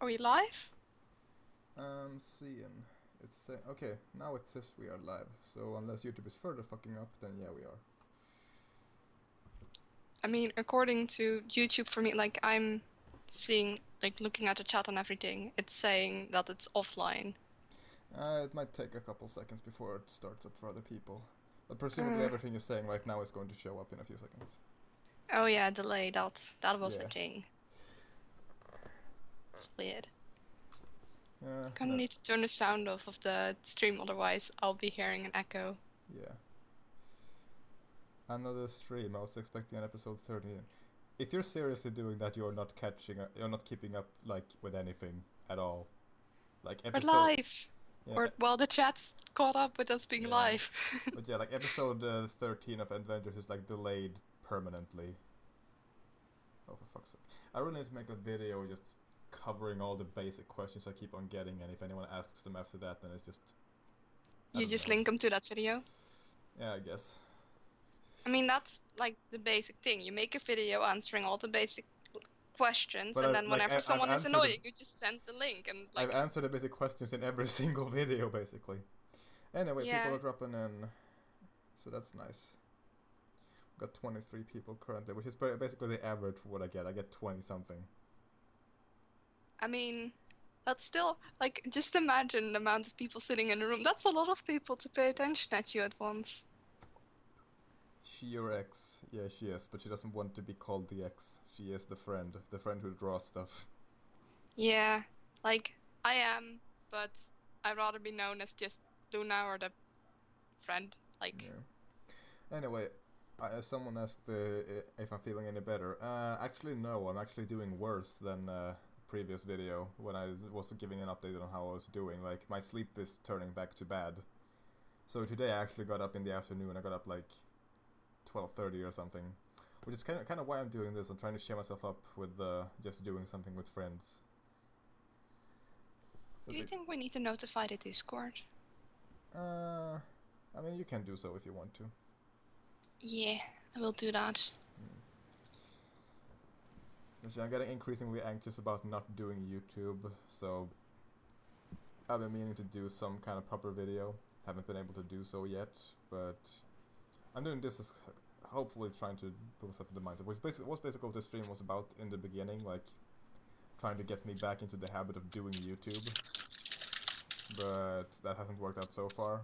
Are we live? Seeing. Okay, now it says we are live. So unless YouTube is further fucking up, then yeah, we are. I mean, according to YouTube, for me, like I'm seeing, like looking at the chat and everything, it's saying that it's offline. It might take a couple seconds before it starts up for other people. But presumably Uh, everything you're saying right now is going to show up in a few seconds. oh yeah, delay. That was a Yeah. thing. It's weird. Gonna No, need to turn the sound off of the stream, otherwise I'll be hearing an echo. yeah. Another stream. I was expecting an episode 13. If you're seriously doing that, you're not keeping up like with anything at all. Like We're episode, live, yeah, or well, the chat's caught up with us being yeah. live. But yeah, like episode 13 of Adventures is like delayed permanently. Oh, for fuck's sake. I really need to make that video just covering all the basic questions I keep on getting, and if anyone asks them after that, then it's just... I You don't just know. link them to that video. Yeah, I guess. I mean, that's like the basic thing. You make a video answering all the basic questions, But and then whenever I've someone is answered annoying, you just send the link and I've like, answered the basic questions in every single video, basically. Anyway, people yeah. are dropping in, so that's nice. We've got 23 people currently, which is basically the average for what I get. I get 20 something. I mean, that's still like, just imagine the amount of people sitting in a room. That's a lot of people to pay attention at you at once. She your ex? Yeah, she is, but she doesn't want to be called the ex. She is the friend who draws stuff. Yeah, like I am, but I'd rather be known as just Luna or the friend. Like, Yeah. Anyway, someone asked if I'm feeling any better. Actually, no. I'm actually doing worse than previous video when I was giving an update on how I was doing. Like, my sleep is turning back to bad. So today I actually got up in the afternoon. I got up like 12:30 or something, which is kind of why I'm doing this. I'm trying to cheer myself up with just doing something with friends. do you think we need to notify the Discord? Uh, I mean, you can do so if you want to. Yeah, I will do that. I'm getting increasingly anxious about not doing YouTube, so I've been meaning to do some kind of proper video. Haven't been able to do so yet, but I'm doing this as hopefully trying to put myself in the mindset, which basically what the stream was about in the beginning, like trying to get me back into the habit of doing YouTube. But that hasn't worked out so far.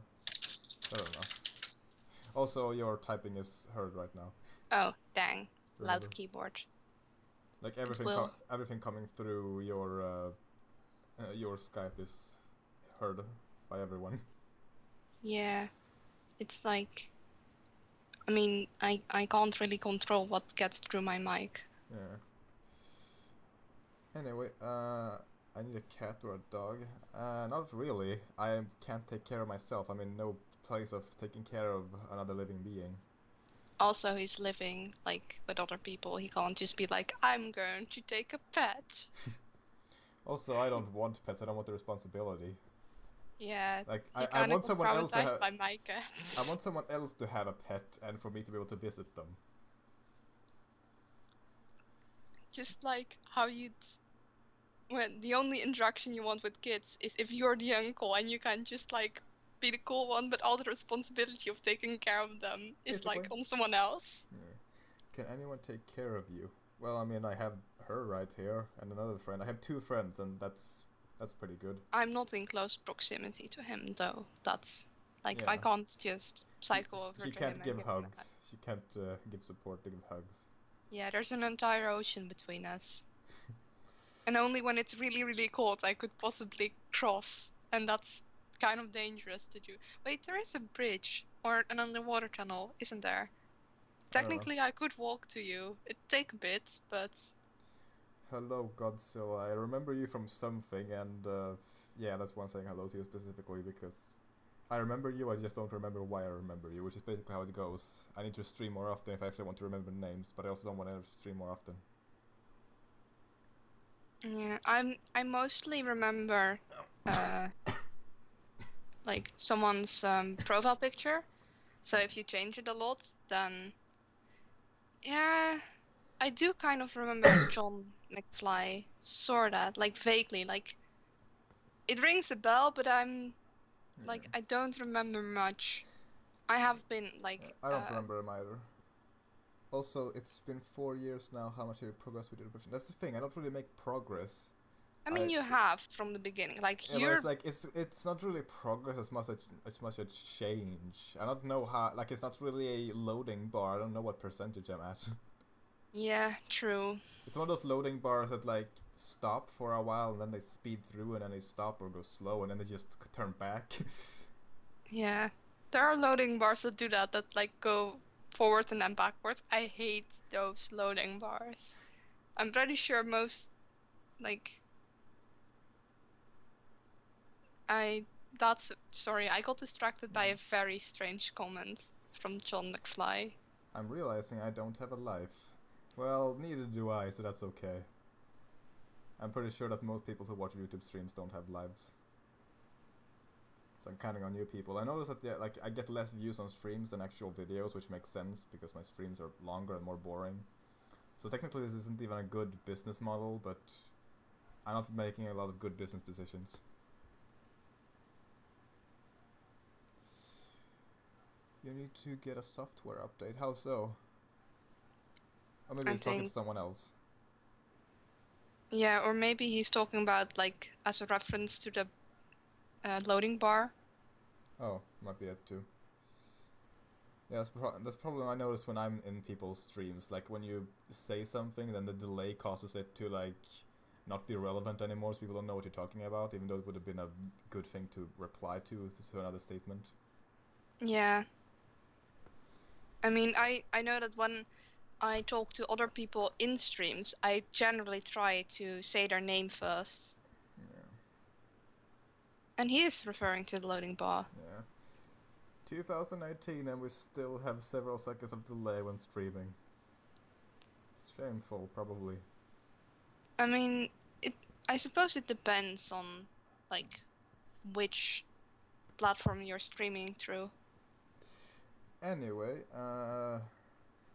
I don't know. Also, your typing is heard right now. Oh, dang. Remember, Loud keyboard. like It will. everything coming through your Skype is heard by everyone. Yeah, it's like, I mean, I can't really control what gets through my mic. Yeah. Anyway, I need a cat or a dog. Not really. I can't take care of myself. I'm in no place of taking care of another living being. Also, he's living like with other people. He can't just be like, I'm going to take a pet. Also, I don't want pets. I don't want the responsibility. Yeah, Like, he I kind of want got someone else to traumatized have. by Micah. I want someone else to have a pet, and for me to be able to visit them. Just like how you'd, when the only interaction you want with kids is if you're the uncle and you can just like be the cool one, but all the responsibility of taking care of them is like Basically. on someone else. Yeah. Can anyone take care of you? Well, I mean, I have her right here, and another friend. I have two friends, and that's pretty good. I'm not in close proximity to him though. That's like I Yeah. can't just She cycle over she to him can't and give give him a hug. hugs. She can't give support to give hugs. Yeah, there's an entire ocean between us. And only when it's really, really cold I could possibly cross. And that's kind of dangerous to do. Wait, there is a bridge or an underwater tunnel, isn't there? I don't know. Technically I could walk to you. It'd take a bit, but Hello, Godzilla. I remember you from something, and yeah, that's why I'm saying hello to you specifically, because I remember you, I just don't remember why I remember you, which is basically how it goes. I need to stream more often if I actually want to remember names, but I also don't want to stream more often. yeah, I mostly remember uh like someone's profile picture. So if you change it a lot, then yeah. I do kind of remember John McFly, sorta, like vaguely, like it rings a bell, but I'm like Yeah. I don't remember much. I have been like I don't remember him either. Also, it's been 4 years now. How much have you progressed with your depression? That's the thing. I don't really make progress. I mean you have from the beginning. Like Yeah, but you're it's like it's not really progress as much as change. I don't know how. Like it's not really a loading bar. I don't know what percentage I'm at. yeah, true. It's one of those loading bars that like stop for a while and then they speed through and then they stop or go slow and then they just turn back. Yeah. There are loading bars that do that like go forward and then backwards. I hate those loading bars. I'm pretty sure most like I that's sorry, I got distracted by a very strange comment from John McFly. I'm realizing I don't have a life. Well, neither do I, so that's okay. I'm pretty sure that most people who watch YouTube streams don't have lives. So I'm counting on you people. I notice that like I get less views on streams than actual videos, which makes sense because my streams are longer and more boring. So technically this isn't even a good business model, but I'm not making a lot of good business decisions. You need to get a software update. How so? Or maybe he's talking to someone else. Yeah, or maybe he's talking about like as a reference to the loading bar. Oh, might be it too. Yeah, that's problem I notice when I'm in people's streams. Like when you say something, then the delay causes it to like not be relevant anymore, so people don't know what you're talking about, even though it would have been a good thing to reply to another statement. Yeah. I mean, I know that when I talk to other people in streams, I generally try to say their name first. Yeah. And he is referring to the loading bar. Yeah. 2018 and we still have several seconds of delay when streaming. It's shameful, probably. I mean, I suppose it depends on like which platform you're streaming through. Anyway,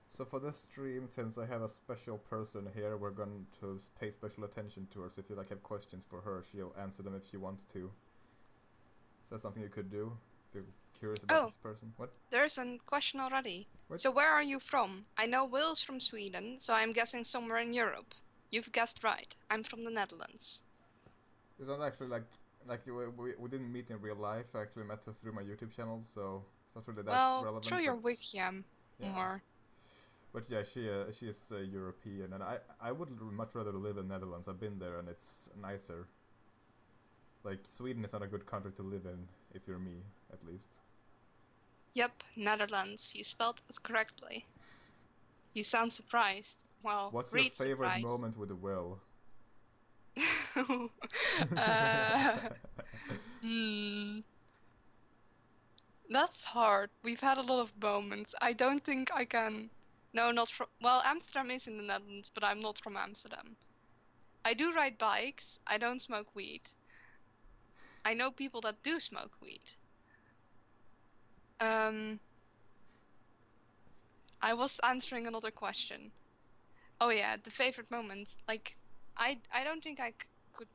so for this stream, since I have a special person here, we're going to pay special attention to her. So if you like have questions for her, she'll answer them if she wants to. Is that something you could do if you're curious about this person? What? There's a question already. What? So where are you from? I know Will's from Sweden, so I'm guessing somewhere in Europe. You've guessed right. I'm from the Netherlands. It's not actually like we didn't meet in real life. I actually met her through my YouTube channel, so it's not really that relevant. Through your wiki more. But yeah, she is European, and I would much rather live in Netherlands. I've been there, and it's nicer. Like Sweden is not a good country to live in, if you're me, at least. Yep, Netherlands. You spelled it correctly. You sound surprised. Well, what's your favorite surprised. moment with the Will? That's hard. We've had a lot of moments. I don't think I can. No, not from. Well, Amsterdam is in the Netherlands, but I'm not from Amsterdam. I do ride bikes. I don't smoke weed. I know people that do smoke weed. I was answering another question. Oh yeah, the favorite moment. Like, I don't think I could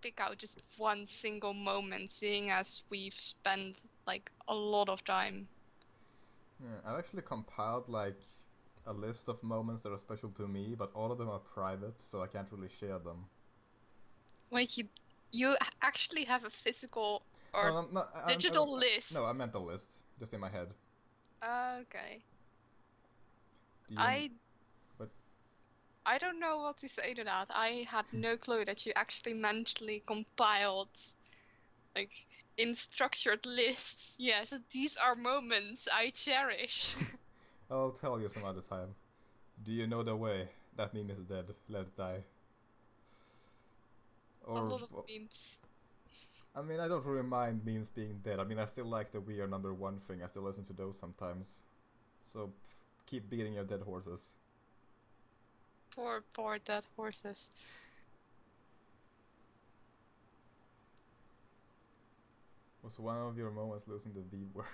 pick out just one single moment, seeing as we've spent like a lot of time. Yeah, I've actually compiled like a list of moments that are special to me, but all of them are private, so I can't really share them. Wait, you actually have a physical or digital list? No, I meant a list, just in my head. Okay. What? I don't know what to say to that. I had no clue that you actually mentally compiled, like, in structured lists. Yes, these are moments I cherish. I'll tell you some other time. Do you know the way? That meme is dead. Let it die. Or, a lot of memes. I mean, I don't really mind memes being dead. I mean, I still like the We Are #1 thing. I still listen to those sometimes. So, keep beating your dead horses. Poor dead horses. Was one of your moments losing the V word?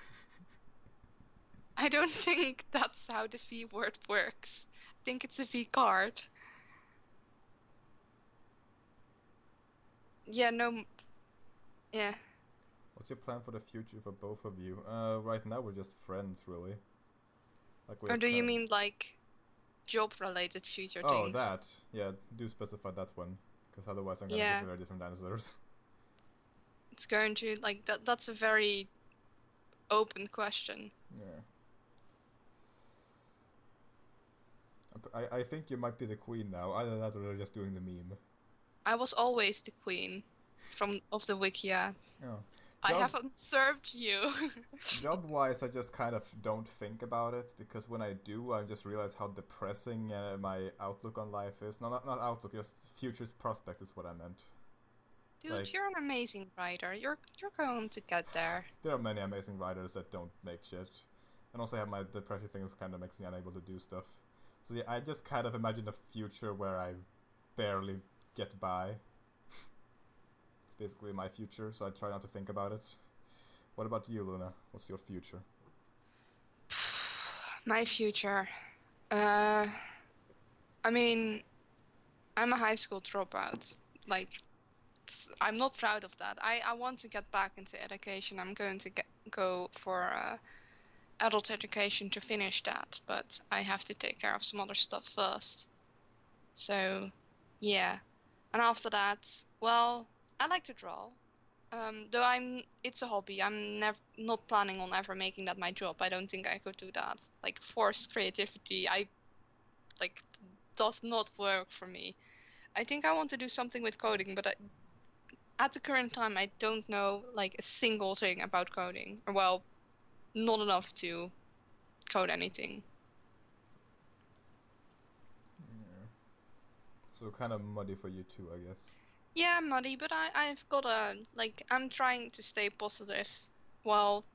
I don't think that's how the V word works. think it's a V card. Yeah, no, yeah. What's your plan for the future for both of you? Right now we're just friends, really. Like we Or just do you kind of. mean like job-related future Oh, things? that. Yeah, do specify that one, because otherwise I'm gonna give Yeah, very different answers. it's going to like that. That's a very open question. Yeah. I think you might be the queen now. Either that or you're just doing the meme. I was always the queen from of the Wikia. Yeah. I Job haven't served you. job wise, I just kind of don't think about it because when I do, I just realize how depressing my outlook on life is. No, not outlook, just future prospect is what I meant. Dude, Like you're an amazing writer. You're going to get there. there are many amazing writers that don't make shit, and also I have my depression thing, which kind of makes me unable to do stuff. So yeah, I just kind of imagine a future where I barely get by. It's basically my future, so I try not to think about it. What about you, Luna? What's your future? My future. Uh, I mean, I'm a high school dropout. Like, I'm not proud of that. I want to get back into education. I'm going to go for adult education to finish that, but I have to take care of some other stuff first. So, yeah. And after that, well, I like to draw. Though it's a hobby. I'm never not planning on ever making that my job. I don't think I could do that. Like forced creativity, I like does not work for me. I think I want to do something with coding, but at the current time, I don't know like a single thing about coding. Or well, not enough to code anything. Yeah. So kind of muddy for you too, I guess. Yeah, muddy, but I've got a like I'm trying to stay positive. Well,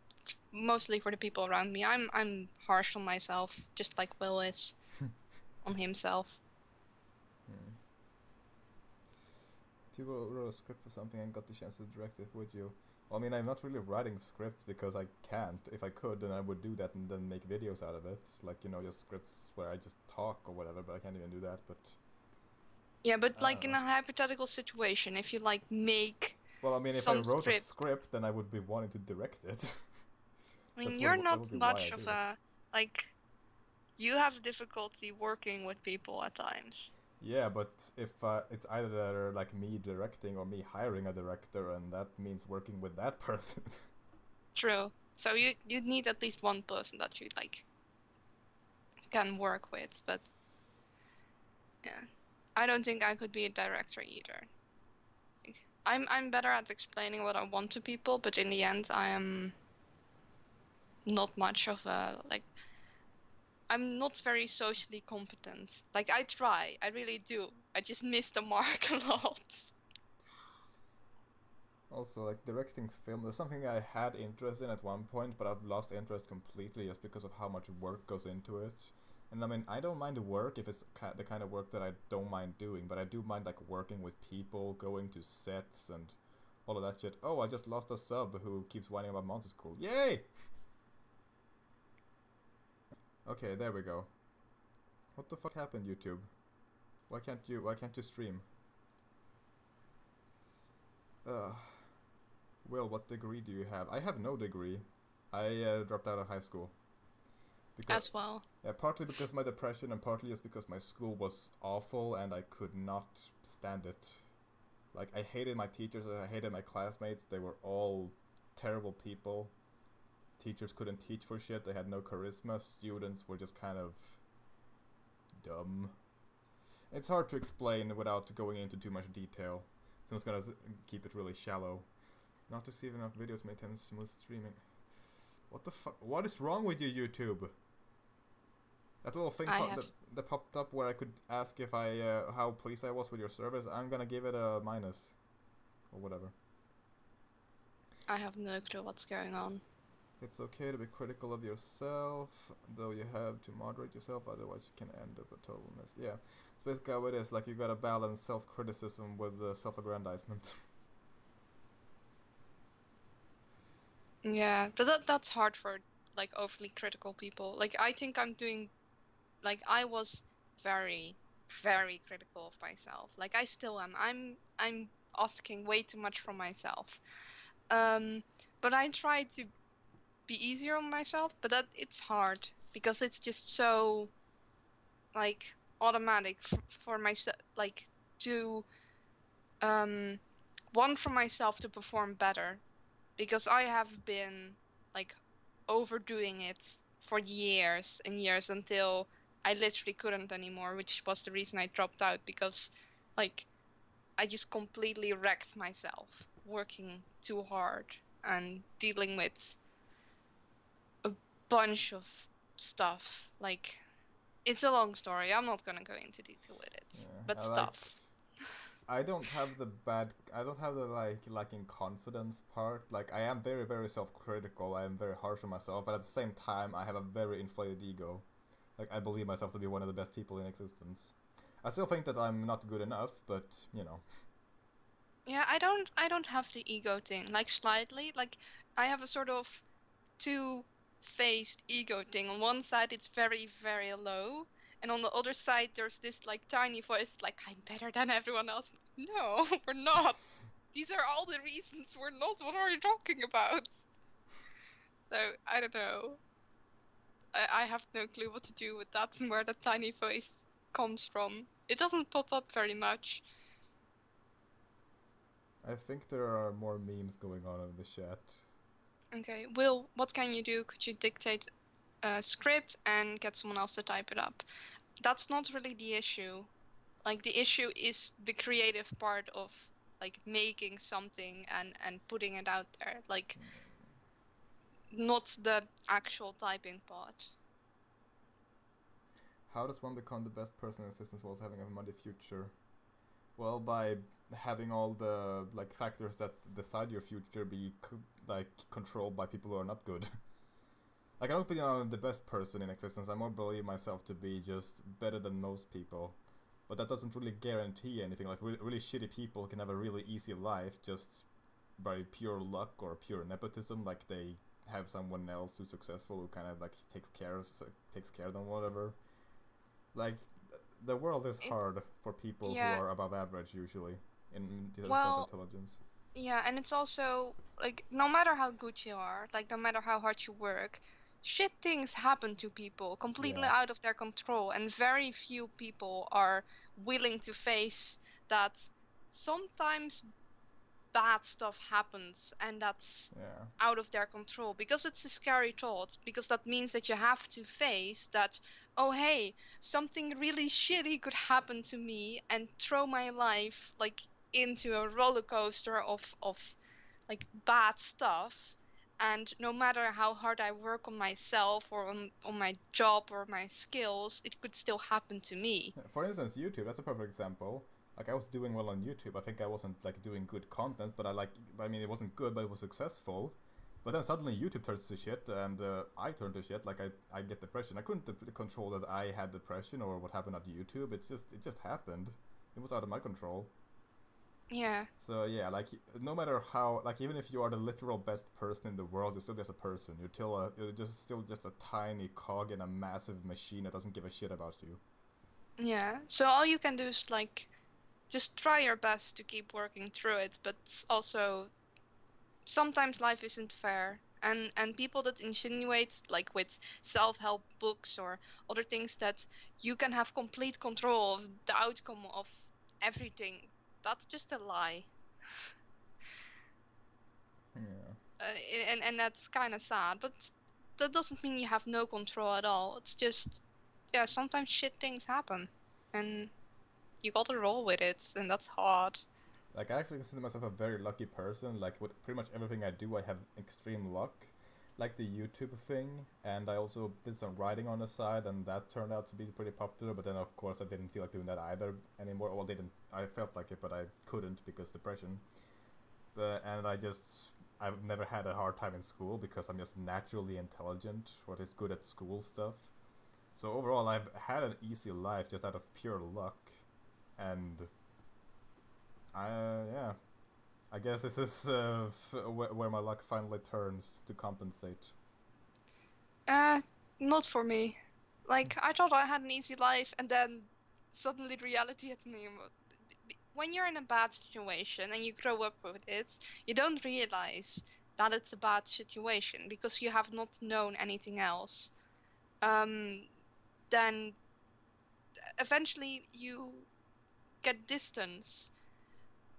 mostly for the people around me. I'm harsh on myself, just like Will is on himself. Hmm. If you wrote a script for something and got the chance to direct it, would you? Well, I mean, I'm not really writing scripts because I can't. If I could, then I would do that and then make videos out of it. Like, just scripts where I just talk or whatever, but I can't even do that, but Yeah, but I like don't in know. a hypothetical situation, if you like make Well, I mean, if I some wrote a script, script, then I would be wanting to direct it. I mean, you're That not would be why I much do of it. a like you have difficulty working with people at times. Yeah, but if it's either like me directing or me hiring a director, and that means working with that person. True. So you'd need at least one person that you like can work with, but yeah. I don't think I could be a director either. Like, I'm better at explaining what I want to people, but in the end I am not much of a like I'm not very socially competent. Like I try, I really do. I just miss the mark a lot. Also, like directing film, that's something I had interest in at one point, but I've lost interest completely just because of how much work goes into it. And I mean, I don't mind the work if it's the kind of work that I don't mind doing, but I do mind like working with people, going to sets, and all of that shit. Oh, I just lost a sub who keeps whining about Monster School. Yay! Okay, there we go. What the fuck happened, YouTube? Why can't you stream? Ugh. Will, what degree do you have? I have no degree. I dropped out of high school. Because As well. yeah, partly because of my depression and partly just because my school was awful and I could not stand it. Like I hated my teachers, I hated my classmates. They were all terrible people. Teachers couldn't teach for shit. They had no charisma. Students were just kind of dumb. It's hard to explain without going into too much detail. So I'm just gonna keep it really shallow. Not to see enough videos to maintain smooth streaming. What the fuck? What is wrong with you, YouTube? That little thing I have that popped up where I could ask if I how pleased I was with your service. I'm gonna give it a minus or whatever. I have no clue what's going on. It's okay to be critical of yourself, though you have to moderate yourself, otherwise you can end up a total mess. Yeah, it's basically how it is. Like you gotta balance self-criticism with self-aggrandizement. Yeah, but that's hard for like overly critical people. Like I think I'm doing like I was very, very critical of myself. Like I still am. I'm asking way too much from myself. Um, but I try to be easier on myself, but that it's hard because it's just so like automatic for myself, like to um want for myself to perform better because I have been like overdoing it for years and years until I literally couldn't anymore, which was the reason I dropped out because like I just completely wrecked myself working too hard and dealing with a bunch of stuff. Like it's a long story. I'm not gonna go into detail with it, Yeah, but I like. stuff. I don't have the bad. I don't have the like lacking confidence part. Like I am very very self-critical. I am very harsh on myself, but at the same time, I have a very inflated ego. Like I believe myself to be one of the best people in existence. I still think that I'm not good enough, but you know. Yeah, I don't have the ego thing. Like slightly, like I have a sort of two-faced ego thing. On one side, it's very, very low, and on the other side, there's this like tiny voice, like I'm better than everyone else. No, we're not. These are all the reasons we're not. What are you talking about? So I don't know. I have no clue what to do with that and where the tiny voice comes from. It doesn't pop up very much. I think there are more memes going on in the chat. Okay, Will, what can you do? Could you dictate a script and get someone else to type it up? That's not really the issue. Like the issue is the creative part of like making something and putting it out there. Like not the actual typing part. How does one become the best person in existence while having a muddy future? Well, by having all the like factors that decide your future be like controlled by people who are not good. Like I don't think I'm the best person in existence. I more believe myself to be just better than most people, but that doesn't really guarantee anything. Like really shitty people can have a really easy life just by pure luck or pure nepotism. Like they have someone else who's successful who kind of like takes care of them, whatever. Like the world is It, hard for people who yeah, are above average usually in terms of well, intelligence. yeah, and it's also like no matter how good you are, like no matter how hard you work, shit things happen to people completely Yeah, out of their control, and very few people are willing to face that sometimes bad stuff happens and that's yeah. out of their control because it's a scary thought because that means that you have to face that oh hey something really shitty could happen to me and throw my life like into a roller coaster of like bad stuff and no matter how hard I work on myself or on my job or my skills it could still happen to me. For instance, YouTube. That's a perfect example. Like I was doing well on YouTube. I think I wasn't like doing good content, but I mean, it wasn't good, but it was successful. But then suddenly YouTube turns to shit, and I turn to shit. Like I get depression. I couldn't control that I had depression or what happened at YouTube. It just happened. It was out of my control. Yeah. So yeah, like no matter how, like even if you are the literal best person in the world, you're still just a person. You're just still just a tiny cog in a massive machine that doesn't give a shit about you. Yeah, so all you can do is like just try your best to keep working through it, but also sometimes life isn't fair. And people that insinuate like with self-help books or other things that you can have complete control of the outcome of everything, that's just a lie. Yeah. And that's kind of sad, but that doesn't mean you have no control at all. It's just yeah, sometimes shit things happen and you gotta roll with it, and that's hard. Like I actually consider myself a very lucky person. Like with pretty much everything I do, I have extreme luck. Like the YouTube thing, and I also did some writing on the side, and that turned out to be pretty popular. But then, of course, I didn't feel like doing that either anymore. Well, didn't I felt like it, but I couldn't because depression. And I've never had a hard time in school because I'm just naturally intelligent or just good at school stuff. So overall, I've had an easy life just out of pure luck, and yeah, I guess this is where my luck finally turns to compensate. Uh, not for me. Like, I thought I had an easy life, and then suddenly reality hit me. When you're in a bad situation and you grow up with it, you don't realize that it's a bad situation because you have not known anything else. Then eventually you get distance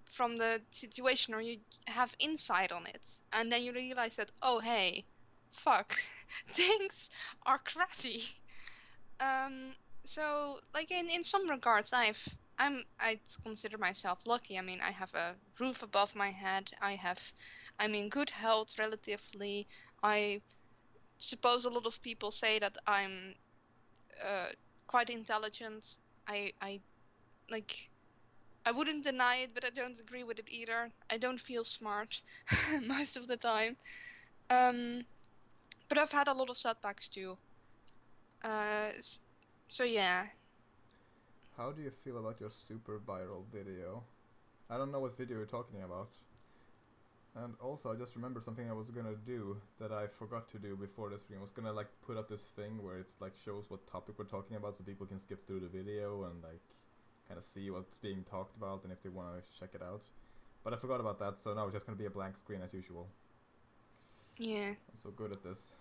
from the situation, or you have insight on it, and then you realize that, oh hey, fuck, things are crappy. Um, so like in some regards, I'd consider myself lucky. I mean, I have a roof above my head. I'm in good health relatively. I suppose a lot of people say that I'm uh, quite intelligent. I like I wouldn't deny it, but I don't agree with it either. I don't feel smart most of the time. Um, but I've had a lot of setbacks too. Uh, s- so yeah. How do you feel about your super viral video? I don't know what video you're talking about. And also, I just remembered something I was gonna do that I forgot to do before the stream. I was gonna like put up this thing where it's like shows what topic we're talking about, so people can skip through the video and like kind of see what's being talked about and if they want to check it out. But I forgot about that, so now it's just gonna be a blank screen as usual. Yeah. I'm so good at this.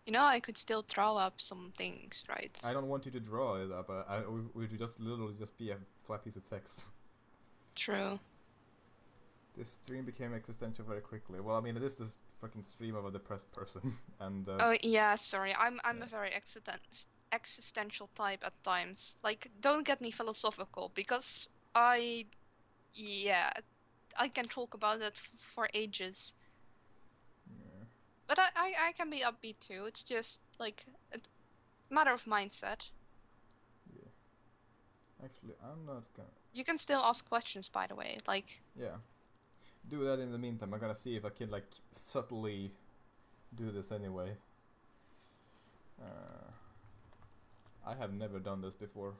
You know, I could still draw up some things, right? I don't want you to draw it up. We would just literally just be a flat piece of text. True. This stream became existential very quickly. Well, I mean, it is this freaking stream of a depressed person, and Oh yeah, sorry. I'm yeah. a very existential type at times. Like, don't get me philosophical because yeah, I can talk about it for ages. Yeah. But I can be upbeat too. It's just like a matter of mindset. Yeah. Actually, I'm not gonna. You can still ask questions, by the way. Like, Yeah. Do that in the meantime. I'm gonna see if I can like subtly do this anyway. I have never done this before.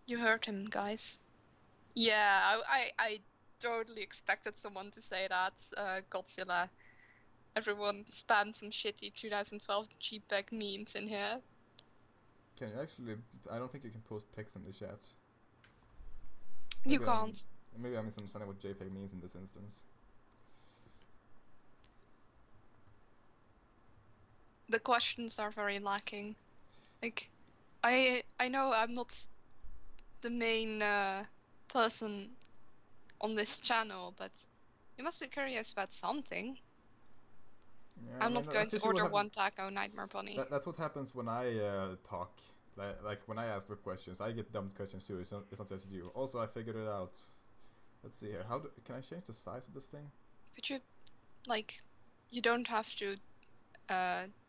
you heard him, guys. Yeah, I totally expected someone to say that. Godzilla. Everyone spam some shitty 2012 JPEG memes in here. Can you actually? I don't think you can post pics in the chat. You Maybe can't. Maybe I'm misunderstanding what JPEG means in this instance. The questions are very lacking. Like, I know I'm not the main person on this channel, but you must be curious about something. Yeah, I I'm mean not going that's to usually what order happens. one taco Nightmare Bunny. That's what happens when I talk. Like when I ask for questions, I get dumb questions too. It's not just you. Also, I figured it out. Let's see here. Can I change the size of this thing? Could you, like, you don't have to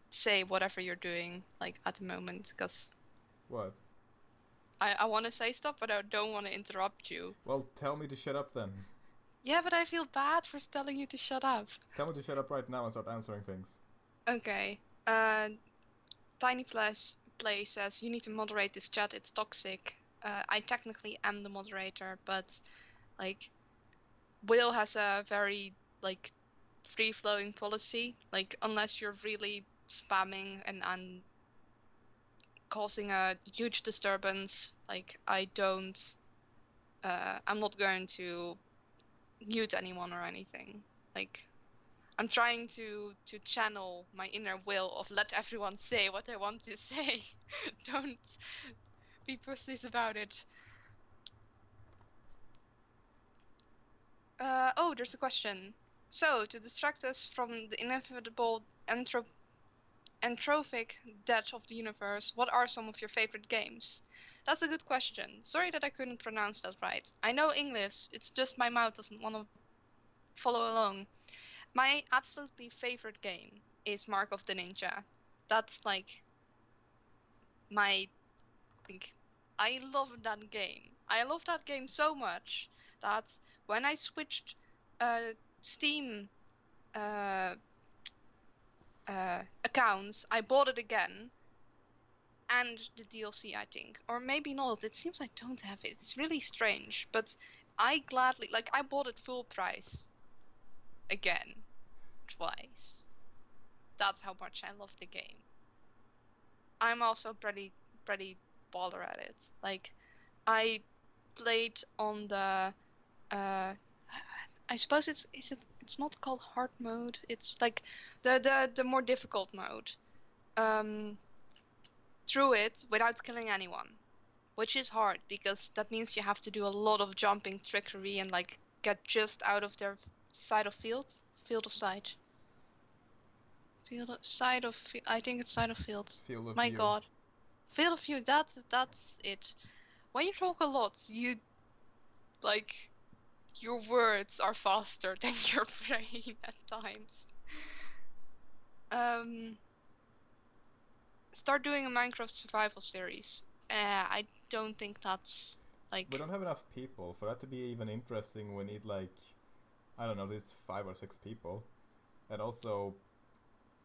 say whatever you're doing, like, at the moment, because What? I want to say stuff, but I don't want to interrupt you. Well, tell me to shut up then. Yeah, but I feel bad for telling you to shut up. Tell me to shut up right now and start answering things. Okay. Tiny Play says you need to moderate this chat. It's toxic. I technically am the moderator, but like Will has a very like free-flowing policy. Like unless you're really spamming and causing a huge disturbance, like I'm not going to mute anyone or anything. Like I'm trying to channel my inner will of let everyone say what they want to say. Don't be pussies about it. Oh, there's a question. So, to distract us from the inevitable entrophic death of the universe, what are some of your favorite games? That's a good question. Sorry that I couldn't pronounce that right. I know English, it's just my mouth doesn't want to follow along. My absolutely favorite game is Mark of the Ninja. That's like my like, I love that game. I love that game so much that when I switched Steam uh, accounts, I bought it again and the DLC, I think, or maybe not. It seems I don't have it. It's really strange, but I gladly I bought it full price again twice. That's how much I love the game. I'm also pretty bother at it. Like, I played on the I suppose it's not called hard mode. It's like the more difficult mode. Um, through it without killing anyone, which is hard because that means you have to do a lot of jumping, trickery, and like get just out of their side of field of sight. Side of I think it's side of field. Field of My view. God, field of view. That's it. When you talk a lot, you like your words are faster than your brain at times. Start doing a Minecraft survival series. I don't think that's like. We don't have enough people for that to be even interesting. We need like, I don't know, at least 5 or 6 people, and also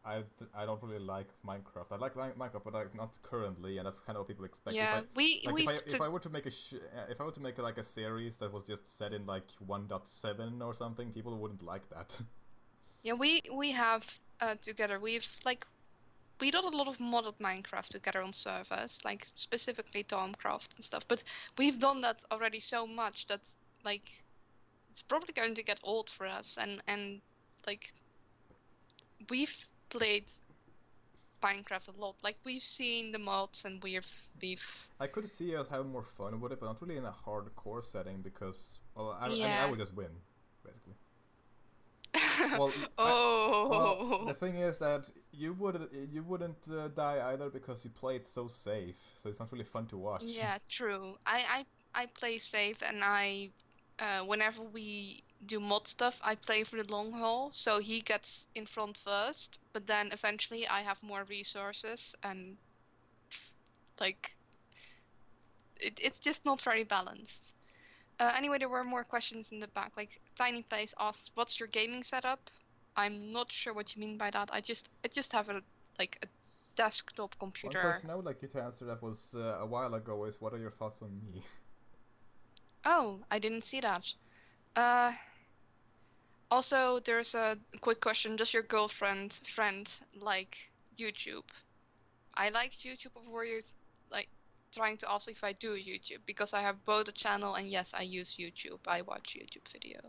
I don't really like Minecraft. I like Minecraft, but like not currently, and that's kind of what people expect. Yeah, If I were to make if I were to make like a series that was just set in like 1.7 or something, people wouldn't like that. Yeah, we have together. We did a lot of modded Minecraft together on servers, like specifically Tomcraft and stuff. But we've done that already so much that like it's probably going to get old for us. And like we've played Minecraft a lot. Like we've seen the mods and we've. I could see us having more fun with it, but not really in a hardcore setting because, well, I mean, Yeah. I would just win, basically. Oh. Well, the thing is that you wouldn't die either because you played so safe, so it's not really fun to watch. Yeah, true. I play safe, and whenever we do mod stuff, I play for the long haul. So he gets in front first, but then eventually I have more resources, and like it's just not very balanced. Anyway, there were more questions in the back. Like Tiny Place asked, "What's your gaming setup?" I'm not sure what you mean by that. I just have a desktop computer. One question I would like you to answer that was a while ago is, what are your thoughts on me? Oh, I didn't see that. Also, there's a quick question. Does your friend like YouTube? I like YouTube over you, like trying to ask if I do YouTube because I have both a channel and yes, I use YouTube. I watch YouTube video.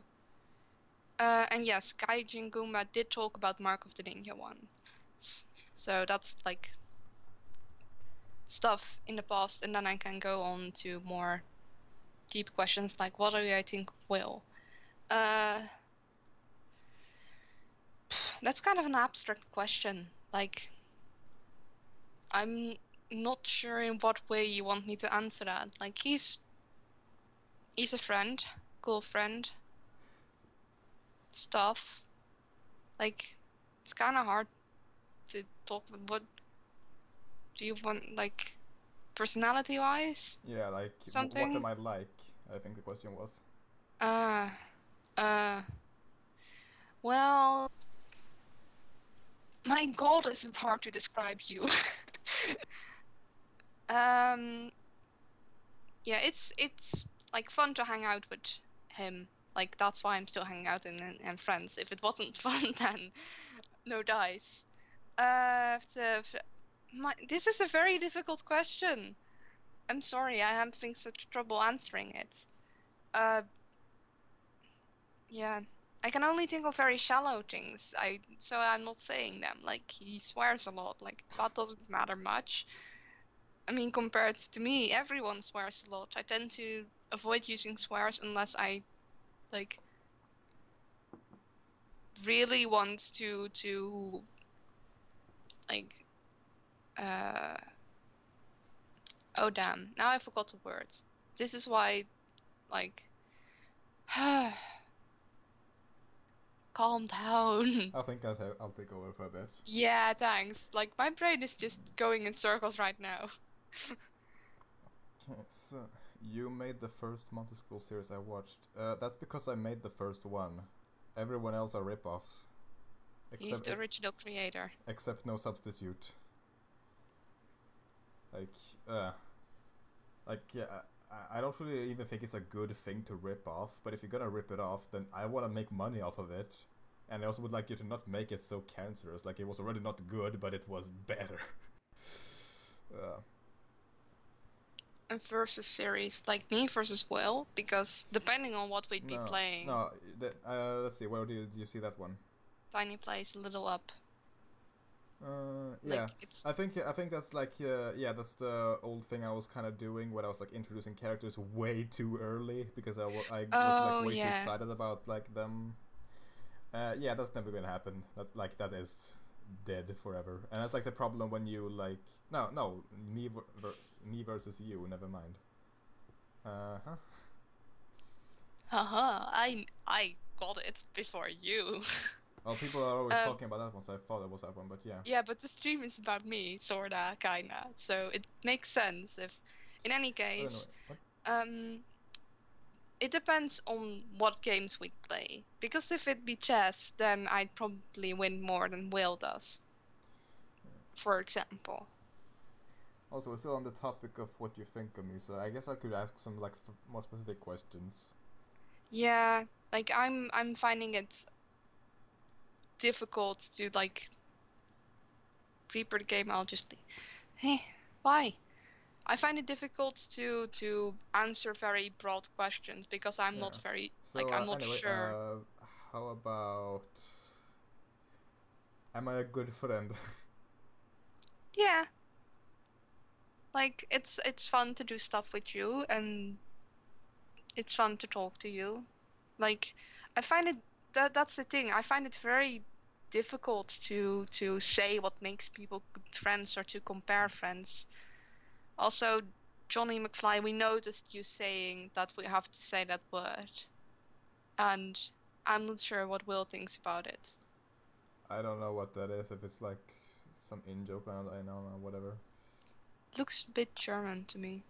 And yes, Kaijin Goomba did talk about Mark of the Ninja one. So that's like stuff in the past, and then I can go on to more deep questions like what do I think will. That's kind of an abstract question. Like, I'm not sure in what way you want me to answer that. Like, he's a friend, cool friend, stuff. Like, it's kind of hard to talk. What do you want, like, personality-wise? Yeah, like Something? what am I like? I think the question was. Well, my God, is it hard to describe you. Yeah, it's like fun to hang out with him. Like that's why I'm still hanging out and friends. If it wasn't fun, then no dice. This is a very difficult question. I'm sorry, I am having such trouble answering it. Yeah, I can only think of very shallow things. So I'm not saying them. Like he swears a lot. Like that doesn't matter much. I mean, compared to me, everyone swears a lot. I tend to avoid using swears unless I like really want to like oh damn, now I forgot the words. This is why like calm down. I think I'll take over for a bit. Yeah, thanks. Like my brain is just going in circles right now. Okay, so you made the first Monty School series I watched. That's because I made the first one. Everyone else are rip-offs. He's the original creator. Except no substitute. Yeah, I don't really even think it's a good thing to rip off, but if you're gonna rip it off, then I wanna make money off of it. And I also would like you to not make it so cancerous, like it was already not good, but it was better. a versus series, like me versus Will, because depending on what we'd be No, playing, no. Let's see. Where do you see that one? Tiny plays a little up. Yeah. Like it's I think that's like yeah, that's the old thing I was kind of doing when I was like introducing characters way too early because I was like oh way too yeah. excited about like them. Yeah, that's never gonna happen. That is dead forever, and that's like the problem when you like no me versus you. Never mind. Huh. Haha, I got it before you. Well, people are always Um talking about that one, so I thought it was that one, but yeah. yeah, but the stream is about me, sorta, kinda. So it makes sense if in any But anyway, case, what? um it depends on what games we play. Because if it be chess, then I'd probably win more than Will does, for example. Also, we're still on the topic of what you think of me, so I guess I could ask some like more specific questions. Yeah, like I'm finding it difficult to like Reaper the game. I'll just hey, why? I find it difficult to answer very broad questions because I'm not Yeah. very like So I'm not anyway, sure. how about am I a good friend? Yeah, like it's fun to do stuff with you and it's fun to talk to you. Like I find it that's the thing. I find it very difficult to say what makes people good friends or to compare friends. Also, Johnny McFly, we noticed you saying that we have to say that word, and I'm not sure what Will thinks about it. I don't know what that is. If it's like some in joke, I don't know, whatever. It looks a bit German to me.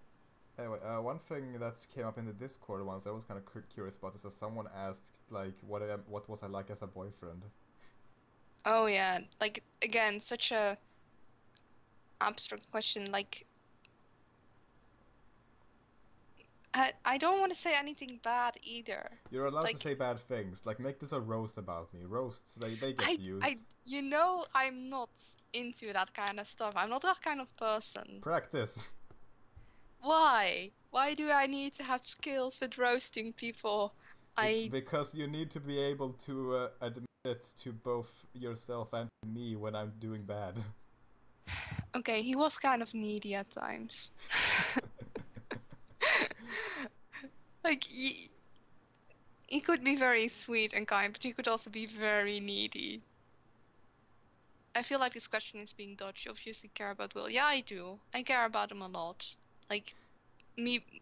Anyway, one thing that came up in the Discord once I was kind of curious about is that someone asked like what was I like as a boyfriend. Oh yeah, like again, such a abstract question. Like I don't want to say anything bad either. You're allowed to Like say bad things. Like make this a roast about me. Roasts they get I views. you know I'm not into that kind of stuff. I'm not that kind of person. Practice. Why? Why do I need to have skills with roasting people? I Because you need to be able to admit it to both yourself and me when I'm doing bad. okay, he was kind of needy at times. Like he could be very sweet and kind, but he could also be very needy. I feel like this question is being dodged. You obviously care about Will. Yeah, I do. I care about him a lot. Like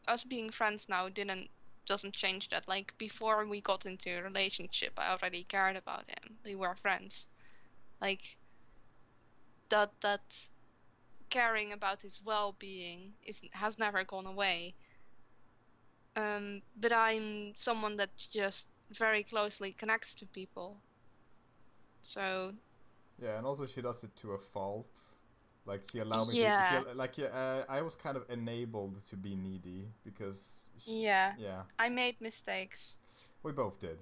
us being friends now doesn't change that. Like before we got into a relationship, I already cared about him. We were friends. Like that caring about his well-being has never gone away. But I'm someone that just very closely connects to people. So Yeah, and also she does it to a fault. Like she allowed me to. yeah, Like yeah, I was kind of enabled to be needy because yeah. yeah, I made mistakes. we both did.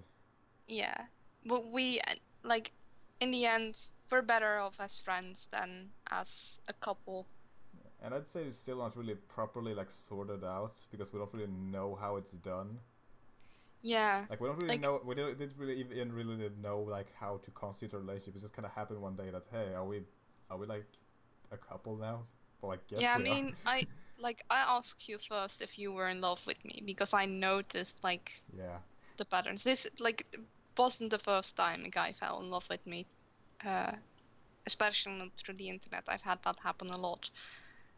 Yeah. But we like in the end we're better off as friends than as a couple. And I'd say it's still not really properly like sorted out because we don't really know how it's done. Yeah. Like we don't really Like know. We didn't really even really know like how to constitute a relationship. It just kind of happened one day that hey, are we like a couple now? Well, I guess yeah, I we are. mean, I asked you first if you were in love with me because I noticed like Yeah, the patterns. This like wasn't the first time a guy fell in love with me. Uh Especially not through the internet. I've had that happen a lot.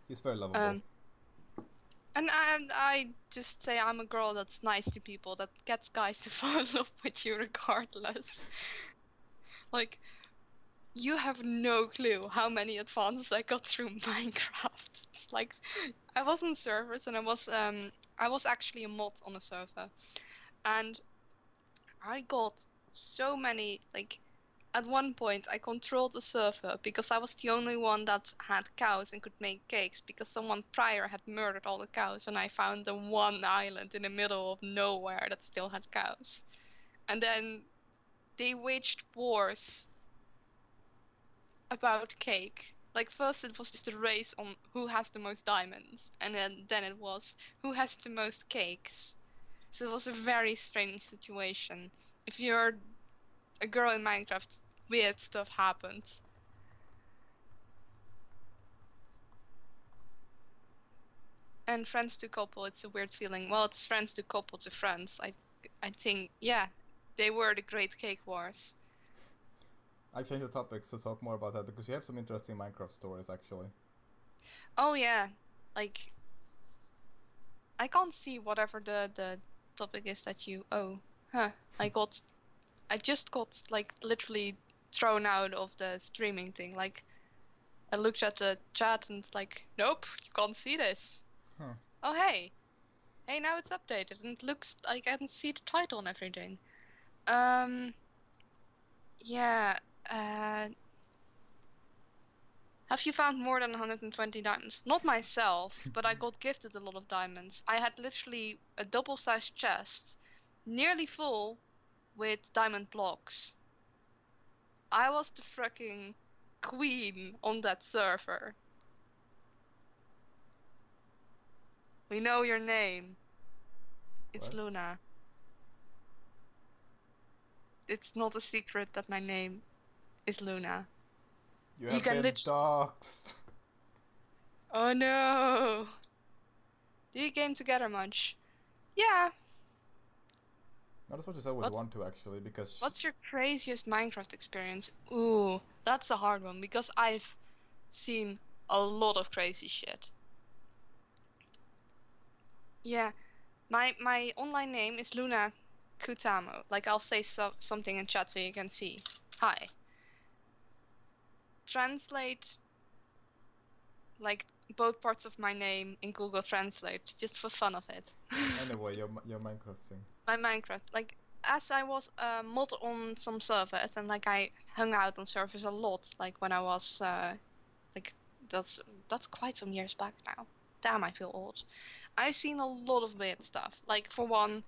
he's very lovable. Um and I just say I'm a girl that's nice to people, that gets guys to fall in love with you regardless. Like you have no clue how many advances I got through Minecraft. Like I was on servers and I was actually a mod on a server and I got so many like at one point I controlled the server because I was the only one that had cows and could make cakes because someone prior had murdered all the cows and I found the one island in the middle of nowhere that still had cows. And then they waged wars about cake. Like first it was just a race on who has the most diamonds, and then it was who has the most cakes. So it was a very strange situation. If you're a girl in Minecraft, weird stuff happens. And friends to couple, it's a weird feeling. Well, it's friends to couple to friends. I think, yeah, they were the great cake wars. I changed the topic to talk more about that because you have some interesting Minecraft stories actually. Oh yeah, like I can't see whatever the topic is that you. Oh, huh. I just got like literally thrown out of the streaming thing. Like I looked at the chat and it's like, nope, you can't see this. Huh. Oh hey, now it's updated and it looks like I can see the title and everything. Yeah. Uh, have you found more than 120 diamonds? Not myself, but I got gifted a lot of diamonds. I had literally a double-sized chest, nearly full, with diamond blocks. I was the freaking queen on that server. We know your name. It's What? Luna. It's not a secret that my name is Luna. You You have can been doxxed. Oh no! Do you game together much? Yeah. Not as much as I would want to actually, because What's your craziest Minecraft experience? Ooh, that's a hard one because I've seen a lot of crazy shit. Yeah, my online name is Luna Kutamo. Like I'll say something in chat so you can see. Hi. Translate like both parts of my name in Google Translate just for fun of it. anyway, your Minecraft thing. My Minecraft, like as I was a mod on some servers and like I hung out on servers a lot, like when I was like that's quite some years back now. Damn, I feel old. I've seen a lot of weird stuff. Like for one,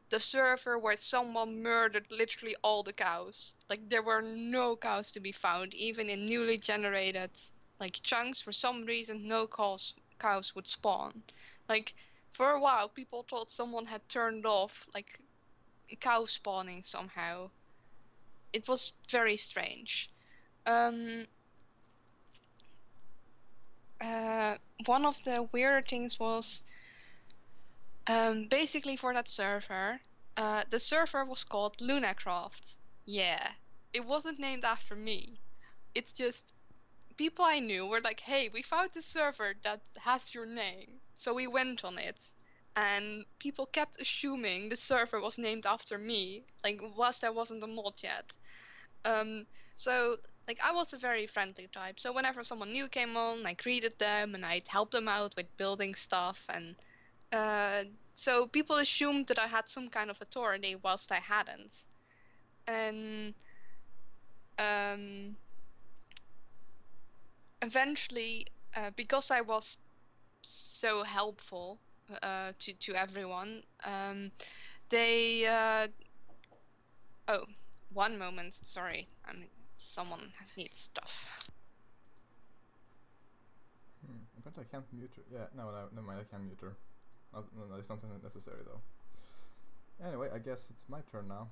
the server where someone murdered literally all the cows. Like there were no cows to be found, even in newly generated like chunks. For some reason, no cows would spawn. Like for a while, people thought someone had turned off like cow spawning somehow. It was very strange. Um, One of the weirder things was basically for that server, the server was called Lunacraft. Yeah, it wasn't named after me. It's just people I knew were like, hey, we found this server that has your name. So we went on it. And people kept assuming the server was named after me, like whilst I wasn't a mod yet. Um, so like I was a very friendly type. So whenever someone new came on, I greeted them and I'd help them out with building stuff. And so people assumed that I had some kind of authority whilst I hadn't. And um, eventually, because I was so helpful to everyone, they oh, one moment, sorry, someone needs stuff. I bet I can't mute her. Yeah, no, never mind, I can mute her. No, it's not necessary though. Anyway, I guess it's my turn now.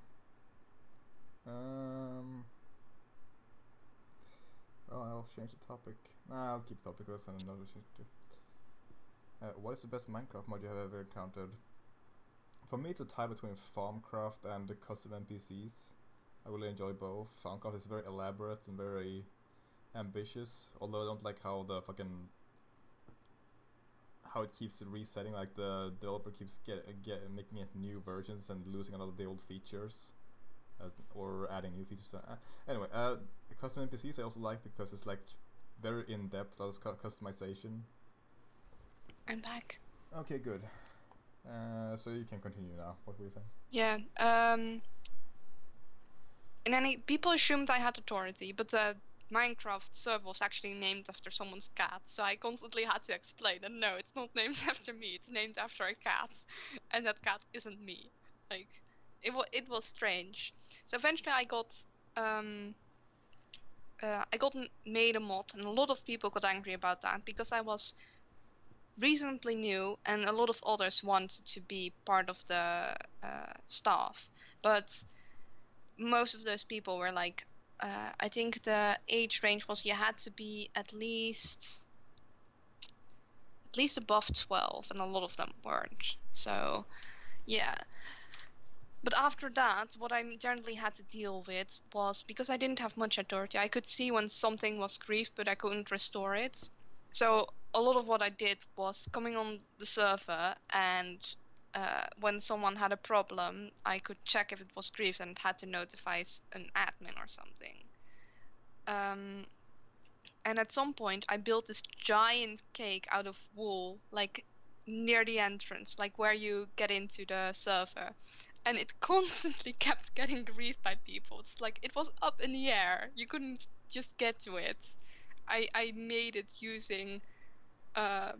Well, I'll change the topic. Nah, I'll keep topic because I don't know what to do. What is the best Minecraft mod you have ever encountered? For me, it's a tie between Farmcraft and the custom NPCs. I really enjoy both. Farmcraft is very elaborate and very ambitious, although I don't like how the fucking how it keeps resetting. Like the developer keeps making it new versions and losing a lot of the old features, or adding new features. Anyway, custom NPCs I also like because it's like very in depth. That was customization. I'm back. Okay, good. So you can continue now. What were you saying? Yeah. And people assumed I had authority, but the Minecraft server was actually named after someone's cat, so I constantly had to explain that no, it's not named after me, it's named after a cat, and that cat isn't me. Like, it was strange. So eventually I got I got made a mod, and a lot of people got angry about that because I was reasonably new, and a lot of others wanted to be part of the staff. But most of those people were like, I think the age range was you had to be at least above 12, and a lot of them weren't. So yeah. But after that, what I generally had to deal with was, because I didn't have much authority, I could see when something was grief, but I couldn't restore it. So a lot of what I did was coming on the server, and when someone had a problem, I could check if it was grief and had to notify an admin or something. And at some point, I built this giant cake out of wool, like near the entrance, like where you get into the server. And it constantly kept getting griefed by people. It's like it was up in the air. You couldn't just get to it. I made it using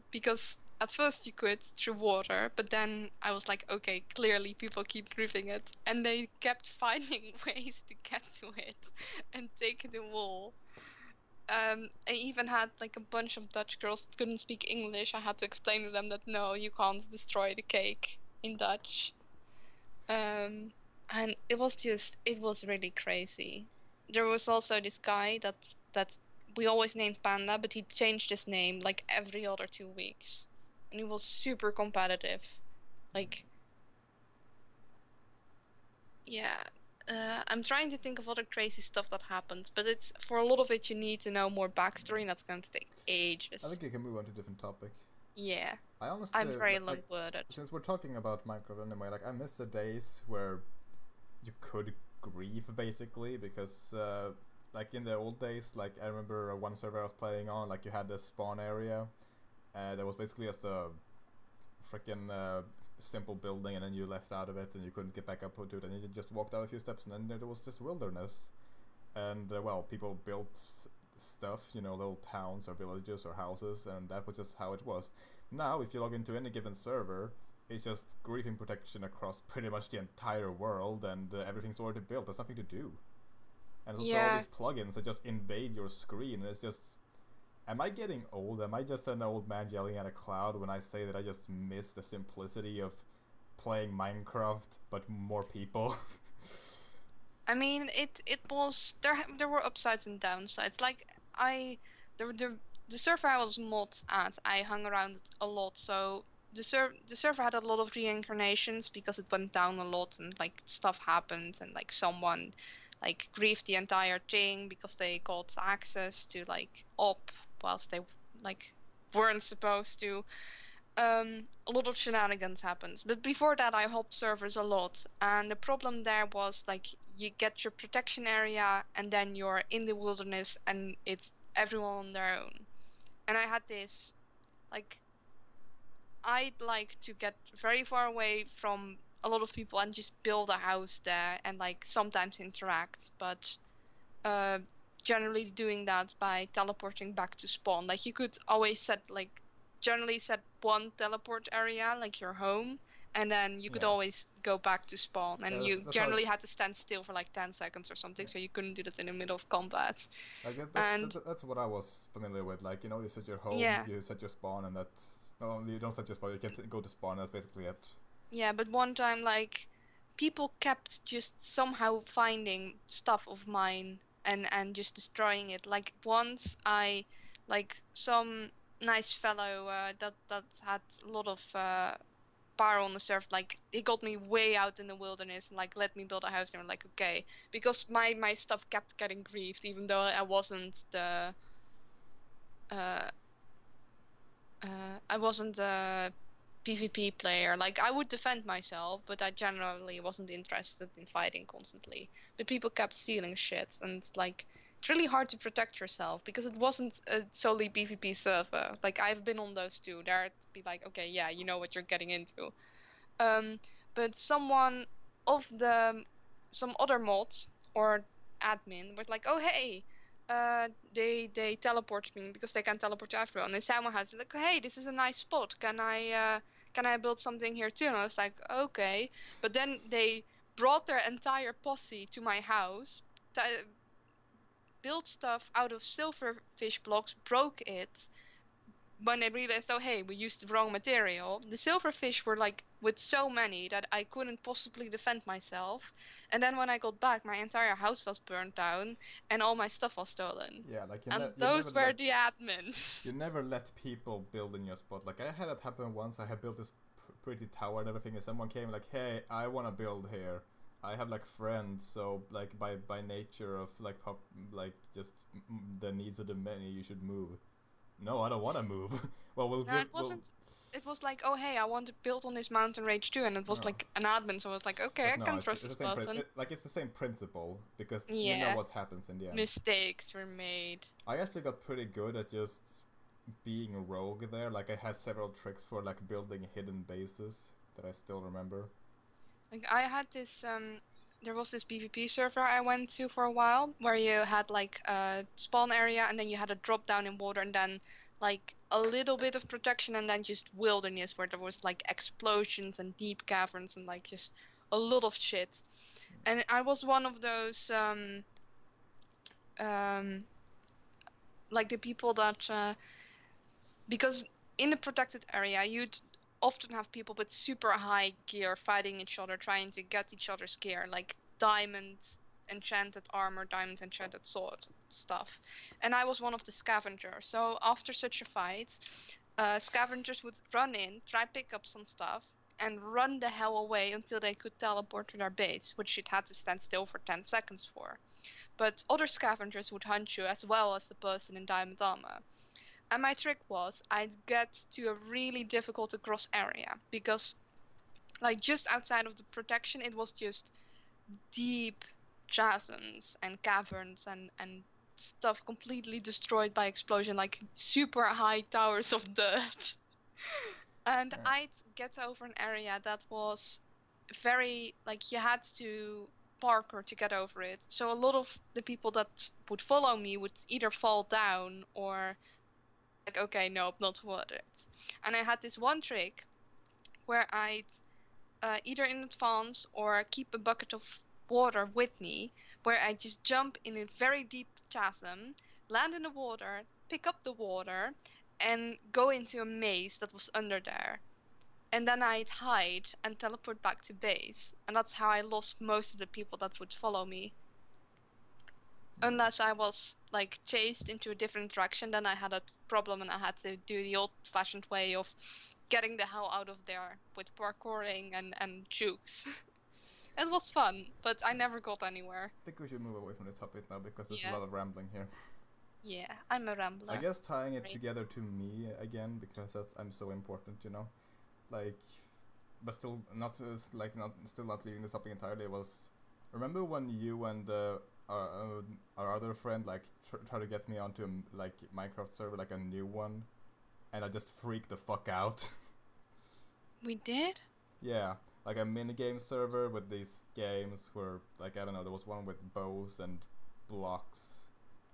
because at first you could through water, but then I was like, okay, clearly people keep griefing it, and they kept finding ways to get to it and take the wool. I even had like a bunch of Dutch girls that couldn't speak English. I had to explain to them that no, you can't destroy the cake in Dutch. And it was really crazy. There was also this guy that we always named Panda, but he changed his name like every other 2 weeks, and he was super competitive. Like, yeah. I'm trying to think of other crazy stuff that happened, but it's for a lot of it you need to know more backstory, and that's going to take ages. I think you can move on to a different topic. Yeah. I honestly, I'm very like, long-worded. since we're talking about Minecraft anyway, like I miss the days where you could grieve basically, because like in the old days, like I remember one server I was playing on, like you had this spawn area, that was basically just a freaking simple building, and then you left out of it and you couldn't get back up to it, and you just walked out a few steps, and then there was this wilderness, and well, people built stuff, you know, little towns or villages or houses, and that was just how it was. Now, if you log into any given server, it's just griefing protection across pretty much the entire world, and everything's already built. There's nothing to do. And there's all these plugins that just invade your screen, and it's just... Am I getting old? Am I just an old man yelling at a cloud when I say that I just miss the simplicity of playing Minecraft, but more people? I mean, it was there were upsides and downsides. Like the server I was mod at, I hung around a lot, so the server had a lot of reincarnations because it went down a lot, and like stuff happened, and like someone like griefed the entire thing because they got access to like op whilst they like weren't supposed to. A lot of shenanigans happens. But before that, I helped servers a lot, and the problem there was like you get your protection area, and then you're in the wilderness, and it's everyone on their own. And I had this, like, I'd like to get very far away from a lot of people and just build a house there, and like sometimes interact, but uh, generally doing that by teleporting back to spawn. Like you could always set like generally set one teleport area, like your home, and then you could always go back to spawn. And you generally had to stand still for like 10 seconds or something, so you couldn't do that in the middle of combat. Like that's what I was familiar with. Like, you know, you set your home, you set your spawn, and that's... No, you don't set your spawn, you can go to spawn, that's basically it. Yeah, but one time, like, people kept just somehow finding stuff of mine and just destroying it. Like once like some nice fellow that had a lot of power on the server, like he got me way out in the wilderness and like let me build a house, and we're like, okay, because my stuff kept getting griefed even though I wasn't the uh I wasn't a PvP player. Like I would defend myself, but I generally wasn't interested in fighting constantly. But people kept stealing shit, and like it's really hard to protect yourself because it wasn't a solely PvP server. Like I've been on those too. There'd be like, okay, yeah, you know what you're getting into. Um, but of the some other mods or admin was like, oh hey, they teleported me because they can teleport to everyone. And someone has like, hey, this is a nice spot. Can I build something here too? And I was like, okay. But then they brought their entire posse to my house, built stuff out of silverfish blocks, broke it. When I realized, oh hey, we used the wrong material, the silverfish were like with so many that I couldn't possibly defend myself. And then when I got back, my entire house was burned down and all my stuff was stolen. Yeah, like And you never those were the admins. you never let people build in your spot. Like I had it happen once. I had built this pretty tower and everything, and someone came like, "Hey, I want to build here. I have like friends, so like by nature of like just the needs of the many, you should move." No, I don't want to move. Well, we'll No, do. it wasn't. It was like, oh hey, I want to build on this mountain range too, and it was No. like an admin, so I was like, okay, I But no, can it's trust the this same. person. It's the same principle because you know Yeah, what happens in the end. mistakes were made. I actually got pretty good at just being a rogue there. Like I had several tricks for like building hidden bases that I still remember. Like I had this there was this PvP server I went to for a while where you had like a spawn area and then you had a drop down in water and then like a little bit of protection and then just wilderness where there was like explosions and deep caverns and like just a lot of shit. And I was one of those um like the people that because in the protected area you'd often have people with super high gear fighting each other trying to get each other's gear like diamonds enchanted armor diamond enchanted sword stuff, and I was one of the scavengers. So after such a fight, scavengers would run in, try pick up some stuff and run the hell away until they could teleport to their base, which you'd had to stand still for 10 seconds for. But other scavengers would hunt you as well as the person in diamond armor. And my trick was I'd get to a really difficult to cross area because like just outside of the protection it was just deep chasms and caverns and stuff completely destroyed by explosion, like super high towers of dirt. And Yeah. I'd get over an area that was very like you had to parkour to get over it. So a lot of the people that would follow me would either fall down or like, okay, nope, not worth it. And I had this one trick where I'd either in advance or keep a bucket of water with me, where I just jump in a very deep chasm, land in the water, pick up the water, and go into a maze that was under there. And then I'd hide and teleport back to base. And that's how I lost most of the people that would follow me. Unless I was like chased into a different direction, then I had a problem and I had to do the old-fashioned way of getting the hell out of there with parkouring and jukes. It was fun, but I never got anywhere. I think we should move away from this topic now because there's Yeah. a lot of rambling here. Yeah, I'm a rambler. I guess tying it Right. together to me again because I'm so important, you know, like, but still not still not leaving this topic entirely. Was remember when you and our other friend like tried to get me onto a like Minecraft server, like a new one, and I just freaked the fuck out. We did? Yeah, like a minigame server with these games where like I don't know, there was one with bows and blocks.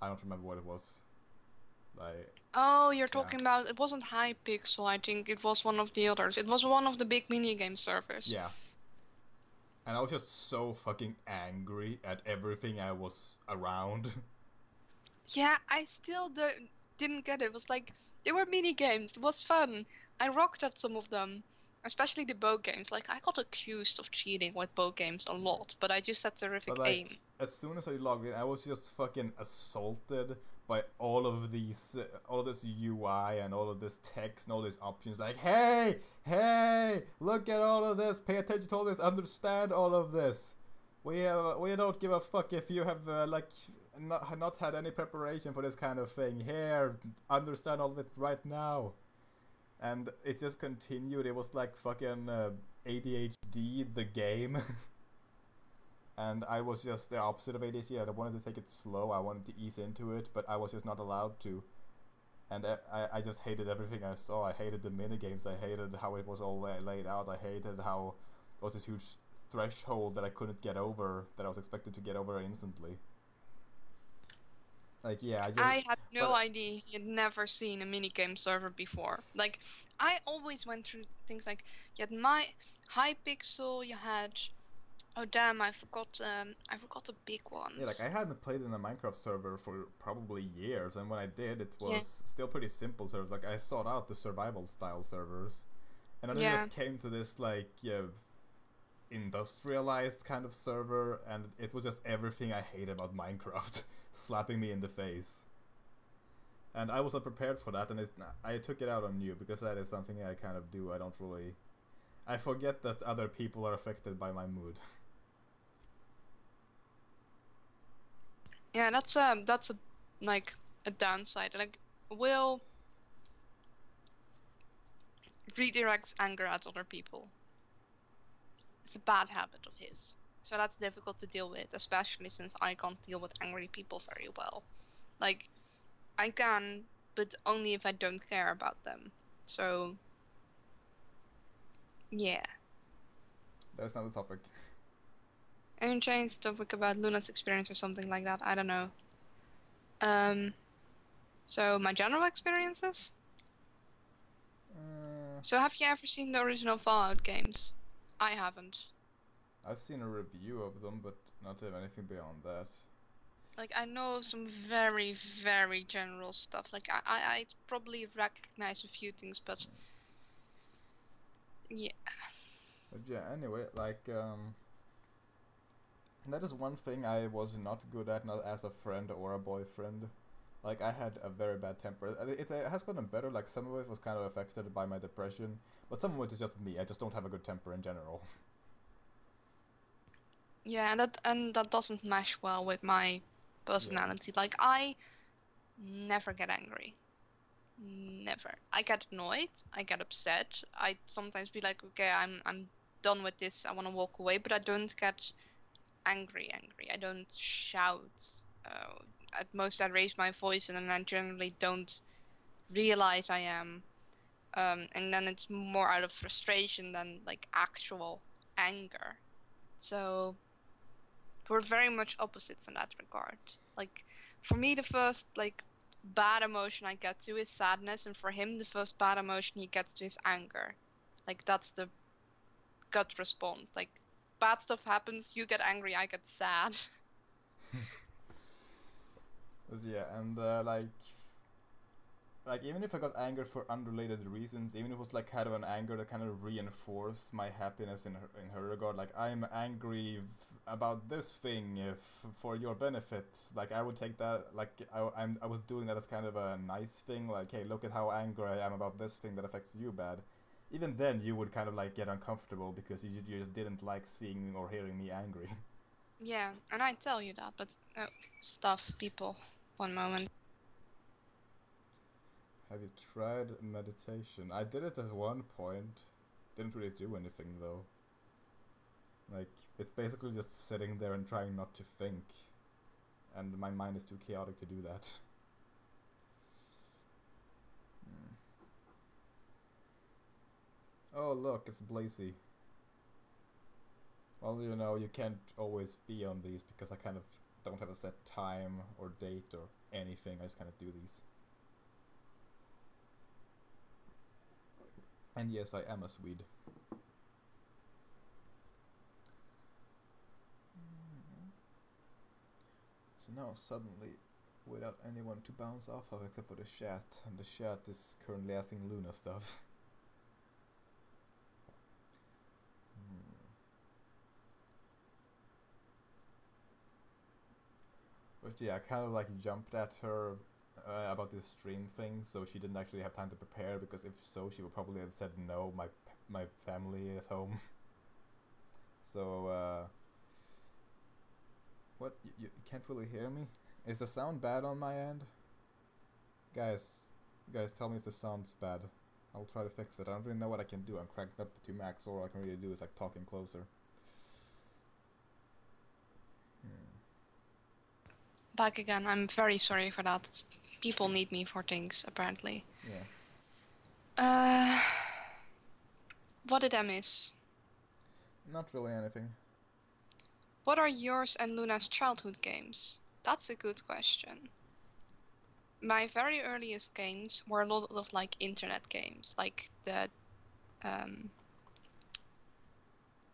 I don't remember what it was. Like Oh, you're talking about, it wasn't Hypixel, I think it was one of the others. It was one of the big minigame servers. yeah. And I was just so fucking angry at everything I was around. Yeah, I still didn't get it. It was like, they were mini games. It was fun. I rocked at some of them, especially the bow games. Like, I got accused of cheating with bow games a lot, but I just had terrific But like, aim. as soon as I logged in, I was just fucking assaulted by all of these, all of this UI and all of this text and all these options. Like, hey, look at all of this. Pay attention to all this. Understand all of this. We don't give a fuck if you have like not had any preparation for this kind of thing. Here, understand all of it right now. And it just continued. It was like fucking ADHD the game. And I was just the opposite of ADHD. I wanted to take it slow. I wanted to ease into it, but I was just not allowed to. And I just hated everything I saw. I hated the minigames. I hated how it was all laid out. I hated how there was this huge threshold that I couldn't get over, that I was expected to get over instantly. Like, yeah, I had no idea you'd never seen a minigame server before. Like, I always went through things like, you had my Hypixel, you had Oh damn! I forgot the big Yeah, like ones. I hadn't played in a Minecraft server for probably years, and when I did, it Yeah. was still pretty simple servers. Like I sought out the survival style servers, and then I Yeah. just came to this like industrialized kind of server, and it was just everything I hate about Minecraft slapping me in the face. And I wasn't prepared for that, and I took it out on you because that is something I kind of do. I don't really. I forget that other people are affected by my mood. Yeah, that's a like a downside. Like Will redirects anger at other people. It's a bad habit of his. So that's difficult to deal with, especially since I can't deal with angry people very well. Like I can, but only if I don't care about them. So yeah. That's not the topic. And change the topic about Luna's experience or something like that. I don't know. Um so my general experiences? Uh, So have you ever seen the original Fallout games? I haven't. I've seen a review of them, but not have anything beyond that. Like I know some very, very general stuff. Like I probably recognize a few things, but yeah. But yeah, anyway, like that is one thing I was not good at, not as a friend or a boyfriend. Like I had a very bad temper. It has gotten better. Like some of it was kind of affected by my depression, but some of it is just me. I just don't have a good temper in general. Yeah, and that doesn't mesh well with my Yeah. personality. Like I never get angry. Never. I get annoyed, I get upset. I sometimes be like, okay, I'm done with this. I want to walk away, but I don't get angry. I don't shout. At most I raise my voice and then I generally don't realize I am. And then it's more out of frustration than like actual anger. So we're very much opposites in that regard. Like for me, the first like bad emotion I get to is sadness, and for him, the first bad emotion he gets to is anger. Like that's the gut response. Like bad stuff happens, you get angry, I get sad. But yeah, and like even if I got anger for unrelated reasons, even if it was like kind of an anger that kind of reinforced my happiness in her regard, like I'm angry about this thing if for your benefit, like I would take that like I was doing that as kind of a nice thing, like hey look at how angry I am about this thing that affects you bad. Even then you would kind of like get uncomfortable because you just didn't like seeing or hearing me angry. Yeah, and I tell you that, but stuff, people. One moment. Have you tried meditation? I did it at one point. Didn't really do anything though. Like, it's basically just sitting there and trying not to think. And my mind is too chaotic to do that. Hmm. Oh, look, it's Blazy. Well, you know, you can't always be on these because I kind of don't have a set time or date or anything. I just kind of do these. And yes, I am a Swede. So now suddenly, without anyone to bounce off of except for the chat, and the chat is currently asking Luna stuff. But yeah, I kind of like jumped at her about this stream thing, so she didn't actually have time to prepare. Because if so, she would probably have said no. My family is home. So what? You can't really hear me? Is the sound bad on my end? Guys, tell me if the sound's bad. I'll try to fix it. I don't really know what I can do. I'm cranked up to max. All I can really do is like talking closer. Hmm. Back again. I'm very sorry for that. People need me for things, apparently. Yeah. Uh, what did I miss? Not really anything. What are yours and Luna's childhood games? That's a good question. My very earliest games were a lot of like internet games, um,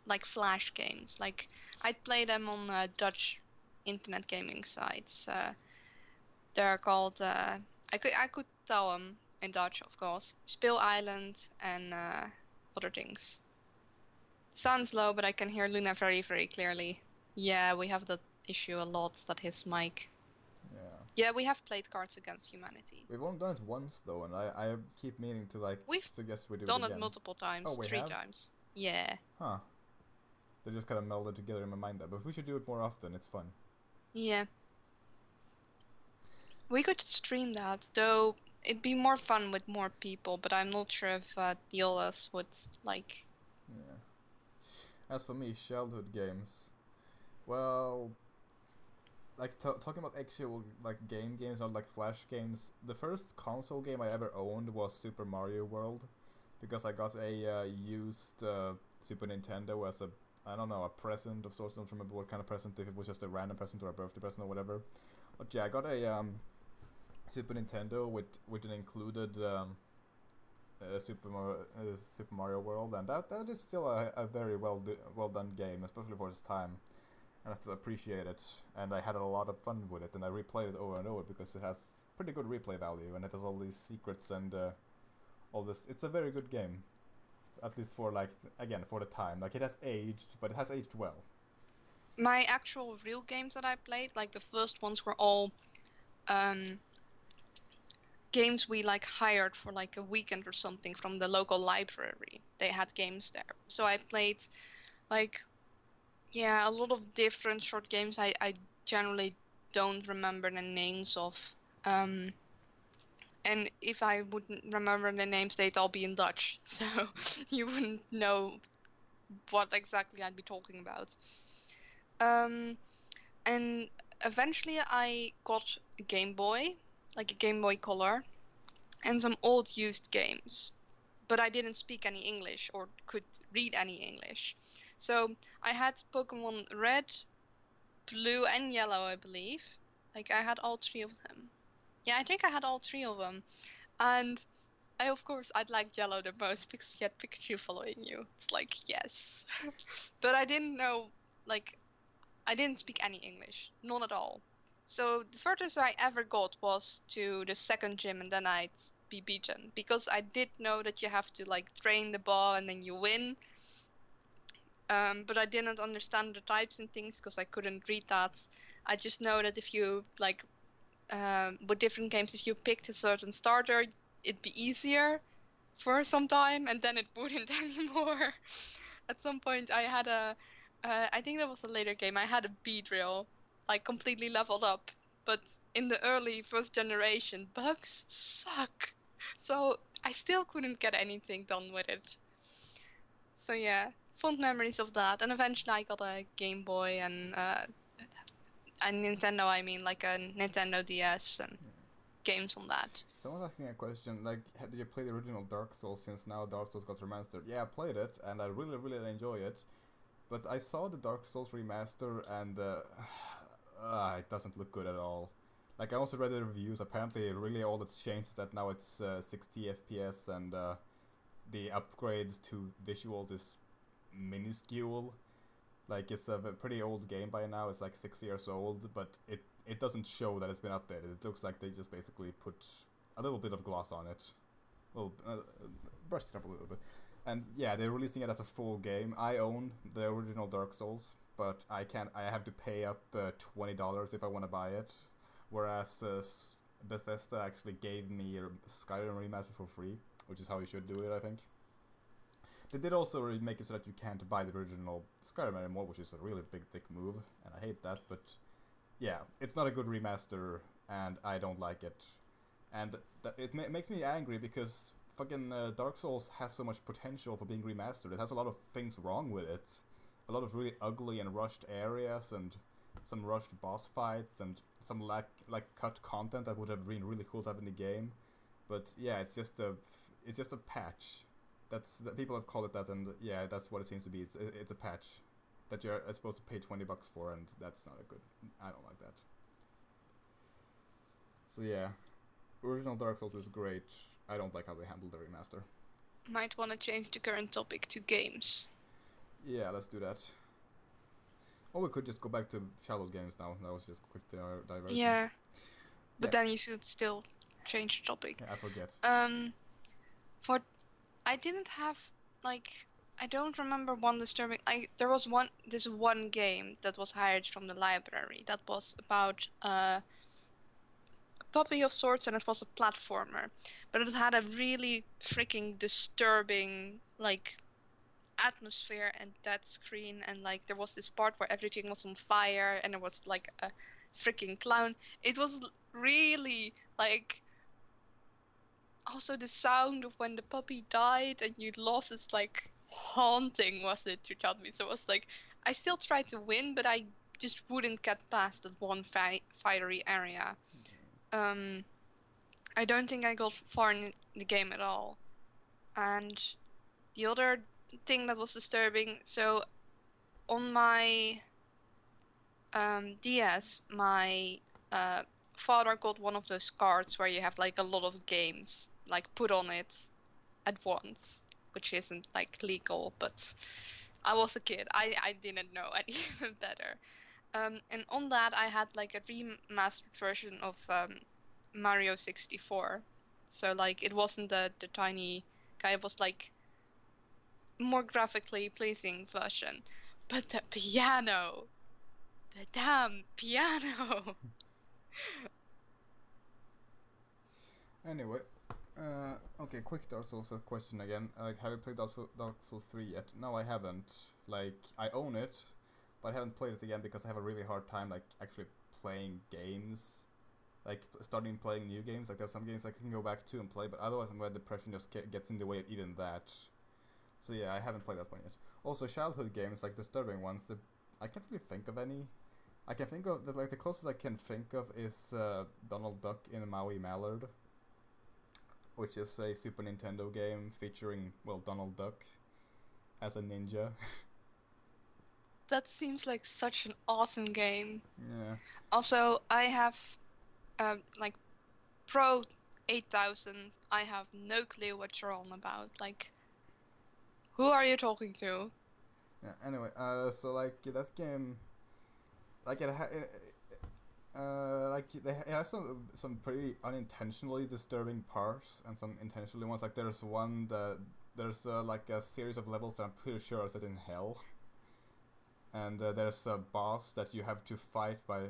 like Flash games. Like I'd play them on Dutch internet gaming sites. They're called I could tell them in Dutch, of course. Spill Island and other things. Sounds low, but I can hear Luna very, very clearly. Yeah, we have that issue a lot, that his mic. Yeah. Yeah, we have played Cards Against Humanity. We've only done it once though, and I keep meaning to like We've suggest we do done it it again. multiple times, Oh, we 3 have? times. Yeah. Huh. They just kind of melded together in my mind there, but we should do it more often. It's fun. Yeah. We could stream that, though it'd be more fun with more people, but I'm not sure if the others would like. Yeah. As for me, childhood games. Well, like talking about actual like games, not like Flash games. The first console game I ever owned was Super Mario World, because I got a used Super Nintendo as a, I don't know, a present of sorts. I don't remember what kind of present, if it was just a random present or a birthday present or whatever. But yeah, I got a Super Nintendo with an included Super Mario World, and that is still a very well done game, especially for its time, and I still appreciate it. And I had a lot of fun with it, and I replayed it over and over because it has pretty good replay value, and it has all these secrets and all this. It's a very good game, at least for like again for the time. Like it has aged, but it has aged well. My actual real games that I played, like the first ones were all games we like hired for like a weekend or something from the local library. They had games there. So I played like, yeah, a lot of different short games I generally don't remember the names of. And if I wouldn't remember the names, they'd all be in Dutch. So you wouldn't know what exactly I'd be talking about. And eventually I got a Game Boy, like a Game Boy Color, and some old used games. But I didn't speak any English or could read any English. So I had Pokemon Red, Blue, and Yellow, I believe. Like I had all 3 of them. Yeah, I think I had all 3 of them. And of course, I'd like Yellow the most because you had Pikachu following you. It's like, yes. But I didn't know, like, I didn't speak any English. None at all. So the furthest I ever got was to the second gym, and then I'd be beaten. Because I did know that you have to, like, train the ball and then you win. But I didn't understand the types and things because I couldn't read that. I just know that if you, like, with different games, if you picked a certain starter, it'd be easier for some time, and then it wouldn't anymore. At some point, I had I think that was a later game, I had a Beedrill, like completely leveled up. But in the early first generation, bugs suck. So I still couldn't get anything done with it. So yeah, fond memories of that. And eventually I got a Game Boy and a Nintendo, I mean, like a Nintendo DS and games on that. Someone's asking a question like, did you play the original Dark Souls since now Dark Souls got remastered? Yeah, I played it and I really enjoy it. But I saw the Dark Souls remaster and it doesn't look good at all. Like I also read the reviews. Apparently, really all that's changed is that now it's 60 FPS and the upgrade to visuals is minuscule. Like it's a pretty old game by now. It's like 6 years old, but it doesn't show that it's been updated. It looks like they just basically put a little bit of gloss on it, brushed it up a little bit. And yeah, they're releasing it as a full game. I own the original Dark Souls, but I can't. I have to pay up $20 if I want to buy it. Whereas Bethesda actually gave me a Skyrim remaster for free, which is how you should do it, I think. They did also make it so that you can't buy the original Skyrim anymore, which is a really big dick move, and I hate that. But yeah, it's not a good remaster, and I don't like it. And it makes me angry because fucking Dark Souls has so much potential for being remastered. It has a lot of things wrong with it. A lot of really ugly and rushed areas, and some rushed boss fights, and some cut content that would have been really cool to have in the game. But yeah, it's just a patch. That people have called it that, and yeah, that's what it seems to be. It's a patch that you're supposed to pay $20 for, and that's not a good. I don't like that. So yeah, original Dark Souls is great. I don't like how they handled the remaster. Might want to change the current topic to games. Yeah, let's do that. Or we could just go back to Shallow games now. That was just a quick diversion. Yeah, but Yeah. then you should still change the topic. Yeah, I forget. For I didn't have like I don't remember one disturbing. There was this one game that was hired from the library that was about a puppy of sorts, and it was a platformer, but it had a really freaking disturbing like atmosphere and that screen, and like there was this part where everything was on fire and it was like a freaking clown. It was really like also the sound of when the puppy died and you lost, it's like haunting was it to me. So it was like I still tried to win, but I just wouldn't get past that one fiery area. I don't think I got far in the game at all. And the other thing that was disturbing, so on my DS, my father got one of those cards where you have like a lot of games like put on it at once, which isn't like legal, but I was a kid. I didn't know any better. And on that I had like a remastered version of Mario 64. So like it wasn't the tiny guy, it was like more graphically pleasing version. But the piano, the damn piano. Anyway, okay, quick Dark Souls question again. Like, have you played Dark Souls 3 yet? No, I haven't. Like, I own it, but I haven't played it again because I have a really hard time, like, actually playing games. Like, starting playing new games. Like, there's some games I can go back to and play, but otherwise my depression just gets in the way of even that. So yeah, I haven't played that one yet. Also, childhood games, like disturbing ones, I can't really think of any. I can think of, like, the closest I can think of is Donald Duck in Maui Mallard, which is a Super Nintendo game featuring, well, Donald Duck as a ninja. That seems like such an awesome game. Yeah. Also, I have like Pro 8000. I have no clue what you're on about. Like, who are you talking to? Yeah. Anyway, so like that game, like it has some pretty unintentionally disturbing parts and some intentionally ones. Like there's one that there's like a series of levels that I'm pretty sure are set in hell, and there's a boss that you have to fight by.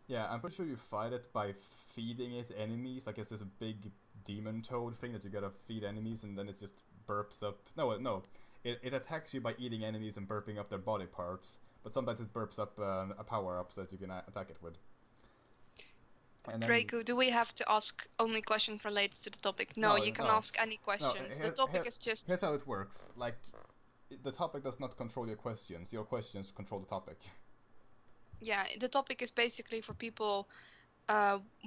Yeah, I'm pretty sure you fight it by feeding it enemies. Like it's this big demon toad thing that you gotta feed enemies, and then it just burps up. No. It attacks you by eating enemies and burping up their body parts. But sometimes it burps up a power up so that you can attack it with. And then, Draco, do we have to ask only questions related to the topic? No, you can ask any questions. The topic is just... Here's how it works. Like, the topic does not control your questions. Your questions control the topic. Yeah, the topic is basically for people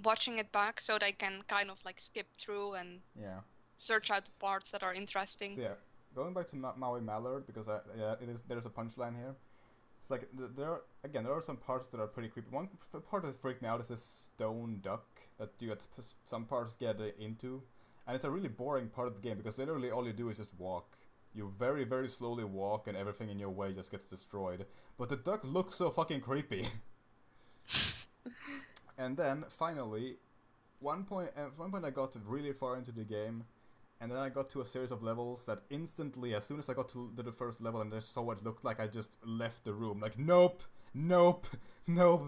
watching it back so they can kind of like skip through and search out the parts that are interesting. So yeah, going back to Maui Mallard, because there's a punchline here. It's like there are some parts that are pretty creepy. One part that freaked me out is this stone duck that you at some parts get into, and it's a really boring part of the game because literally all you do is just walk. You very, very slowly walk, and everything in your way just gets destroyed. But the duck looks so fucking creepy. And then finally, one point I got really far into the game, and then I got to a series of levels that instantly, as soon as I got to the first level and I saw what it looked like, I just left the room. Like, nope,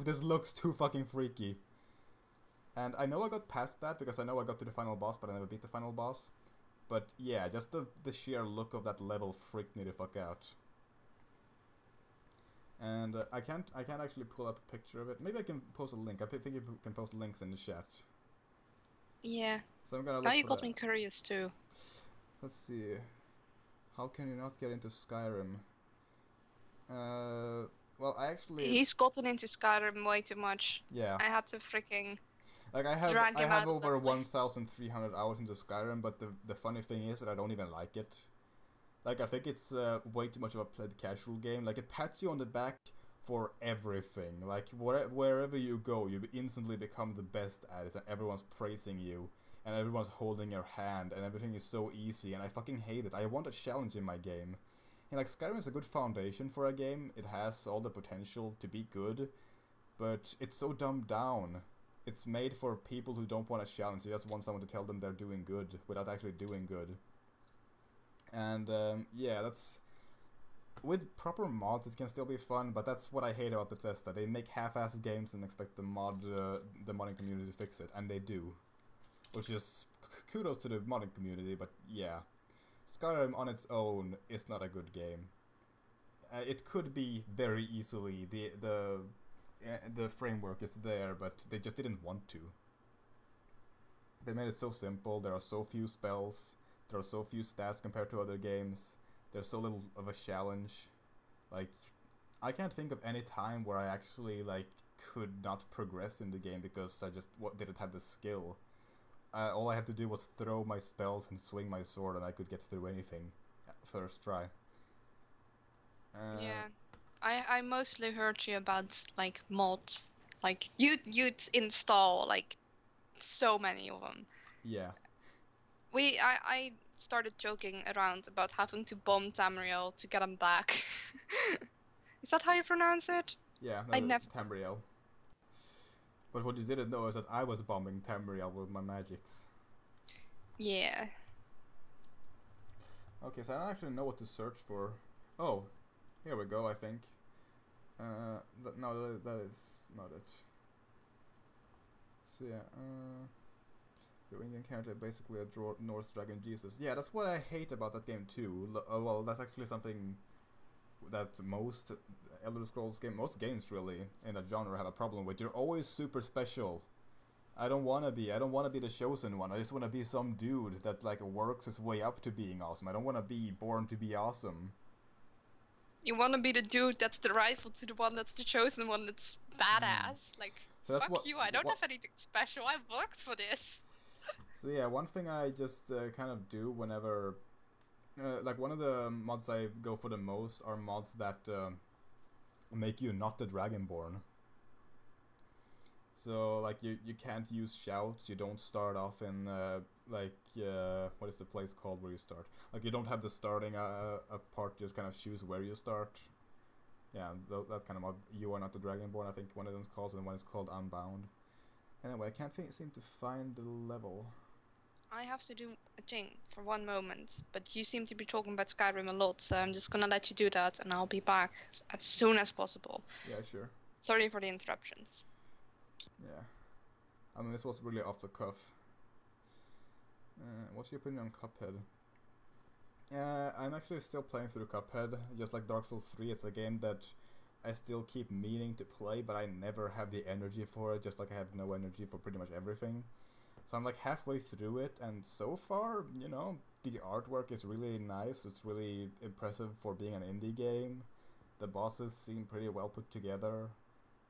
this looks too fucking freaky. And I know I got past that because I know I got to the final boss, but I never beat the final boss. But yeah, just the sheer look of that level freaked me the fuck out. And I can't actually pull up a picture of it. Maybe I can post a link. I think you can post links in the chat. Yeah. So I'm gonna look now you for got that. me curious too. Let's see. How can you not get into Skyrim? Well, I actually... He's gotten into Skyrim way too much. Yeah. I had to freaking... Like, I have over 1,300 hours into Skyrim, but the funny thing is that I don't even like it. Like, I think it's way too much of a played casual game. Like, it pats you on the back for everything. Like, wherever you go, you instantly become the best at it, and everyone's praising you, and everyone's holding your hand, and everything is so easy, and I fucking hate it. I want a challenge in my game. like Skyrim is a good foundation for a game. It has all the potential to be good, but it's so dumbed down. It's made for people who don't want a challenge. They just want someone to tell them they're doing good without actually doing good. And yeah, that's with proper mods. It can still be fun, but that's what I hate about Bethesda. They make half-assed games and expect the modding community to fix it, and they do. Which is kudos to the modding community, but yeah. Skyrim on its own is not a good game. It could be very easily. The framework is there, but they just didn't want to. They made it so simple. There are so few spells. There are so few stats compared to other games. There's so little of a challenge. Like, I can't think of any time where I actually like could not progress in the game because I just didn't have the skill. All I had to do was throw my spells and swing my sword, and I could get through anything first try. Yeah, I mostly heard you about like mods. Like you'd install like so many of them. Yeah. I started joking around about having to bomb Tamriel to get him back. Is that how you pronounce it? Yeah, I no, never. Tamriel. But what you didn't know is that I was bombing Tamriel with my magics. Yeah. Okay, so I don't actually know what to search for. Oh, here we go, I think. No, that is not it. So yeah, your Indian character basically a Norse dragon Jesus. Yeah, that's what I hate about that game too. Well, that's actually something that most Elder Scrolls most games really in that genre have a problem with. You're always super special. I don't wanna be the chosen one. I just wanna be some dude that like works his way up to being awesome. I don't wanna be born to be awesome. You want to be the dude that's the rival to the one that's the chosen one that's badass. Like, So that's fuck you, I don't have anything special. I worked for this. So yeah, one thing I just kind of do whenever, like one of the mods I go for the most are mods that make you not the Dragonborn. So like you can't use shouts. You don't start off in what is the place called where you start? Like you don't have the starting part. Just kind of choose where you start. Yeah, that kind of mod. You are not the Dragonborn. I think one of them is called, and one is called Unbound. Anyway, I can't seem to find the level. I have to do a thing for one moment, but you seem to be talking about Skyrim a lot, so I'm just gonna let you do that, and I'll be back as soon as possible. Yeah, sure. Sorry for the interruptions. Yeah. I mean, this was really off the cuff. What's your opinion on Cuphead? I'm actually still playing through Cuphead. Just like Dark Souls 3, it's a game that I still keep meaning to play, but I never have the energy for it, just like I have no energy for pretty much everything. So I'm like halfway through it, and so far, you know, the artwork is really nice. It's really impressive for being an indie game. The bosses seem pretty well put together.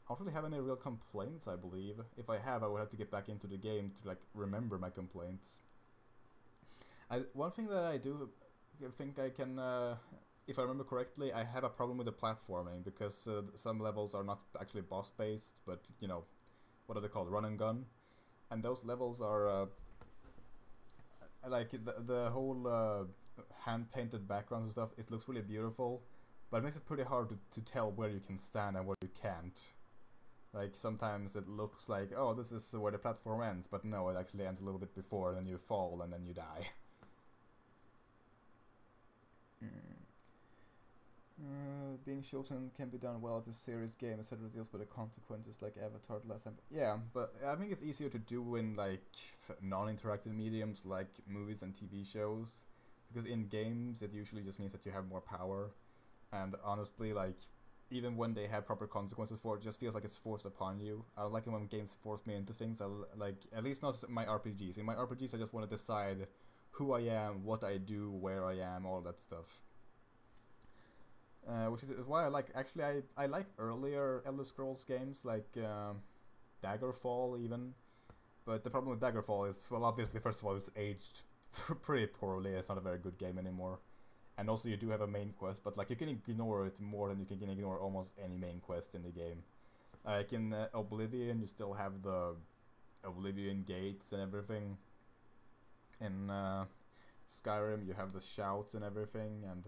I don't really have any real complaints, I believe. If I have, I would have to get back into the game to like remember my complaints. One thing that I do think I can, if I remember correctly, I have a problem with the platforming because some levels are not actually boss based, but you know, what are they called, run and gun, and those levels are like the whole hand painted backgrounds and stuff. It looks really beautiful, but it makes it pretty hard to tell where you can stand and where you can't. Like sometimes it looks like, oh, this is where the platform ends, but no, it actually ends a little bit before, and then you fall and then you die. Being chosen can be done well as a serious game instead of deals with the consequences like Avatar the last time. Yeah, but I think it's easier to do in like non-interactive mediums like movies and TV shows, because in games it usually just means that you have more power, and honestly, like even when they have proper consequences for it, just feels like it's forced upon you. I don't like it when games force me into things. Like, at least not my RPGs. In my RPGs, I just want to decide who I am, what I do, where I am, all that stuff. Which is why I like, actually, I like earlier Elder Scrolls games, like Daggerfall even. But the problem with Daggerfall is, well, obviously, first of all, it's aged pretty poorly. It's not a very good game anymore. And also you do have a main quest, but like you can ignore it more than you can ignore almost any main quest in the game. Like in Oblivion, you still have the Oblivion gates and everything. In Skyrim, you have the shouts and everything, and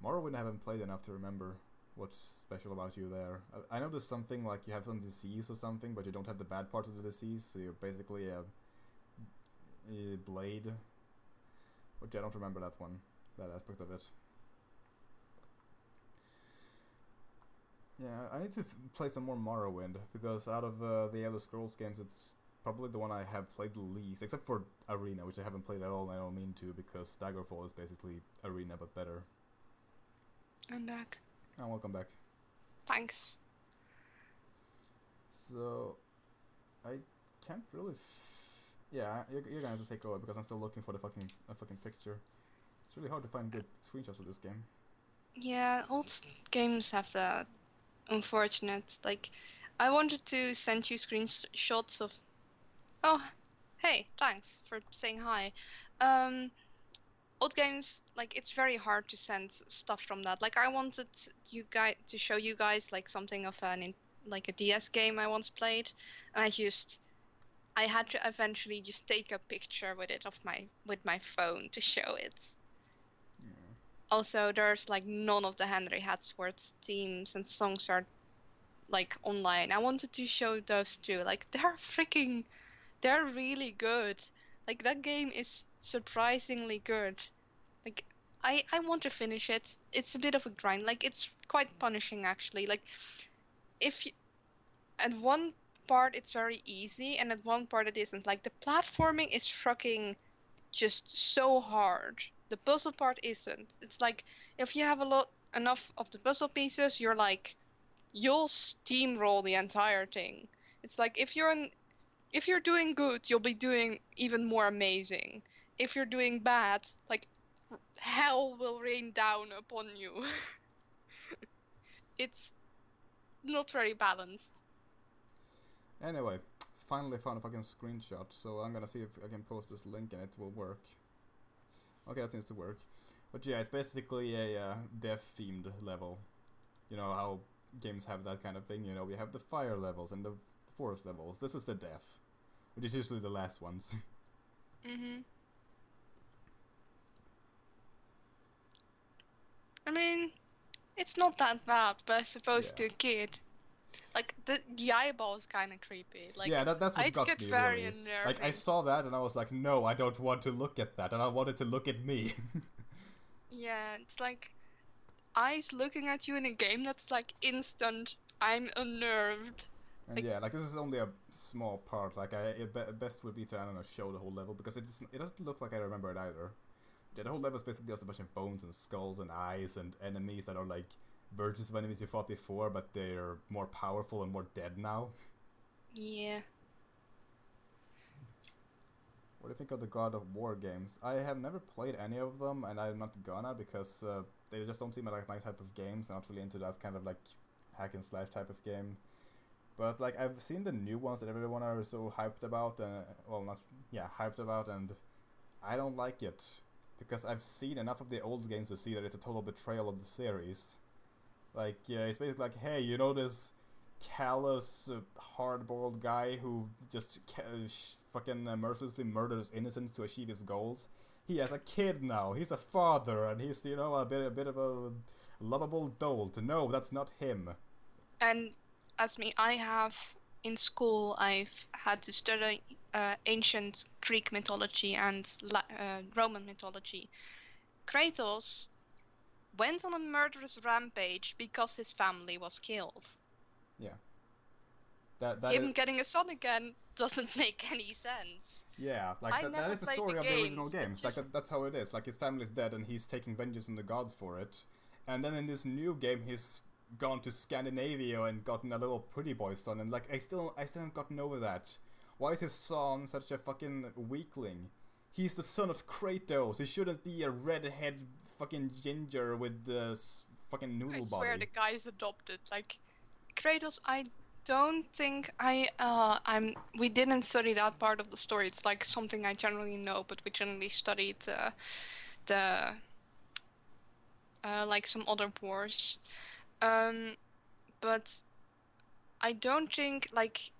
Morrowind I haven't played enough to remember what's special about you there. I know there's something like you have some disease or something, but you don't have the bad parts of the disease, so you're basically a blade. Which I don't remember that one, that aspect of it. Yeah, I need to play some more Morrowind, because out of the Elder Scrolls games, it's probably the one I have played the least, except for Arena, which I haven't played at all, and I don't mean to, because Daggerfall is basically Arena, but better. I'm back. Oh, welcome back. Thanks. So, I can't really... yeah, you're gonna have to take over, because I'm still looking for the fucking picture. It's really hard to find good screenshots of this game. Yeah, old games have that unfortunate, like, I wanted to send you screenshots of... Oh, hey, thanks for saying hi. Old games, like, it's very hard to send stuff from that. Like, I wanted you guys to show you guys like something of like a DS game I once played, and I had to eventually just take a picture with it with my phone to show it. Yeah. Also, there's like none of the Henry Hatsworth themes and songs are like online. I wanted to show those too. Like, they're really good. Like, that game is surprisingly good. Like, I want to finish it. It's a bit of a grind. Like, it's quite punishing actually. Like, if you, at one part it's very easy and at one part it isn't. Like, the platforming is fucking just so hard. The puzzle part isn't. It's like if you have enough of the puzzle pieces, you'll steamroll the entire thing. It's like if you're doing good, you'll be doing even more amazing. If you're doing bad, like, hell will rain down upon you. It's not very balanced. Anyway, finally found a fucking screenshot, so I'm gonna see if I can post this link and it will work. Okay, that seems to work. But yeah, it's basically a death-themed level. You know how games have that kind of thing, you know, we have the fire levels and the forest levels. This is the death, which is usually the last ones. I mean, it's not that bad, but I suppose Yeah. to a kid. Like, the eyeball's kind of creepy. Like, yeah, that's what I'd got get me, very really. unnerving. Like, I saw that and I was like, no, I don't want to look at that, and I wanted to look at me. Yeah, it's like eyes looking at you in a game that's like instant. I'm unnerved. And Like, yeah, like, this is only a small part. Like, best would be to, I don't know, show the whole level, because it doesn't look like I remember it either. Yeah, the whole level is basically just a bunch of bones and skulls and eyes and enemies that are like versions of enemies you fought before, but they're more powerful and more dead now. yeah. What do you think of the God of War games? I have never played any of them, and I'm not gonna, because they just don't seem like my type of games. I'm not really into that kind of like hack and slash type of game. But like, I've seen the new ones that everyone are so hyped about, hyped about, and I don't like it, because I've seen enough of the old games to see that it's a total betrayal of the series. Like, yeah, it's basically like, hey, you know this callous, hard-boiled guy who just fucking mercilessly murders innocents to achieve his goals? He has a kid now. He's a father, and he's, you know, a bit of a lovable dolt. No, that's not him. And as me, in school, I've had to study ancient Greek mythology and Roman mythology. Kratos went on a murderous rampage because his family was killed. Yeah. Him getting a son again doesn't make any sense. Yeah, like that is the story of the original games. Like that's how it is. Like, his family's dead and he's taking vengeance on the gods for it. And then in this new game, he's gone to Scandinavia and gotten a little pretty boy son. And like, I still haven't gotten over that. Why is his son such a fucking weakling? He's the son of Kratos. He shouldn't be a redhead fucking ginger with the fucking noodle body. I swear the guy is adopted. Like, Kratos, I don't think we didn't study that part of the story. It's like something I generally know, but we generally studied like some other wars. But I don't think, like,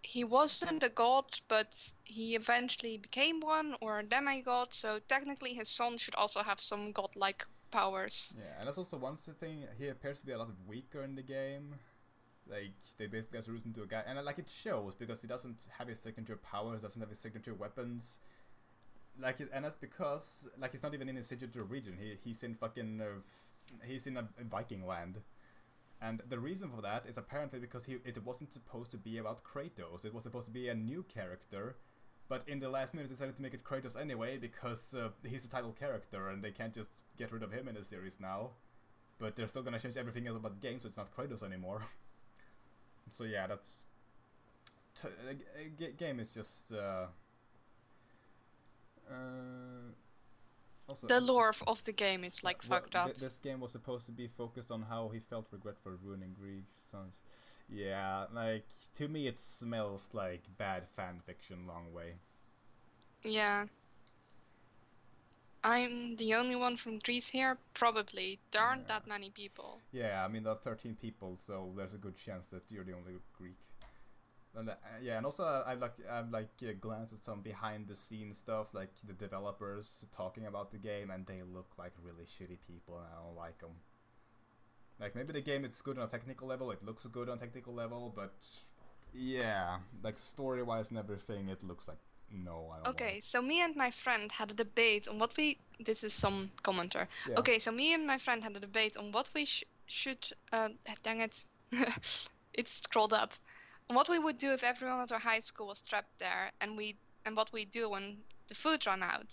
he wasn't a god, but he eventually became one, or a demigod, so technically his son should also have some godlike powers. Yeah, and that's also one thing. He appears to be a lot weaker in the game. Like, they basically just root into a guy, and like it shows because he doesn't have his signature powers, doesn't have his signature weapons. Like, and that's because like he's not even in his signature region. He's in fucking he's in a Viking land, and the reason for that is apparently because it wasn't supposed to be about Kratos. It was supposed to be a new character, but in the last minute decided to make it Kratos anyway because he's a title character and they can't just get rid of him in the series now. But they're still gonna change everything else about the game, so it's not Kratos anymore. So yeah, that's game is just also The lore of the game is like fucked up. This game was supposed to be focused on how he felt regret for ruining Greek sons. Yeah, like to me it smells like bad fan fiction long way. Yeah. I'm the only one from Greece here? Probably. There aren't that many people. Yeah, I mean there are 13 people, so there's a good chance that you're the only Greek. And yeah, and also I've glanced at some behind the scenes stuff, like the developers talking about the game, and they look like really shitty people, and I don't like them. Like maybe the game is good on a technical level, it looks good on a technical level, but yeah, like story wise and everything, it looks like no, I don't Okay, so me and my friend had a debate on what we... This is some commenter. Yeah. Okay, so me and my friend had a debate on what we should... dang it. It scrolled up. On what we would do if everyone at our high school was trapped there, and what we do when the food ran out.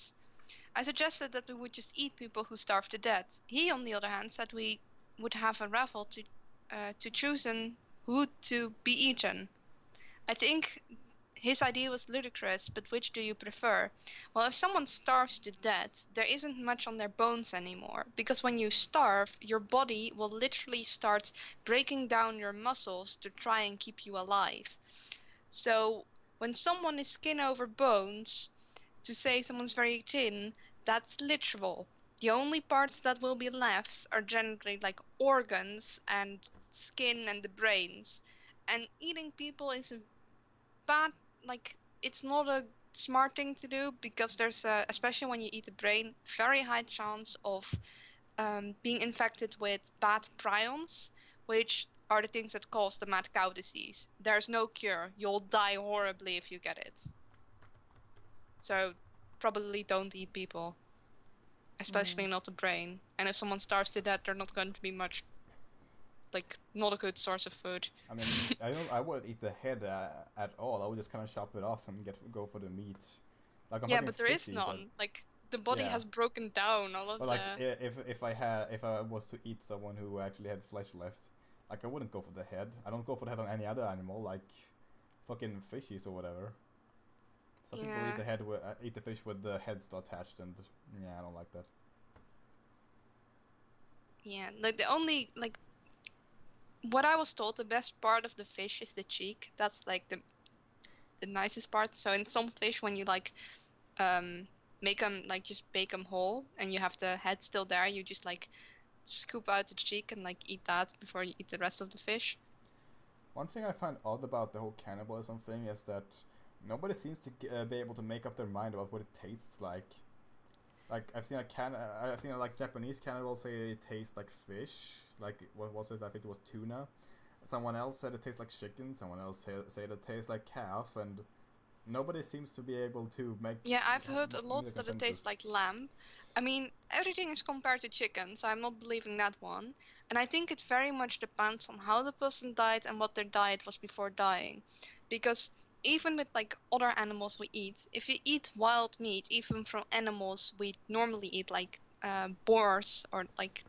I suggested that we would just eat people who starved to death. He, on the other hand, said we would have a raffle to choose who to be eaten. I think his idea was ludicrous, but which do you prefer? Well, if someone starves to death, there isn't much on their bones anymore, because when you starve, your body will literally start breaking down your muscles to try and keep you alive. So when someone is skin over bones, to say someone's very thin, that's literal. The only parts that will be left are generally like organs and skin and the brains. And eating people is a bad, like, it's not a smart thing to do because there's especially when you eat the brain, very high chance of being infected with bad prions, which are the things that cause the mad cow disease. There's no cure. You'll die horribly if you get it. So probably don't eat people, especially not the brain. And if someone starves to death, they're not going to be much, like, not a good source of food. I mean, I wouldn't eat the head at all. I would just kind of chop it off and go for the meat. Like yeah, but there is none. Like the body has broken down all of but like if I was to eat someone who actually had flesh left, like I wouldn't go for the head. I don't go for the head on any other animal, like fucking fishies or whatever. Some people eat the head eat the fish with the head still attached, and yeah, I don't like that. Yeah, like the only what I was told, the best part of the fish is the cheek. That's like the nicest part. So in some fish, when you like make them, like just bake them whole, and you have the head still there, you just like scoop out the cheek and like eat that before you eat the rest of the fish. One thing I find odd about the whole cannibalism thing is that nobody seems to be able to make up their mind about what it tastes like. Like I've seen like Japanese cannibals say it tastes like fish. Like what was it? I think it was tuna. Someone else said it tastes like chicken. Someone else said it tastes like calf, and nobody seems to be able to make. Yeah, I've heard a lot that it tastes like lamb. I mean, everything is compared to chicken, so I'm not believing that one. And I think it very much depends on how the person died and what their diet was before dying, because even with like other animals we eat, if you eat wild meat, even from animals we normally eat, like boars or like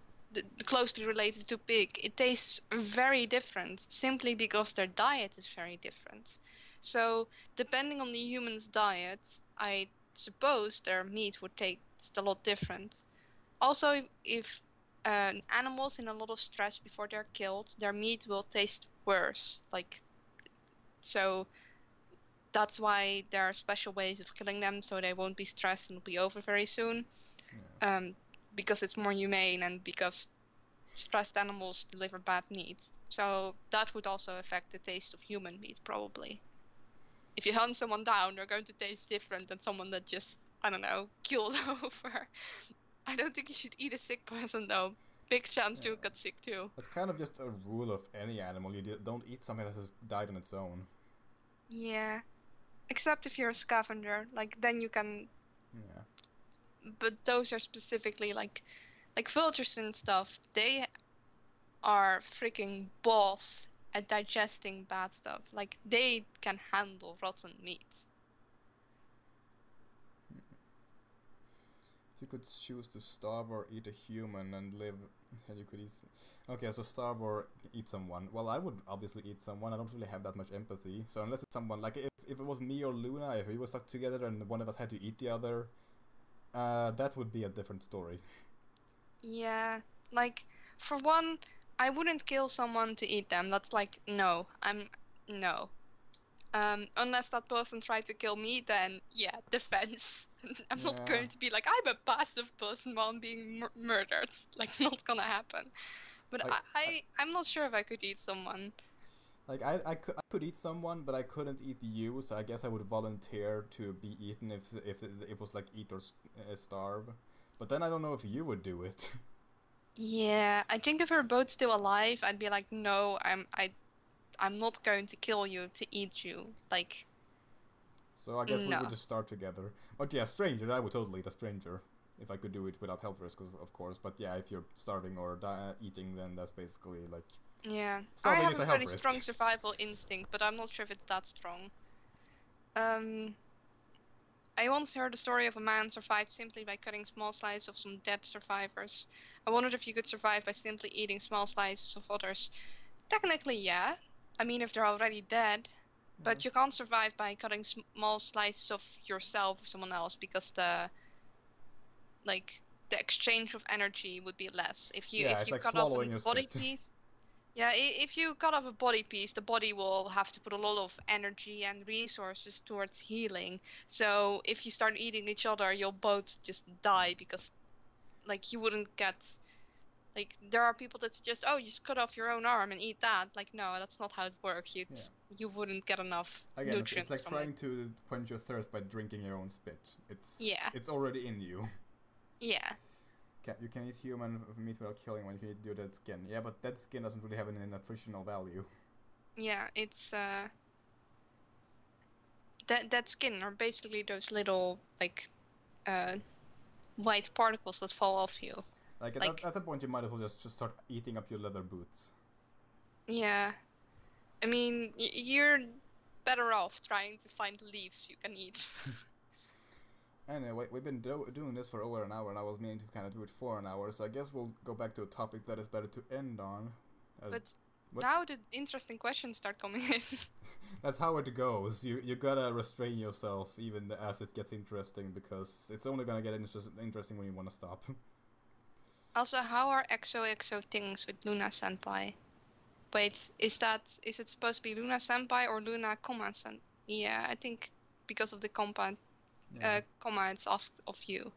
closely related to pig, it tastes very different simply because their diet is very different. So depending on the human's diet, I suppose their meat would taste a lot different. Also, if animals in a lot of stress before they're killed, their meat will taste worse. Like, so that's why there are special ways of killing them, so they won't be stressed and will be over very soon. Yeah. Because it's more humane and because stressed animals deliver bad meat. So that would also affect the taste of human meat, probably. If you hunt someone down, they're going to taste different than someone that just, I don't know, killed over. I don't think you should eat a sick person though. Big chance Yeah. you'll get sick too. It's kind of just a rule of any animal. You don't eat something that has died on its own. Yeah. Except if you're a scavenger, like then you can. Yeah. But those are specifically like vultures and stuff. They are freaking boss at digesting bad stuff. Like they can handle rotten meat. If you could choose to starve or eat a human and live, and you could eat. Okay, so starve or eat someone. Well, I would obviously eat someone. I don't really have that much empathy. So unless it's someone like if it was me or Luna, if we were stuck together and one of us had to eat the other, that would be a different story. Yeah, like for one, I wouldn't kill someone to eat them. That's like no, no. Unless that person tried to kill me, then yeah, defense. I'm not Yeah. going to be like I'm a passive person while I'm being murdered. Like not gonna happen. But Like I'm not sure if I could eat someone. I could eat someone, but I couldn't eat you. So I guess I would volunteer to be eaten if it was like eat or starve. But then I don't know if you would do it. Yeah, I think if we're both still alive, I'd be like, no, I'm not going to kill you to eat you. Like, So I guess we would no. just start together. But yeah, stranger, I would totally eat a stranger. If I could do it without health risk, of course. But yeah, if you're starving or eating, then that's basically like... Yeah, I Starving have is a a health pretty risk. strong survival instinct, but I'm not sure if it's that strong. Um, I once heard a story of a man survived simply by cutting small slices of some dead survivors. I wondered if you could survive by simply eating small slices of others. Technically, yeah. I mean, if they're already dead. Yeah. But you can't survive by cutting small slices of yourself or someone else because like the exchange of energy would be less. Yeah, If it's you like cut off a swallowing your body spit. piece, yeah, if you cut off a body piece, the body will have to put a lot of energy and resources towards healing. So if you start eating each other, you'll both just die because like you wouldn't get like there are people that suggest, oh, you just cut off your own arm and eat that. Like no, that's not how it works. Yeah. You wouldn't get enough Again, it's nutrients like from it. trying to quench your thirst by drinking your own spit. Yeah, It's already in you. yeah. You can eat human meat without killing one. You can eat your dead skin. Yeah, but dead skin doesn't really have any nutritional value. Yeah, it's that skin are basically those little like uh white particles that fall off you. Like Like at that point, you might as well just start eating up your leather boots. yeah, I mean you're better off trying to find leaves you can eat. Anyway, we've been doing this for over an hour, and I was meaning to kind of do it for an hour. So I guess we'll go back to a topic that is better to end on. But What? now the interesting questions start coming in. That's how it goes. You gotta restrain yourself even as it gets interesting, because it's only gonna get interesting when you want to stop. Also, how are XOXO things with Luna Senpai? Wait, is it supposed to be Luna Senpai or Luna Comma Sen? Yeah, I think because of the comma, Yeah. comma it's asked of you.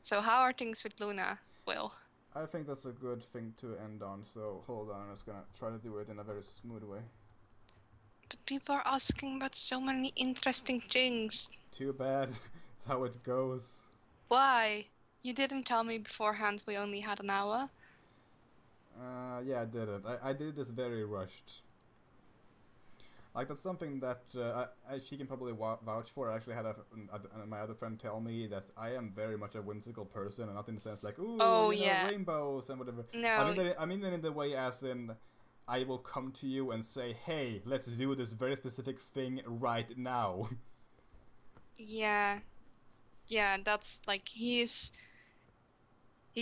So how are things with Luna, Will? I think that's a good thing to end on, so hold on, I'm just gonna try to do it in a very smooth way. But people are asking about so many interesting things. Too bad, it's how it goes. Why? You didn't tell me beforehand we only had an hour. Yeah, I didn't. I did this very rushed. Like, that's something that she can probably vouch for. I actually had my other friend tell me that I am very much a whimsical person, and not in the sense like, ooh, Oh, you know, yeah. rainbows and whatever. No. I mean that in the way as in, I will come to you and say, hey, let's do this very specific thing right now. Yeah. Yeah, that's like he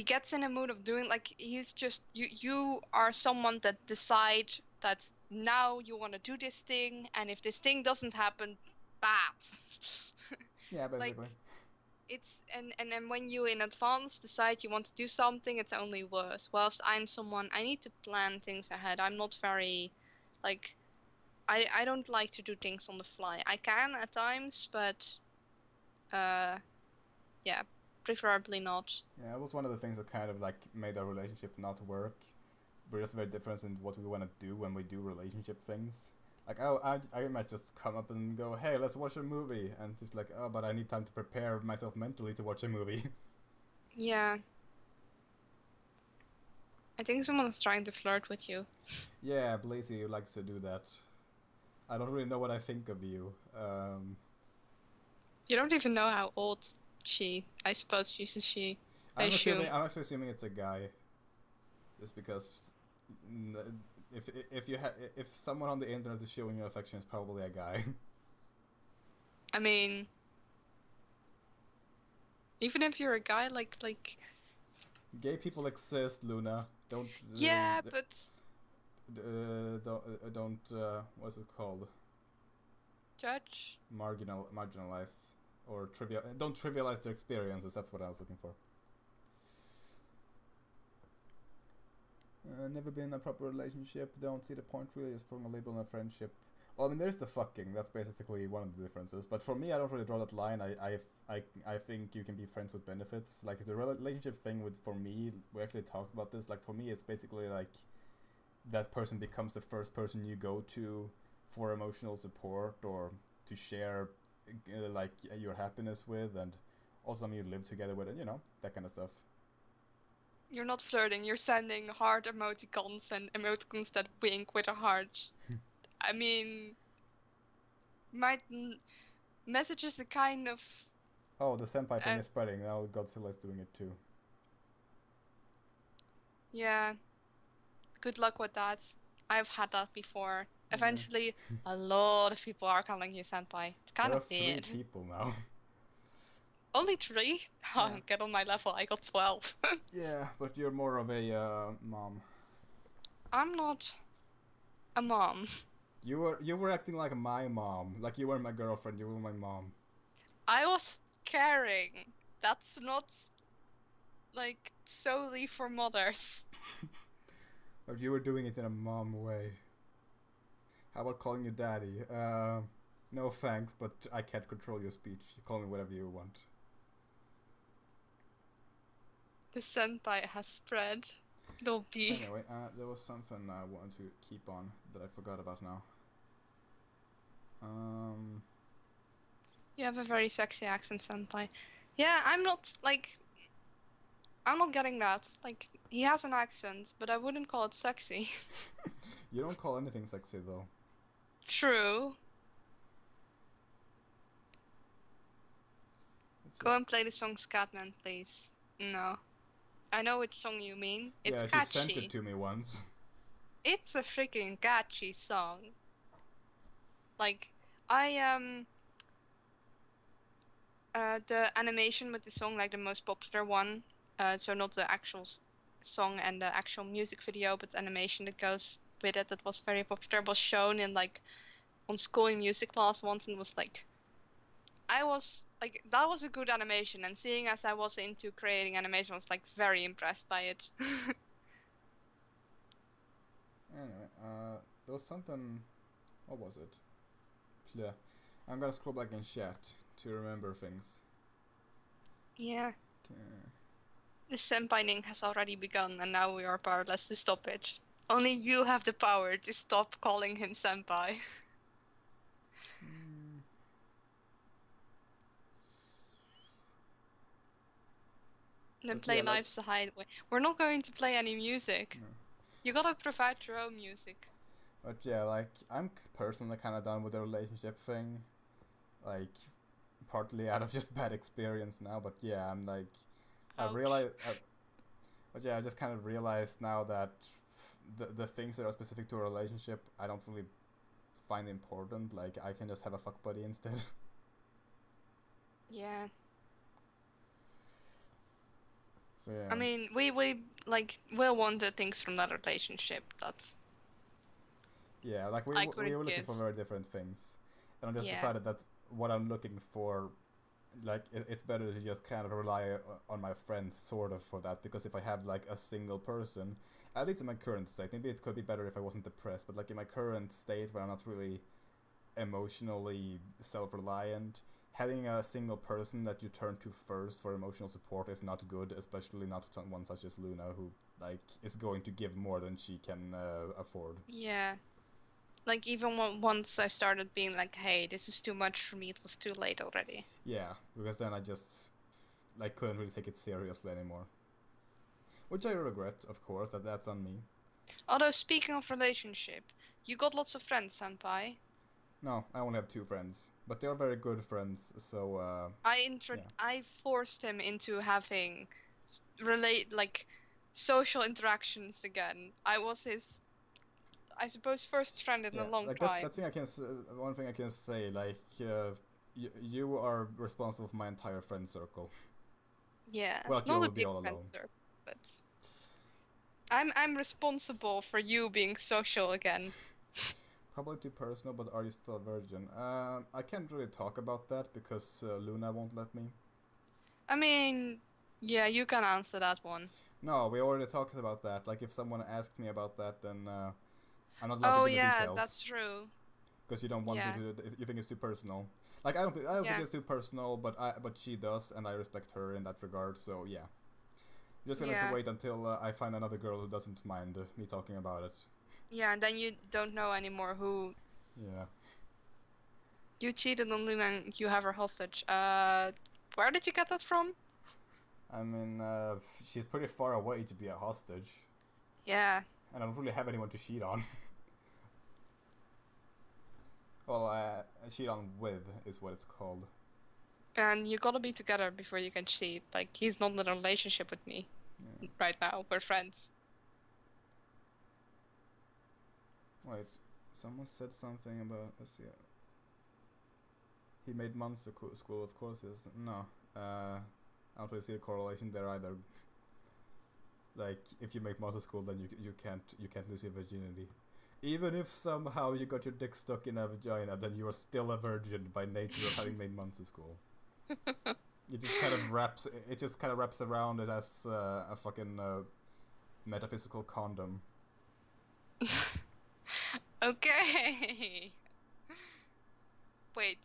gets in a mood of doing like he's just you are someone that decide that now you want to do this thing and if this thing doesn't happen, bad. Yeah, Like basically. it's and then when you in advance decide you want to do something, it's only worse. Whilst I'm someone I need to plan things ahead. I'm not very like I don't like to do things on the fly. I can at times, but yeah, preferably not. Yeah, it was one of the things that kind of like made our relationship not work. We're just very different in what we want to do when we do relationship things. Like, oh, I might just come up and go, hey, let's watch a movie. And just like, oh, but I need time to prepare myself mentally to watch a movie. Yeah. I think someone's trying to flirt with you. Yeah, Blazy likes to do that. I don't really know what I think of you. You don't even know how old I suppose she's a she. I assume. I'm actually assuming it's a guy, just because if someone on the internet is showing you affection, it's probably a guy. I mean, even if you're a guy, Gay people exist, Luna. yeah, but what's it called? judge. Marginalize or don't trivialize their experiences. That's what I was looking for. Never been in a proper relationship. Don't see the point really. Just throwing a label on a friendship. Well, I mean, there's the fucking. That's basically one of the differences. But for me, I don't really draw that line. I think you can be friends with benefits. Like the relationship thing for me, we actually talked about this. Like for me, it's basically like that person becomes the first person you go to for emotional support or to share like your happiness with, and also someone you live together with, and that kind of stuff. You're not flirting. You're sending heart emoticons and emoticons that wink with a heart. I mean, my message is a kind of. Oh, the senpai thing is spreading. Now Godzilla is doing it too. Yeah. Good luck with that. I've had that before. Yeah. Eventually, a lot of people are calling you senpai. It's kind of weird. 3 people now. Only 3? Yeah. Get on my level. I got 12. Yeah, but you're more of a mom. I'm not a mom. You were acting like my mom. Like you were my girlfriend. You were my mom. I was caring. That's not like solely for mothers. But you were doing it in a mom way. How about calling you daddy? No thanks, but I can't control your speech. You call me whatever you want. The senpai has spread. It'll be. Anyway, there was something I wanted to keep on that I forgot about now. You have a very sexy accent, senpai. Yeah, I'm not getting that. Like, he has an accent, but I wouldn't call it sexy. You don't call anything sexy, though. True. Go and play the song Scatman, please. No. I know which song you mean. It's catchy. Yeah, she sent it to me once. It's a freaking catchy song. Like, the animation with the song, like the most popular one, so not the actual song and the actual music video, but the animation that goes with it that was very popular was shown in on school in music class once, and was like, that was a good animation, and seeing as I was into creating animation, I was like very impressed by it. Anyway, there was something. What was it? Yeah, I'm gonna scroll back in chat to remember things. Yeah. Okay. The senpaining has already begun, and now we are powerless to stop it. Only you have the power to stop calling him senpai. Then play Life's a Hideaway. We're not going to play any music. No. You gotta provide your own music. But yeah, like, I'm personally kind of done with the relationship thing. Like, partly out of just bad experience now, but yeah, I'm like, I've realized, but yeah, I just kind of realized now that the things that are specific to a relationship, I don't really find important. Like, I can just have a fuck buddy instead. Yeah. So yeah. I mean, we'll want the things from that relationship. That's. Yeah, like we were looking for very different things, and I just decided that what I'm looking for, like it's better to just kind of rely on my friends sort of for that, because if I have like a single person, at least in my current state, maybe it could be better if I wasn't depressed, but like in my current state where I'm not really emotionally self-reliant, having a single person that you turn to first for emotional support is not good, especially not someone such as Luna, who like is going to give more than she can afford. Yeah. Like, even once I started being like, hey, this is too much for me, it was too late already. Yeah, because then I just like couldn't really take it seriously anymore. Which I regret, of course, that's on me. Although, speaking of relationship, you got lots of friends, senpai. No, I only have 2 friends, but they are very good friends. So I forced him into having social interactions again. I was his, I suppose, first friend in a long like time. that thing I can one thing I can say, like you are responsible for my entire friend circle. Yeah, Well, not a you'll be big all friend alone. circle, but I'm responsible for you being social again. Probably too personal, but are you still a virgin? I can't really talk about that because Luna won't let me. I mean, yeah, you can answer that one. No, we already talked about that. Like, if someone asked me about that, then I'm not allowed to Oh give the yeah, details that's true. because you don't want me Yeah, to. If you think it's too personal. Like, I don't think yeah, it's too personal, but she does, and I respect her in that regard. So yeah, you're just gonna have to yeah, wait until I find another girl who doesn't mind me talking about it. yeah. And then you don't know anymore who Yeah. you cheated on Luna and you have her hostage. Where did you get that from? I mean, she's pretty far away to be a hostage, Yeah. and I don't really have anyone to cheat on. Well, cheat on with is what it's called. And you gotta be together before you can cheat. Like, he's not in a relationship with me Yeah. right now. We're friends. Wait, someone said something about. Let's see. He made monster school, of course. Is no. I don't really see a correlation there either. Like, if you make monster school, then you can't lose your virginity. Even if somehow you got your dick stuck in a vagina, then you are still a virgin by nature of having made monster school. It just kind of wraps around it as a fucking metaphysical condom. Okay. Wait,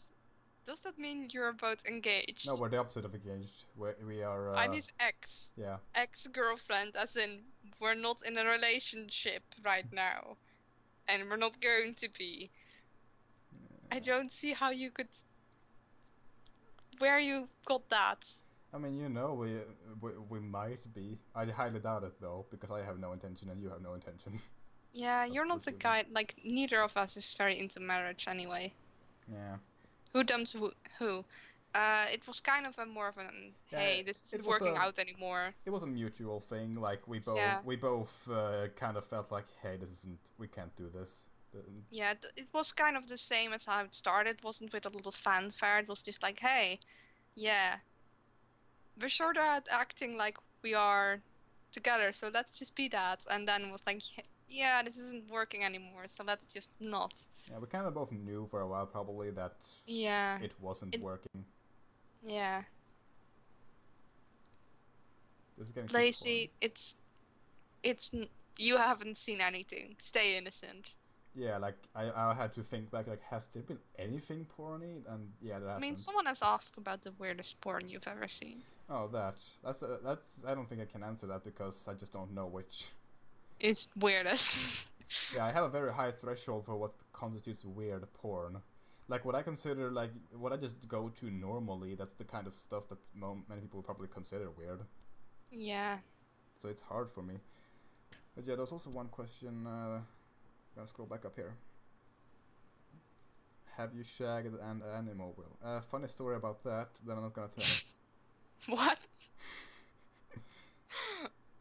does that mean you're both engaged? No, we're the opposite of engaged. We are. I'm his ex. Yeah. Ex-girlfriend, as in, we're not in a relationship right now. And we're not going to be. I don't see how you could. Where you got that. I mean, we might be. I highly doubt it though, because I have no intention and you have no intention. Yeah, you're not the pursuing. guy. Like, neither of us is very into marriage anyway. Yeah. Who dumps who? It was kind of more of an, hey, this isn't working out anymore. It was a mutual thing. Like we both kind of felt like, hey, we can't do this. Yeah, it was kind of the same as how it started. It wasn't with a little fanfare. It was just like, hey, yeah, we're sort of acting like we are together, so let's just be that. And then was like, yeah, this isn't working anymore, so let's just not. Yeah, we kind of both knew for a while probably that it wasn't working. Yeah. This is getting Lacey, it's you haven't seen anything. Stay innocent. Yeah, like I had to think back, like, has there been anything porny? And yeah, there hasn't. I mean, someone has asked about the weirdest porn you've ever seen. Oh, that's I don't think I can answer that because I just don't know which. It's weirdest. Yeah, I have a very high threshold for what constitutes weird porn. Like what I consider, like what I just go to normally, that's the kind of stuff that many people would probably consider weird. Yeah. So it's hard for me. But yeah, there's also one question. Gonna scroll back up here. Have you shagged an animal, Will? Funny story about that I'm not gonna tell. What?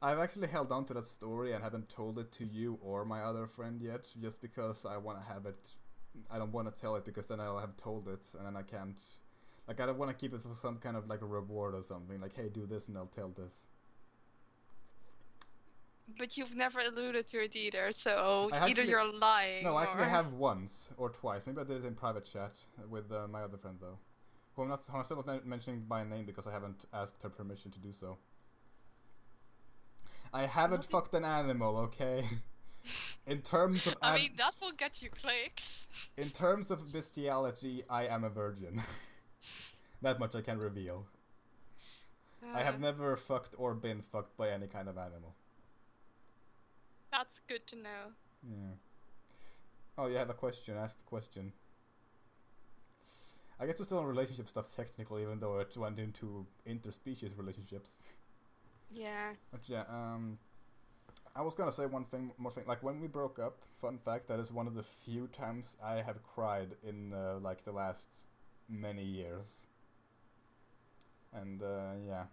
I've actually held on to that story and haven't told it to you or my other friend yet, just because I want to have it. I don't want to tell it because then I'll have told it and then I can't. Like, I don't want to keep it for some kind of like a reward or something. Like, hey, do this and I'll tell this. But you've never alluded to it either, so either you're lying. No, actually I have once or twice. Maybe I did it in private chat with my other friend though. Who I'm still not mentioning by name because I haven't asked her permission to do so. I haven't fucked an animal, okay? In terms of I mean, that will get you clicks. In terms of bestiality, I am a virgin. That much I can reveal. I have never fucked or been fucked by any kind of animal. That's good to know. Yeah. Oh, you have a question. Ask the question. I guess we're still on relationship stuff technically, even though it went into interspecies relationships. Yeah. But yeah, I was gonna say one thing more thing. Like when we broke up, fun fact, that is one of the few times I have cried in like the last many years. And yeah,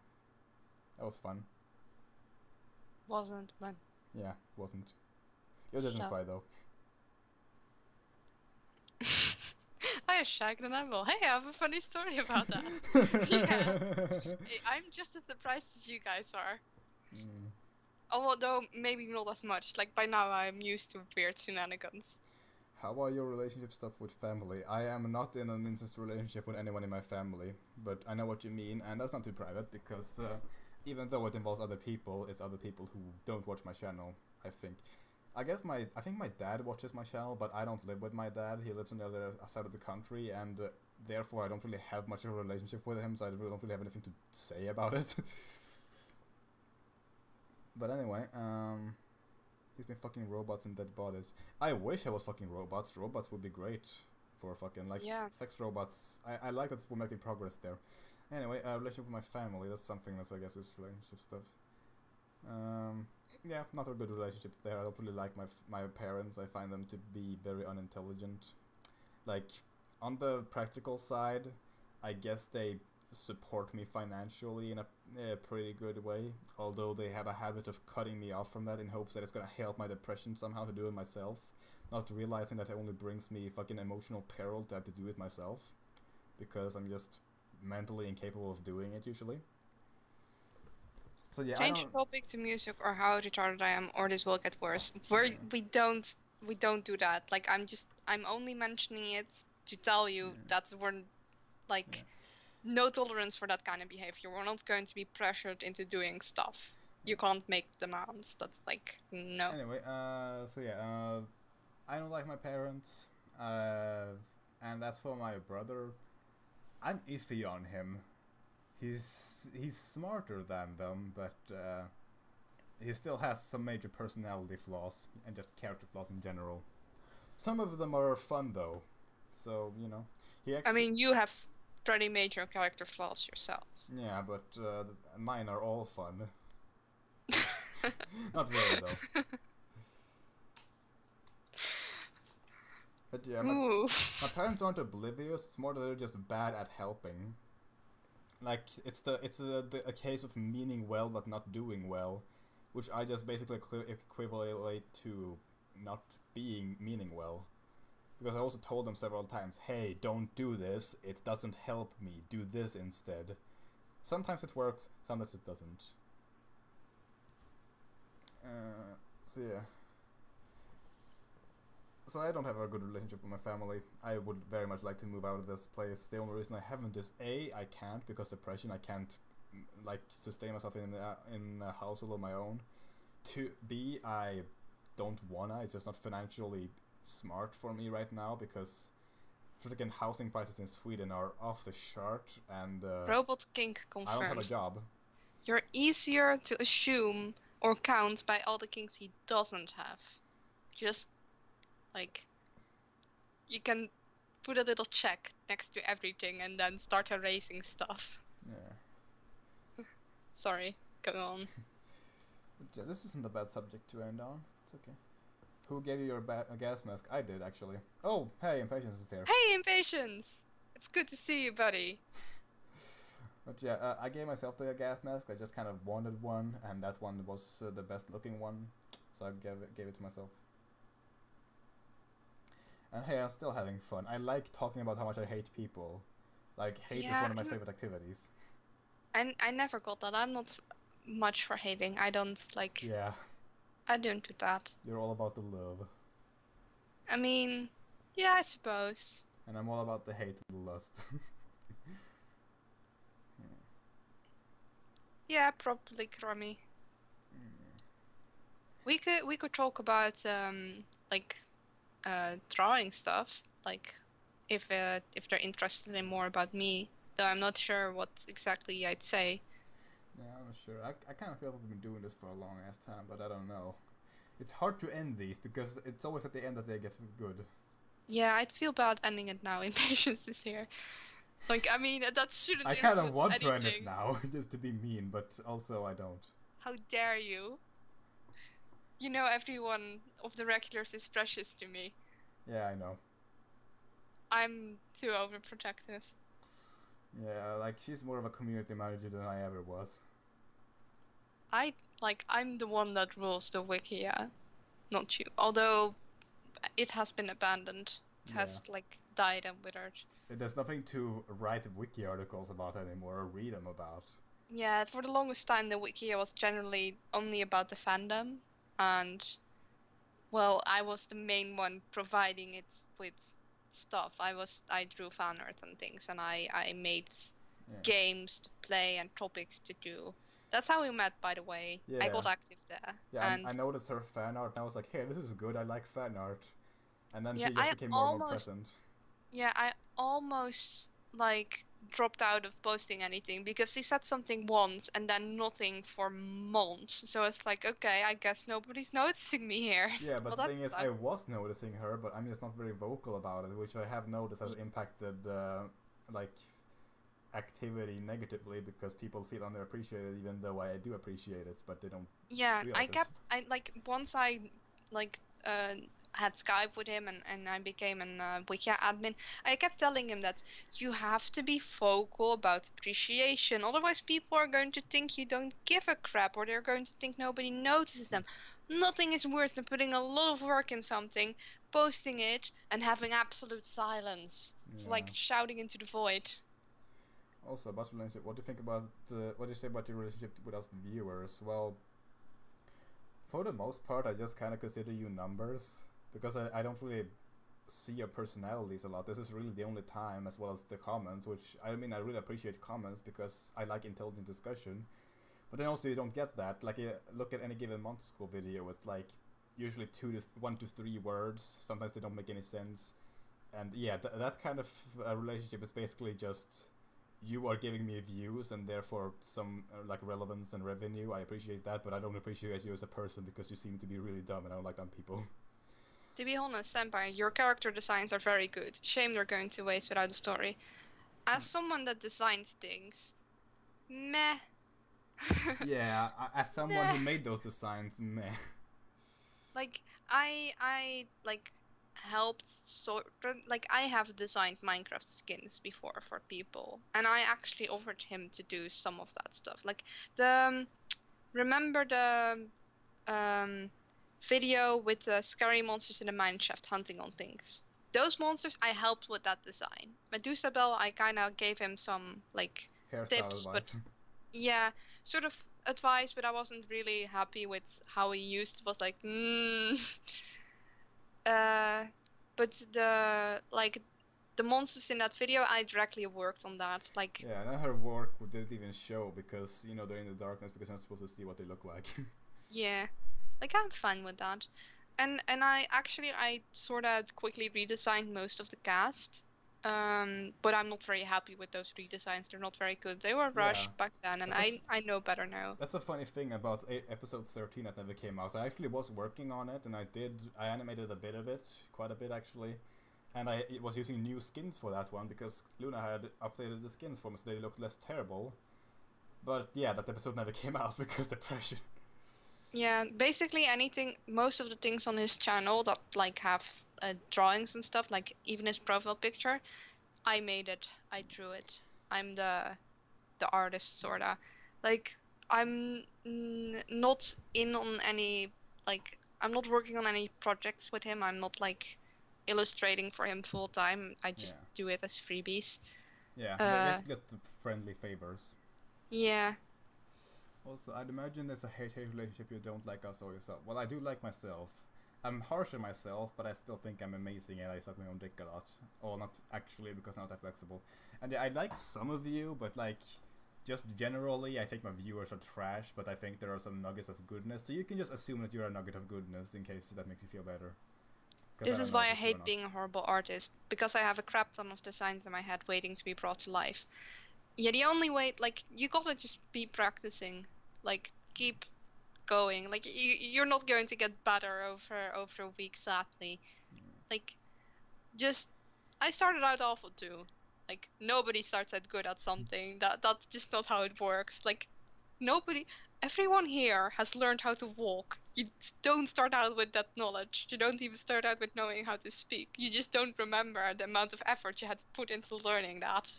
that was fun. Wasn't, but Yeah, wasn't. You didn't so. cry though. I shagged an animal. Hey, I have a funny story about that. Yeah. I'm just as surprised as you guys are. Mm. Although maybe not as much. Like by now I'm used to weird shenanigans. How about your relationship stuff with family? I am not in an incest relationship with anyone in my family, but I know what you mean, and that's not too private because even though it involves other people, it's other people who don't watch my channel. I think. I think my dad watches my channel, but I don't live with my dad. He lives on the other side of the country, and therefore I don't really have much of a relationship with him, so I don't really have anything to say about it. But anyway, he's been fucking robots and dead bodies. I wish I was fucking robots. Robots would be great for fucking, like, Yeah. sex robots. I like that we're making progress there. Anyway, relationship with my family, that's something that's, I guess, is relationship stuff. Yeah, not a good relationship there. I don't really like my parents. I find them to be very unintelligent. Like, on the practical side, I guess they support me financially in a pretty good way, although they have a habit of cutting me off from that in hopes that it's gonna help my depression somehow to do it myself, not realizing that it only brings me fucking emotional peril to have to do it myself, because I'm just mentally incapable of doing it usually. So yeah, Change topic to music or how retarded I am, or this will get worse. We don't do that. Like I'm only mentioning it to tell you that we're like no tolerance for that kind of behavior. We're not going to be pressured into doing stuff. You can't make demands. That's like no. Anyway, so yeah, I don't like my parents, and as for my brother, I'm iffy on him. He's smarter than them, but he still has some major personality flaws and just character flaws in general. Some of them are fun though, so you know, he actually. I mean, you have pretty major character flaws yourself. Yeah, but mine are all fun. Not really though. But yeah, my parents aren't oblivious. It's more that they're just bad at helping. Like it's a case of meaning well but not doing well, which I just basically equivalent to not meaning well. Because I also told them several times, hey, don't do this. It doesn't help me. Do this instead. Sometimes it works. Sometimes it doesn't. So yeah. So I don't have a good relationship with my family. I would very much like to move out of this place. The only reason I haven't is A, I can't because depression. I can't like sustain myself in a household of my own. B, I don't wanna. It's just not financially smart for me right now because freaking housing prices in Sweden are off the chart, and Robot kink confirmed. I don't have a job. You're easier to assume or count by all the kinks he doesn't have. Just like you can put a little check next to everything and then start erasing stuff. Yeah. Sorry, go on. But, this isn't a bad subject to end on. It's okay. Who gave you your gas mask? I did, actually. Oh, hey, Impatience is here. Hey, Impatience! It's good to see you, buddy. But yeah, I gave myself the gas mask. I just kind of wanted one, and that one was the best looking one, so I gave it to myself. And hey, I'm still having fun. I like talking about how much I hate people. Like, hate is one of my favorite activities. And I never got that. I'm not much for hating. I don't like... Yeah. I don't do that. You're all about the love. I mean, yeah, I suppose. And I'm all about the hate and the lust. Yeah, probably crummy. We could talk about like drawing stuff, like if they're interested in more about me, though I'm not sure what exactly I'd say. Yeah, I'm not sure. I kind of feel like we've been doing this for a long ass time, but I don't know. It's hard to end these because it's always at the end that they get good. Yeah, I'd feel bad ending it now. Impatience is here. Like, I mean, that shouldn't I kind of influence want to end it anything. now, just to be mean, but also I don't. How dare you? You know, everyone of the regulars is precious to me. Yeah, I know. I'm too overprotective. Yeah, like she's more of a community manager than I ever was. I'm the one that rules the wiki, yeah, not you. Although it has been abandoned. It Yeah. has, like, died and withered. There's nothing to write wiki articles about anymore or read them about. Yeah, for the longest time, the wiki was generally only about the fandom, and, well, I was the main one providing it with stuff. I drew fan art and things, and I made Yeah. games to play and topics to do. That's how we met, by the way. I Yeah. got active there. Yeah, And I noticed her fan art and I was like, hey, this is good, I like fan art. And then yeah, she just became more and more present. I almost, like, dropped out of posting anything because he said something once and then nothing for months. So it's like, okay, I guess nobody's noticing me here. Yeah, but Well, the that thing is, I sucks. was noticing her, but I'm just not very vocal about it, which I have noticed has impacted, like, activity negatively because people feel underappreciated even though I do appreciate it, but they don't Yeah, realize it. once I, like, had Skype with him and I became an Wiki admin, I kept telling him that you have to be vocal about appreciation, otherwise people are going to think you don't give a crap, or they're going to think nobody notices them. Nothing is worse than putting a lot of work in something, posting it, and having absolute silence, like Yeah. shouting into the void. Also, about relationship, what do you think about, what do you say about your relationship with us viewers? Well, for the most part, I just kind of consider you numbers because I don't really see your personalities a lot. This is really the only time, as well as the comments, which I mean, I really appreciate comments because I like intelligent discussion. But then also you don't get that. Like, look at any given Monster School video with like usually 1 to 3 words. Sometimes they don't make any sense. And yeah, that kind of relationship is basically just you are giving me views and therefore some like relevance and revenue. I appreciate that, but I don't appreciate you as a person because you seem to be really dumb and I don't like dumb people. To be honest, Senpai, your character designs are very good. Shame they're going to waste without a story. As someone that designs things, meh. Yeah, as someone Meh. who made those designs, meh. Like, I like helped sort of, like, I have designed Minecraft skins before for people, and I actually offered him to do some of that stuff. Like, the remember the um video with the scary monsters in the mine shaft hunting on things? Those monsters, I helped with that design. Medusa Bell, I kind of gave him some, like, Hairstyle tips, but advice. yeah, sort of advice, but I wasn't really happy with how he used it. Was like, uh, but the monsters in that video, I directly worked on that. Like, Yeah, and her work didn't even show because, you know, they're in the darkness because you're not supposed to see what they look like. yeah, like, I'm fine with that. And I sort of quickly redesigned most of the cast. But I'm not very happy with those redesigns. They're not very good. They were Yeah, rushed back then, and that's a I know better now. that's a funny thing about episode 13 that never came out. I actually was working on it and I animated a bit of it, quite a bit actually. And I was using new skins for that one because Luna had updated the skins for me so they looked less terrible. But yeah, that episode never came out because depression. Yeah, basically anything, most of the things on his channel that, like, have drawings and stuff, like even his profile picture, I made it. I drew it. I'm the artist, sorta. Like, I'm not in on any, like, I'm not working on any projects with him. I'm not, like, illustrating for him full time. I just Yeah. do it as freebies. Yeah, Uh, basically just friendly favors. yeah. Also, I'd imagine there's a hate-hate relationship you don't like us or yourself. Well, I do like myself. I'm harsh on myself, but I still think I'm amazing and I suck my own dick a lot. Or not actually, because I'm not that flexible. And yeah, I like some of you, but like, just generally, I think my viewers are trash, but I think there are some nuggets of goodness. So you can just assume that you're a nugget of goodness in case that makes you feel better. Because I This don't is know why if I it's true or hate not. being a horrible artist, because I have a crap ton of designs in my head waiting to be brought to life. Yeah, the only way, like, you gotta just be practicing, like, keep going. Like, you're not going to get better over a week, sadly. Like, just, I started out awful too. Like nobody starts out good at something. That's just not how it works. Like everyone here has learned how to walk. You don't start out with that knowledge. You don't even start out with knowing how to speak. You just don't remember the amount of effort you had to put into learning that.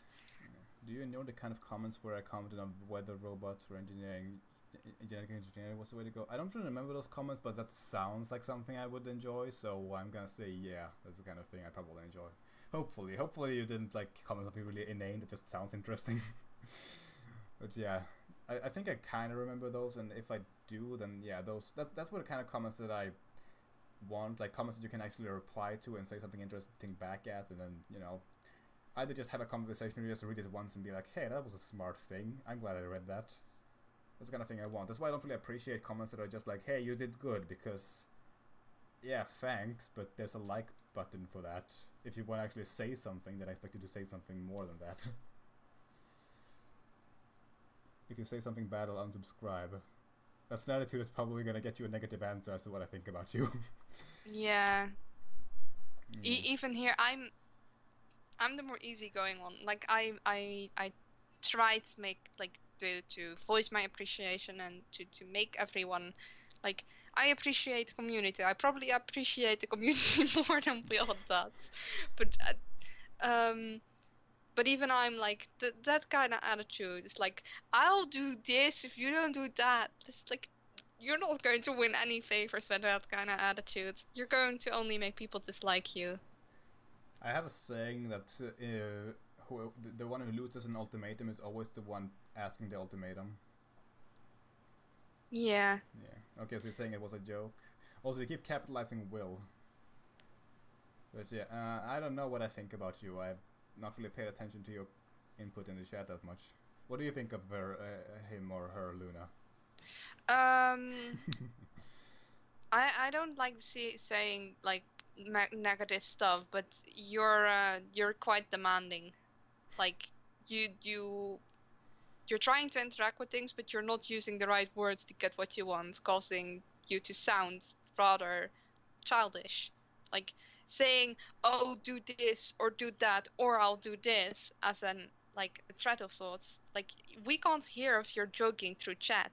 Do you know the kind of comments where I commented on whether robots or genetic engineering was the way to go? I don't really remember those comments, but that sounds like something I would enjoy, so I'm gonna say yeah, that's the kind of thing I probably enjoy. Hopefully you didn't like comment something really inane that just sounds interesting. But yeah, I think I kind of remember those, and if I do, then yeah, that's what the kind of comments that I want, like comments that you can actually reply to and say something interesting back at, and then, you know, either just have a conversation or just read it once and be like, hey, that was a smart thing, I'm glad I read that. That's the kind of thing I want. That's why I don't really appreciate comments that are just like, hey, you did good, because yeah, thanks, but there's a like button for that. If you want to actually say something, then I expect you to say something more than that. If you say something bad, I'll unsubscribe. That's an attitude that's probably gonna get you a negative answer as to what I think about you. Yeah. Even here, I'm the more easygoing one. Like I try to make like to voice my appreciation and to make everyone like I appreciate the community. I probably appreciate the community more than Will does, but but even I'm like that kind of attitude. It's like I'll do this if you don't do that. It's like you're not going to win any favors with that kind of attitude. You're going to only make people dislike you. I have a saying that the one who loses an ultimatum is always the one asking the ultimatum. Yeah. Yeah. Okay, so you're saying it was a joke. Also, you keep capitalizing Will. But yeah, I don't know what I think about you. I've not really paid attention to your input in the chat that much. What do you think of him or her, Luna? I don't like saying like negative stuff, but you're quite demanding. Like you're trying to interact with things, but you're not using the right words to get what you want, causing you to sound rather childish. Like saying, "Oh, do this or do that, or I'll do this," as an like a threat of sorts. Like we can't hear if you're joking through chat,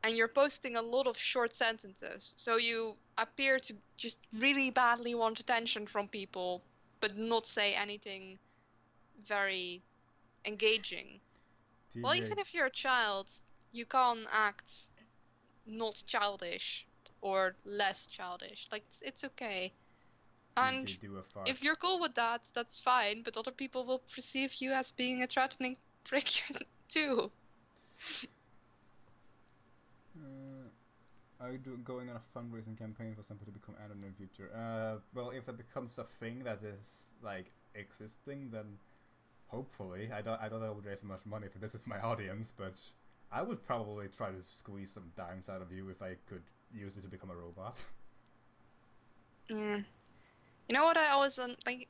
and you're posting a lot of short sentences, so you appear to just really badly want attention from people, but not say anything very engaging. Well, TJ, even if you're a child, you can't act not childish or less childish. Like, it's okay. And TJ, do a fart. if you're cool with that, that's fine, but other people will perceive you as being a threatening prick too. Are you going on a fundraising campaign for somebody to become admin in the future? Well, if that becomes a thing that is like existing, then hopefully. I don't know I would raise much money for this as my audience, but I would probably try to squeeze some dimes out of you if I could use it to become a robot. Mm. You know what I always like?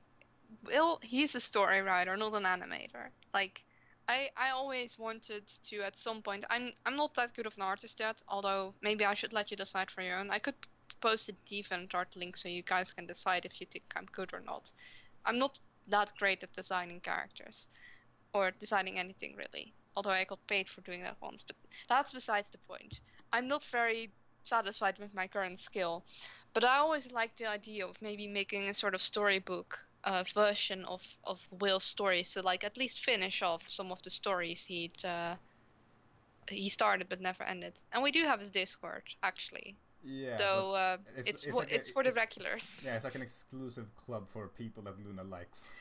Will, he's a story writer, not an animator. Like, I always wanted to at some point. I'm not that good of an artist yet, although maybe I should let you decide for your own. I could post a DeviantArt link so you guys can decide if you think I'm good or not. I'm not that great at designing characters or designing anything really, although I got paid for doing that once. But that's besides the point. I'm not very satisfied with my current skill, but I always liked the idea of maybe making a sort of storybook version of Will's story, so like at least finish off some of the stories he started but never ended. And we do have his Discord actually, Yeah, though it's for the regulars. Yeah, it's like an exclusive club for people that Luna likes.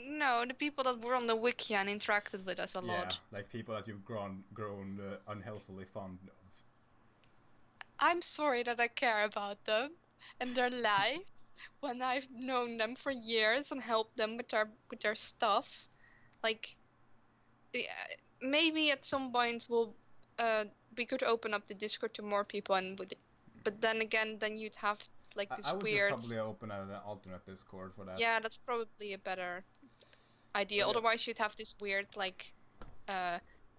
No, the people that were on the wiki and interacted with us a Yeah, lot. like people that you've grown unhealthily fond of. I'm sorry that I care about them and their lives when I've known them for years and helped them with their stuff. Like, maybe at some point we could open up the Discord to more people, but then again, then you'd have like this I would weird. just probably open an alternate Discord for that. Yeah, that's probably a better idea. Yeah. Otherwise, you'd have this weird like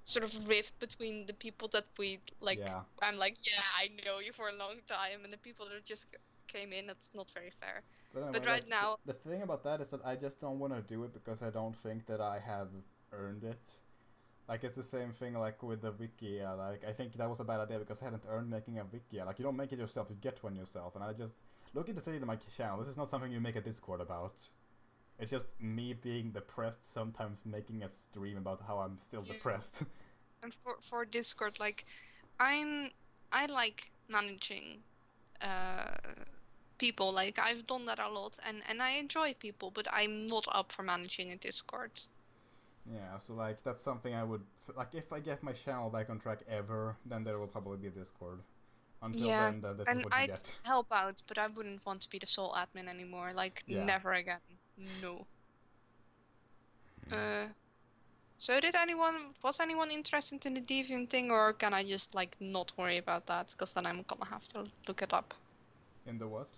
sort of rift between the people that we like. Yeah. I'm like, yeah, I know you for a long time, and the people that are just came in. That's not very fair. But anyway, But right now, the thing about that is that I just don't want to do it because I don't think that I have earned it. Like, it's the same thing like with the wiki. Like, I think that was a bad idea because I hadn't earned making a wiki. Like, you don't make it yourself, you get one yourself. And I just look at the state of my channel. This is not something you make a Discord about. It's just me being depressed, sometimes making a stream about how I'm still depressed. And for Discord, like, I like managing people. Like, I've done that a lot, and I enjoy people, but I'm not up for managing a Discord. Yeah, so like that's something I would like if I get my channel back on track ever, then there will probably be a Discord. Until then, this is what you I'd get. help out, but I wouldn't want to be the sole admin anymore. Like, never again. No. So was anyone interested in the Deviant thing, or can I just like not worry about that? Because then I'm gonna have to look it up. In the what?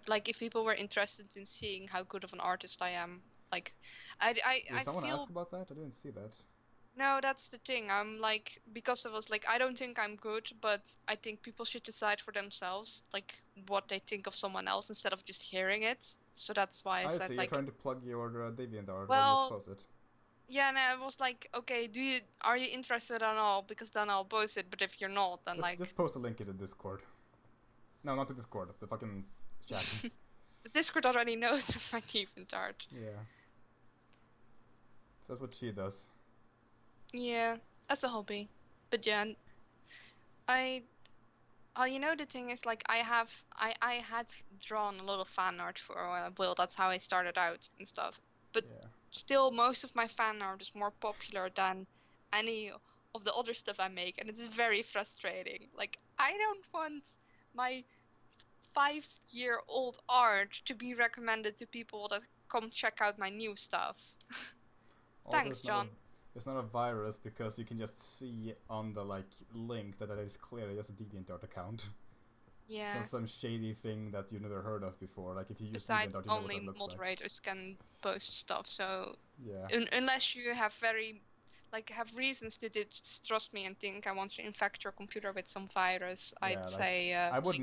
Like if people were interested in seeing how good of an artist I am, like, Did someone ask about that? I didn't see that. No, that's the thing. I'm like, because I was like, I don't think I'm good, but I think people should decide for themselves, like, what they think of someone else instead of just hearing it. So that's why I said, see, like, you're trying to plug your DeviantArt. well, Where you post it. Yeah, and I was like, okay, are you interested at all? Because then I'll post it. But if you're not, then just post a link in the Discord. No, not the Discord. The fucking chat. The Discord already knows my DeviantArt. Yeah. So that's what she does. Yeah, as a hobby. But yeah, you know, the thing is, like, I had drawn a lot of fan art for Will. That's how I started out and stuff. But still, most of my fan art is more popular than any of the other stuff I make, and it is very frustrating. Like, I don't want my 5-year-old art to be recommended to people that come check out my new stuff. Thanks, John. It's not a virus because you can just see on the like link that it is clearly just a DeviantArt account. Yeah. So some shady thing that you never heard of before. Like if you use Besides, DeviantArt, you know only what that looks moderators can post stuff. So yeah. Unless you have have reasons to distrust me and think I want to infect your computer with some virus, I'd say. I would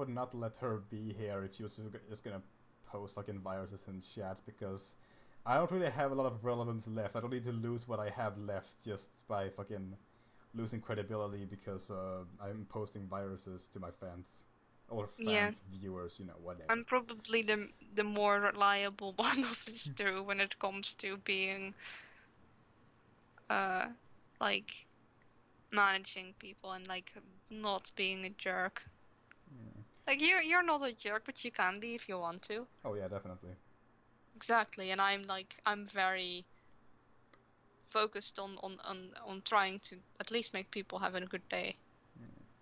not let her be here if she was just gonna post fucking viruses in chat because I don't really have a lot of relevance left. I don't need to lose what I have left just by fucking losing credibility because I'm posting viruses to my fans. Or fans, viewers, you know, whatever. I'm probably the more reliable one of these two when it comes to being like managing people and like not being a jerk. Like you're not a jerk, but you can be if you want to. Oh yeah, definitely. Exactly, and I'm very focused on trying to at least make people have a good day.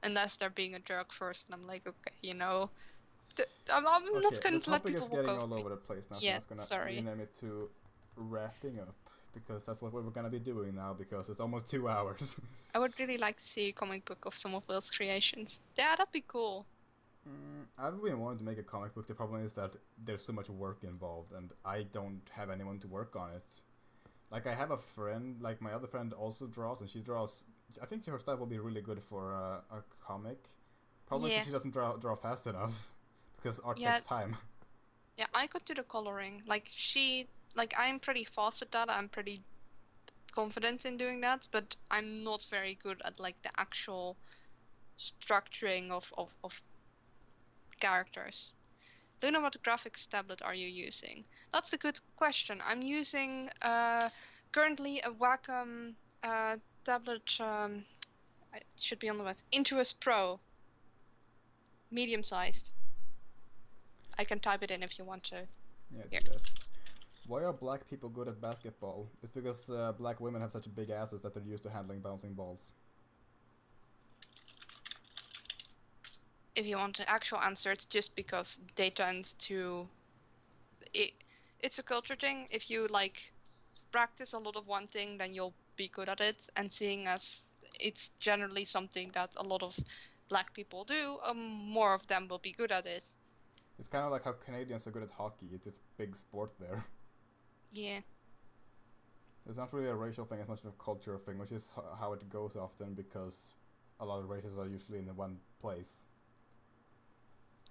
Unless they're being a jerk first, and I'm like, okay, you know, I'm not going to let people walk over. The topic is getting all over the place now, so yeah, I'm just gonna rename it to wrapping up because that's what we're gonna be doing now because it's almost 2 hours. I would really like to see a comic book of some of Will's creations. Yeah, that'd be cool. I've been wanting to make a comic book. The problem is that there's so much work involved, and I don't have anyone to work on it. Like, I have a friend, like, my other friend also draws, and she draws... I think her style will be really good for a comic. Problem is that she doesn't draw fast enough, because art takes time. Yeah, I could do the coloring. I'm pretty fast with that, I'm pretty confident in doing that, but I'm not very good at, like, the actual structuring of characters. Do you know what graphics tablet are you using? That's a good question. I'm using currently a Wacom tablet. It should be on the website. Intuos Pro, medium-sized. I can type it in if you want to. Yeah, do that. Why are black people good at basketball? It's because black women have such big asses that they're used to handling bouncing balls. If you want the actual answer, it's just because they tend to... It's a culture thing. If you, like, practice a lot of one thing, then you'll be good at it. And seeing as it's generally something that a lot of black people do, more of them will be good at it. It's kind of like how Canadians are good at hockey. It's a big sport there. Yeah. It's not really a racial thing as much as a cultural thing, which is how it goes often because a lot of races are usually in one place.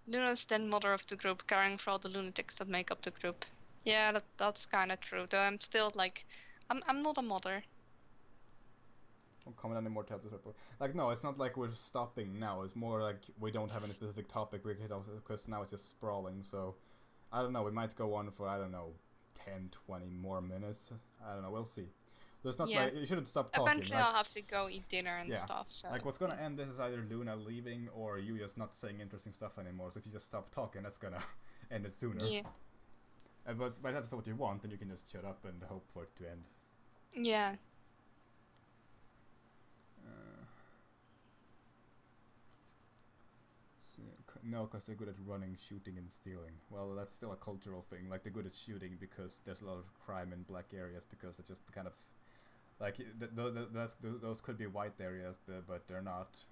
Luna's then mother of the group, caring for all the lunatics that make up the group. Yeah, that's kind of true. Though I'm still like, I'm not a mother. Won't comment any more chapters. Like, no, it's not like we're stopping now. It's more like we don't have any specific topic we could also, because now it's just sprawling. So I don't know. We might go on for, I don't know, 10, 20 more minutes. I don't know. We'll see. So it's not like you shouldn't stop talking. Eventually, I'll have to go eat dinner and stuff. So like, what's gonna end this is either Luna leaving or you just not saying interesting stuff anymore. So if you just stop talking, that's gonna end it sooner. Yeah. But if that's what you want, then you can just shut up and hope for it to end. Yeah. No, because they're good at running, shooting, and stealing. Well, that's still a cultural thing. Like, they're good at shooting because there's a lot of crime in black areas, because it's just kind of... Like, those could be white areas, but they're not.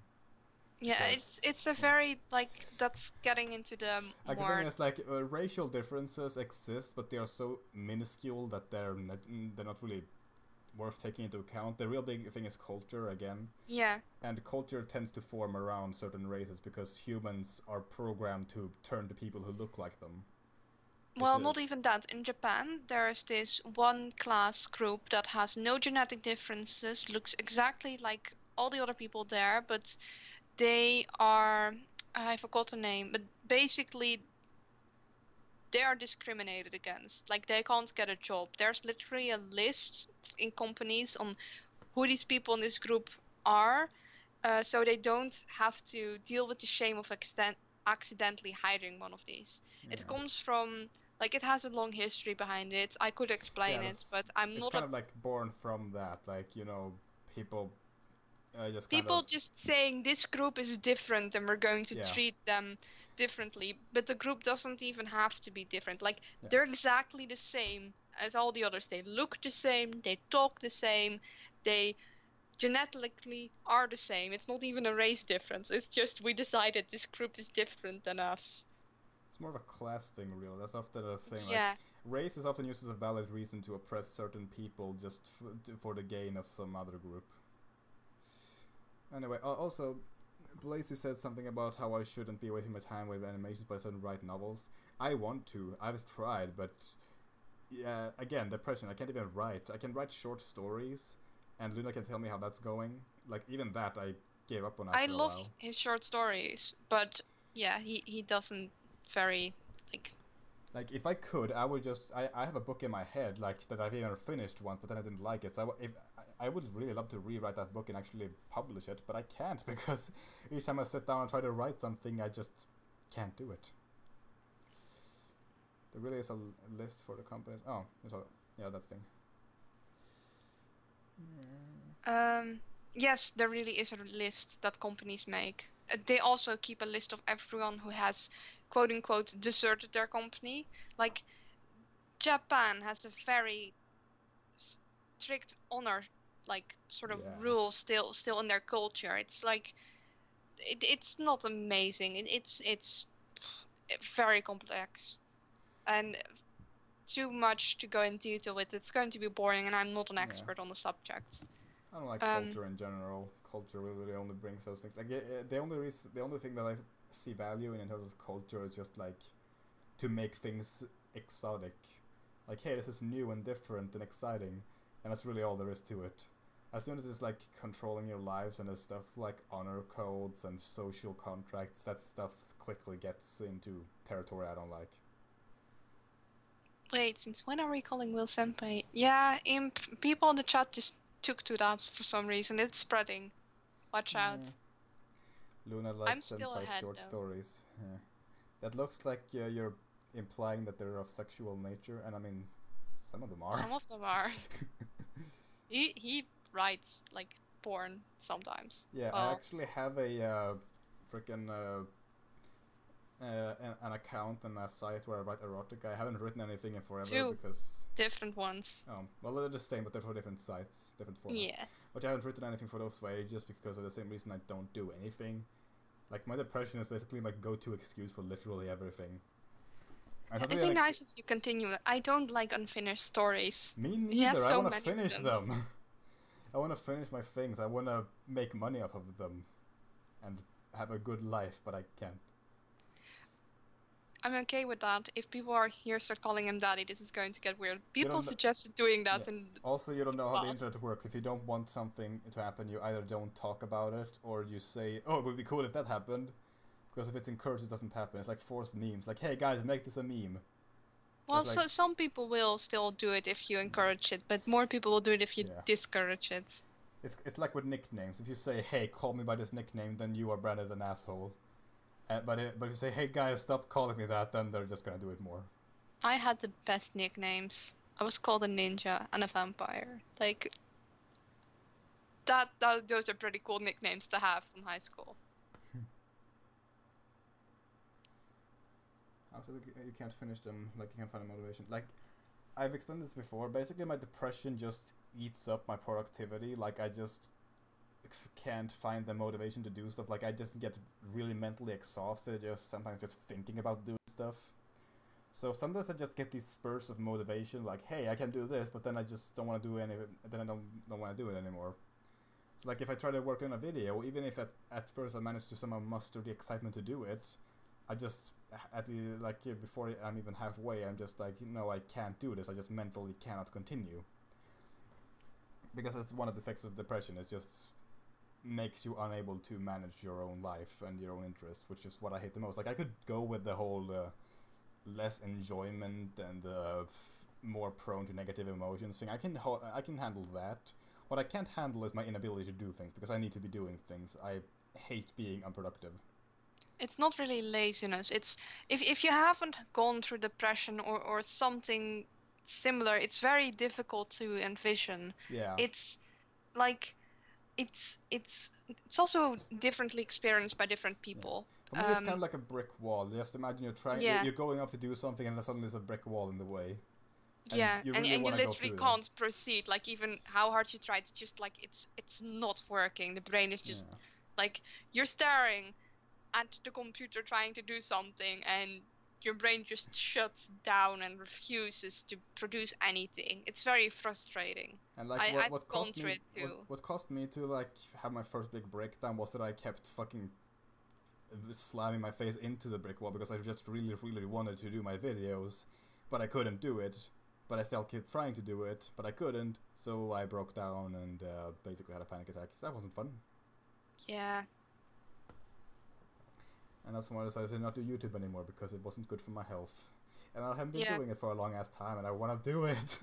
Yeah, it's a very, like, that's getting into the like, more... the thing is, like, racial differences exist, but they are so minuscule that they're not really worth taking into account. The real big thing is culture, again. Yeah. And culture tends to form around certain races because humans are programmed to turn to people who look like them. Well, not even that. In Japan, there's this one class group that has no genetic differences, looks exactly like all the other people there, but they are... I forgot the name, but basically they are discriminated against. Like, they can't get a job. There's literally a list in companies on who these people in this group are, so they don't have to deal with the shame of accidentally hiring one of these. Yeah. It comes from, like, it has a long history behind it. I could explain it, but I'm not... It's kind of like born from that, like, you know, people just saying this group is different and we're going to treat them differently, but the group doesn't even have to be different. Like, they're exactly the same as all the others. They look the same, they talk the same, they genetically are the same. It's not even a race difference. It's just we decided this group is different than us. It's more of a class thing, really. That's often a thing. Yeah. Like, race is often used as a valid reason to oppress certain people just for the gain of some other group. Anyway, also, Blazy said something about how I shouldn't be wasting my time with animations, but I shouldn't write novels. I want to. I've tried, but yeah, again, depression. I can't even write. I can write short stories, and Luna can tell me how that's going. Like, even that I gave up on after a while. I love his short stories, but yeah, he doesn't very, like... Like, if I could, I would just... I have a book in my head, like, that I've even finished once, but then I didn't like it. So I would really love to rewrite that book and actually publish it, but I can't, because each time I sit down and try to write something, I just can't do it. There really is a list for the companies. Oh, yeah, that thing. Yes, there really is a list that companies make. They also keep a list of everyone who has, quote-unquote, deserted their company. Like, Japan has a very strict honor, like, sort of rule still in their culture. It's like, it's not amazing. It's very complex. And too much to go into detail with. It's going to be boring, and I'm not an expert on the subject. I don't like culture in general. Culture really only brings those things. Like, the only thing that I see value in terms of culture is just like to make things exotic. Like, hey, this is new and different and exciting, and that's really all there is to it. As soon as it's like controlling your lives and there's stuff like honor codes and social contracts, that stuff quickly gets into territory I don't like. Wait, since when are we calling Will Senpai? Yeah, people in the chat just took to that for some reason. It's spreading. Watch out. Luna likes Senpai's short stories. Yeah. That looks like you're implying that they're of sexual nature, and I mean, some of them are. Some of them are. He writes, like, porn sometimes. Yeah, I actually have a freaking an account and a site where I write erotica. I haven't written anything in forever because... different ones. Oh, well, they're the same, but they're for different sites, different formats. Yeah. But I haven't written anything for those for ages because of the same reason I don't do anything. Like, my depression is basically my go-to excuse for literally everything. It'd be nice if you continue. I don't like unfinished stories. Me neither. I want to finish them. I want to finish my things. I want to make money off of them and have a good life, but I can't. I'm okay with that. If people are here start calling him daddy, this is going to get weird. You People don't know. suggested doing Yeah. that in the Also, you don't know how the past. internet works. If you don't want something to happen, you either don't talk about it or you say, "Oh, it would be cool if that happened." Because if it's encouraged, it doesn't happen. It's like forced memes. Like, "Hey guys, make this a meme." Well, That's like, so some people will still do it if you encourage it, but more people will do it if you yeah. discourage it. It's like with nicknames. If you say, "Hey, call me by this nickname," then you are branded an asshole. But if you say, "Hey guys, stop calling me that," then they're just gonna do it more. I had the best nicknames. I was called a ninja and a vampire. Like those are pretty cool nicknames to have from high school. Also, you can't finish them. Like, you can't find a motivation. Like, I've explained this before. Basically, my depression just eats up my productivity. Like, I just can't find the motivation to do stuff. Like, I just get really mentally exhausted just sometimes just thinking about doing stuff. So sometimes I just get these spurts of motivation, like, hey, I can do this, but then I just don't want to do any of it. Then I don't want to do it anymore. So like, if I try to work on a video, even if at first I manage to somehow muster the excitement to do it, I just at the like before I'm even halfway, I'm just like, no, I can't do this. I just mentally cannot continue. Because that's one of the effects of depression. It just makes you unable to manage your own life and your own interests, which is what I hate the most. Like, I could go with the whole less enjoyment and more prone to negative emotions thing. I can handle that. What I can't handle is my inability to do things because I need to be doing things. I hate being unproductive. It's not really laziness. It's if you haven't gone through depression or something similar, it's very difficult to envision. Yeah. It's like it's also differently experienced by different Yeah. people. For me, it's kind of like a brick wall. Just imagine Yeah, you're going off to do something, and then suddenly there's a brick wall in the way, and yeah, you and really and you want to go literally through there. can't proceed. Like even how hard you try, it's just like it's not working. The brain is just Yeah. like you're staring at the computer trying to do something and your brain just shuts down and refuses to produce anything. It's very frustrating. And like I've what gone cost through me it too. what cost me to like have my first big breakdown was that I kept fucking slamming my face into the brick wall because I just really wanted to do my videos, but I couldn't do it. But I still kept trying to do it, but I couldn't. So I broke down and basically had a panic attack. So that wasn't fun. Yeah. And that's why I decided to not do YouTube anymore because it wasn't good for my health. And I haven't been Yeah. doing it for a long ass time, and I want to do it.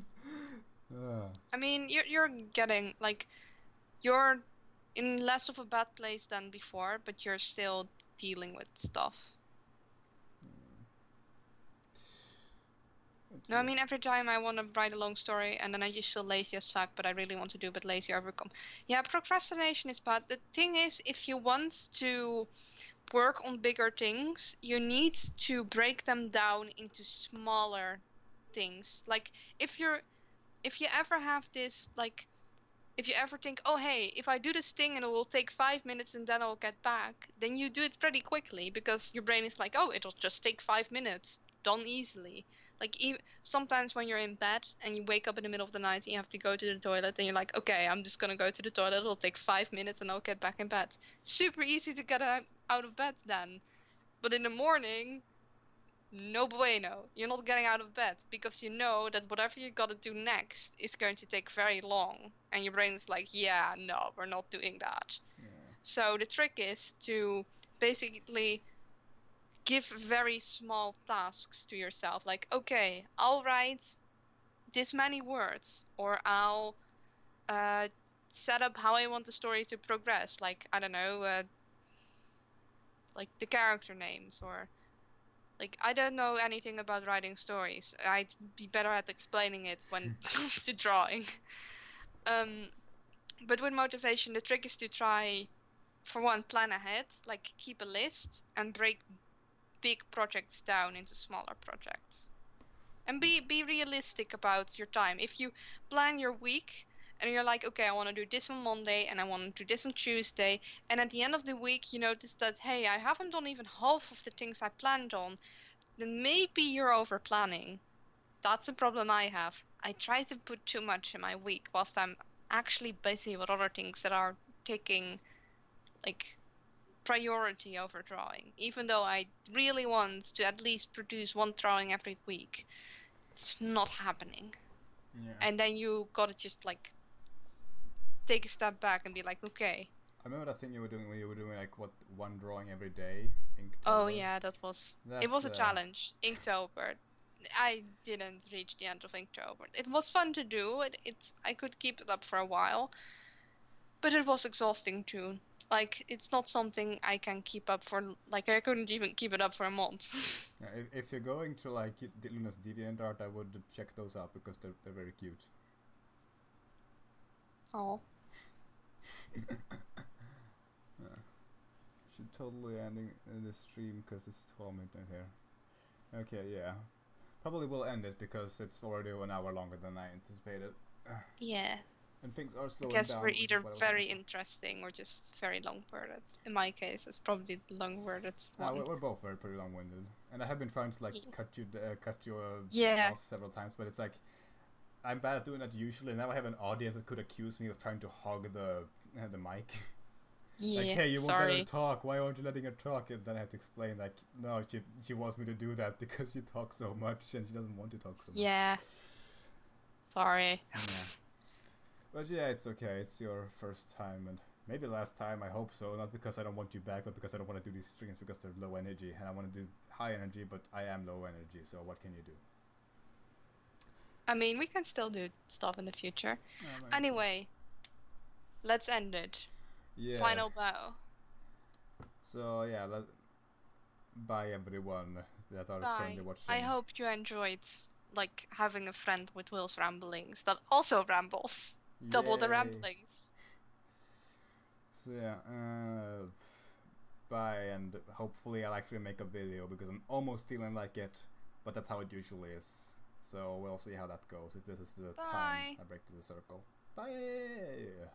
I mean, you're getting like you're in less of a bad place than before, but you're still dealing with stuff. No, I mean every time I want to write a long story and then I just feel lazy as fuck, but I really want to do, but lazy overcome. Yeah, procrastination is bad. The thing is, if you want to work on bigger things, you need to break them down into smaller things. Like if you ever have this like if you ever think, oh hey, if I do this thing and it will take 5 minutes and then I'll get back, then you do it pretty quickly because your brain is like, oh, it'll just take 5 minutes, done easily. Like sometimes when you're in bed and you wake up in the middle of the night and you have to go to the toilet and you're like, okay, I'm just gonna go to the toilet. It'll take 5 minutes and I'll get back in bed. Super easy to get out of bed then. But in the morning, no bueno. You're not getting out of bed because you know that whatever you gotta do next is going to take very long. And your brain is like, yeah, no, we're not doing that. Yeah. So the trick is to basically give very small tasks to yourself. Like, okay, I'll write this many words, or I'll uh, set up how I want the story to progress. Like, I don't know, like the character names or like I don't know anything about writing stories. I'd be better at explaining it when it comes to drawing. Um, but with motivation, the trick is to try, for one, plan ahead, like keep a list and break big projects down into smaller projects. And be realistic about your time. If you plan your week and you're like, okay, I want to do this on Monday and I want to do this on Tuesday, and at the end of the week you notice that hey, I haven't done even half of the things I planned on, then maybe you're over planning. That's a problem I have. I try to put too much in my week whilst I'm actually busy with other things that are taking like priority over drawing, even though I really want to at least produce one drawing every week. It's not happening. Yeah. And then you gotta just like take a step back and be like, okay. I remember that thing you were doing when you were doing like what, one drawing every day, Inktober. Oh yeah, it was a challenge. Inktober. I didn't reach the end of Inktober. It was fun to do. I could keep it up for a while, but it was exhausting too. Like, it's not something I can keep up for. Like, I couldn't even keep it up for a month. Yeah, if you're going to like Luna's DeviantArt, I would check those out because they're very cute. Oh. Should totally ending this stream because it's 12 minutes in here. Okay, yeah. Probably will end it because it's already 1 hour longer than I anticipated. Yeah. And things are slowing I guess down. we're either very interesting or just very long-worded. In my case, it's probably the long-worded one. We're both pretty long-winded, and I have been trying to like cut you off several times, but it's like I'm bad at doing that usually. Now I have an audience that could accuse me of trying to hog the mic. Yeah, like, hey, you won't let her talk. Why aren't you letting her talk? And then I have to explain, like, no, she wants me to do that because she talks so much and she doesn't want to talk so much. Yeah. Sorry. Yeah. But yeah, it's okay. It's your first time and maybe last time. I hope so. Not because I don't want you back, but because I don't want to do these streams because they're low energy, and I want to do high energy, but I am low energy. So what can you do? I mean, we can still do stuff in the future. Anyway, let's end it. Yeah. Final bow. So yeah, bye everyone that are currently watching. I hope you enjoyed like having a friend with Will's ramblings that also rambles. Yay. Double the ramblings. So yeah, bye, and hopefully I'll actually make a video because I'm almost feeling like it, but that's how it usually is. So we'll see how that goes. If this is the time I break to the circle. Bye.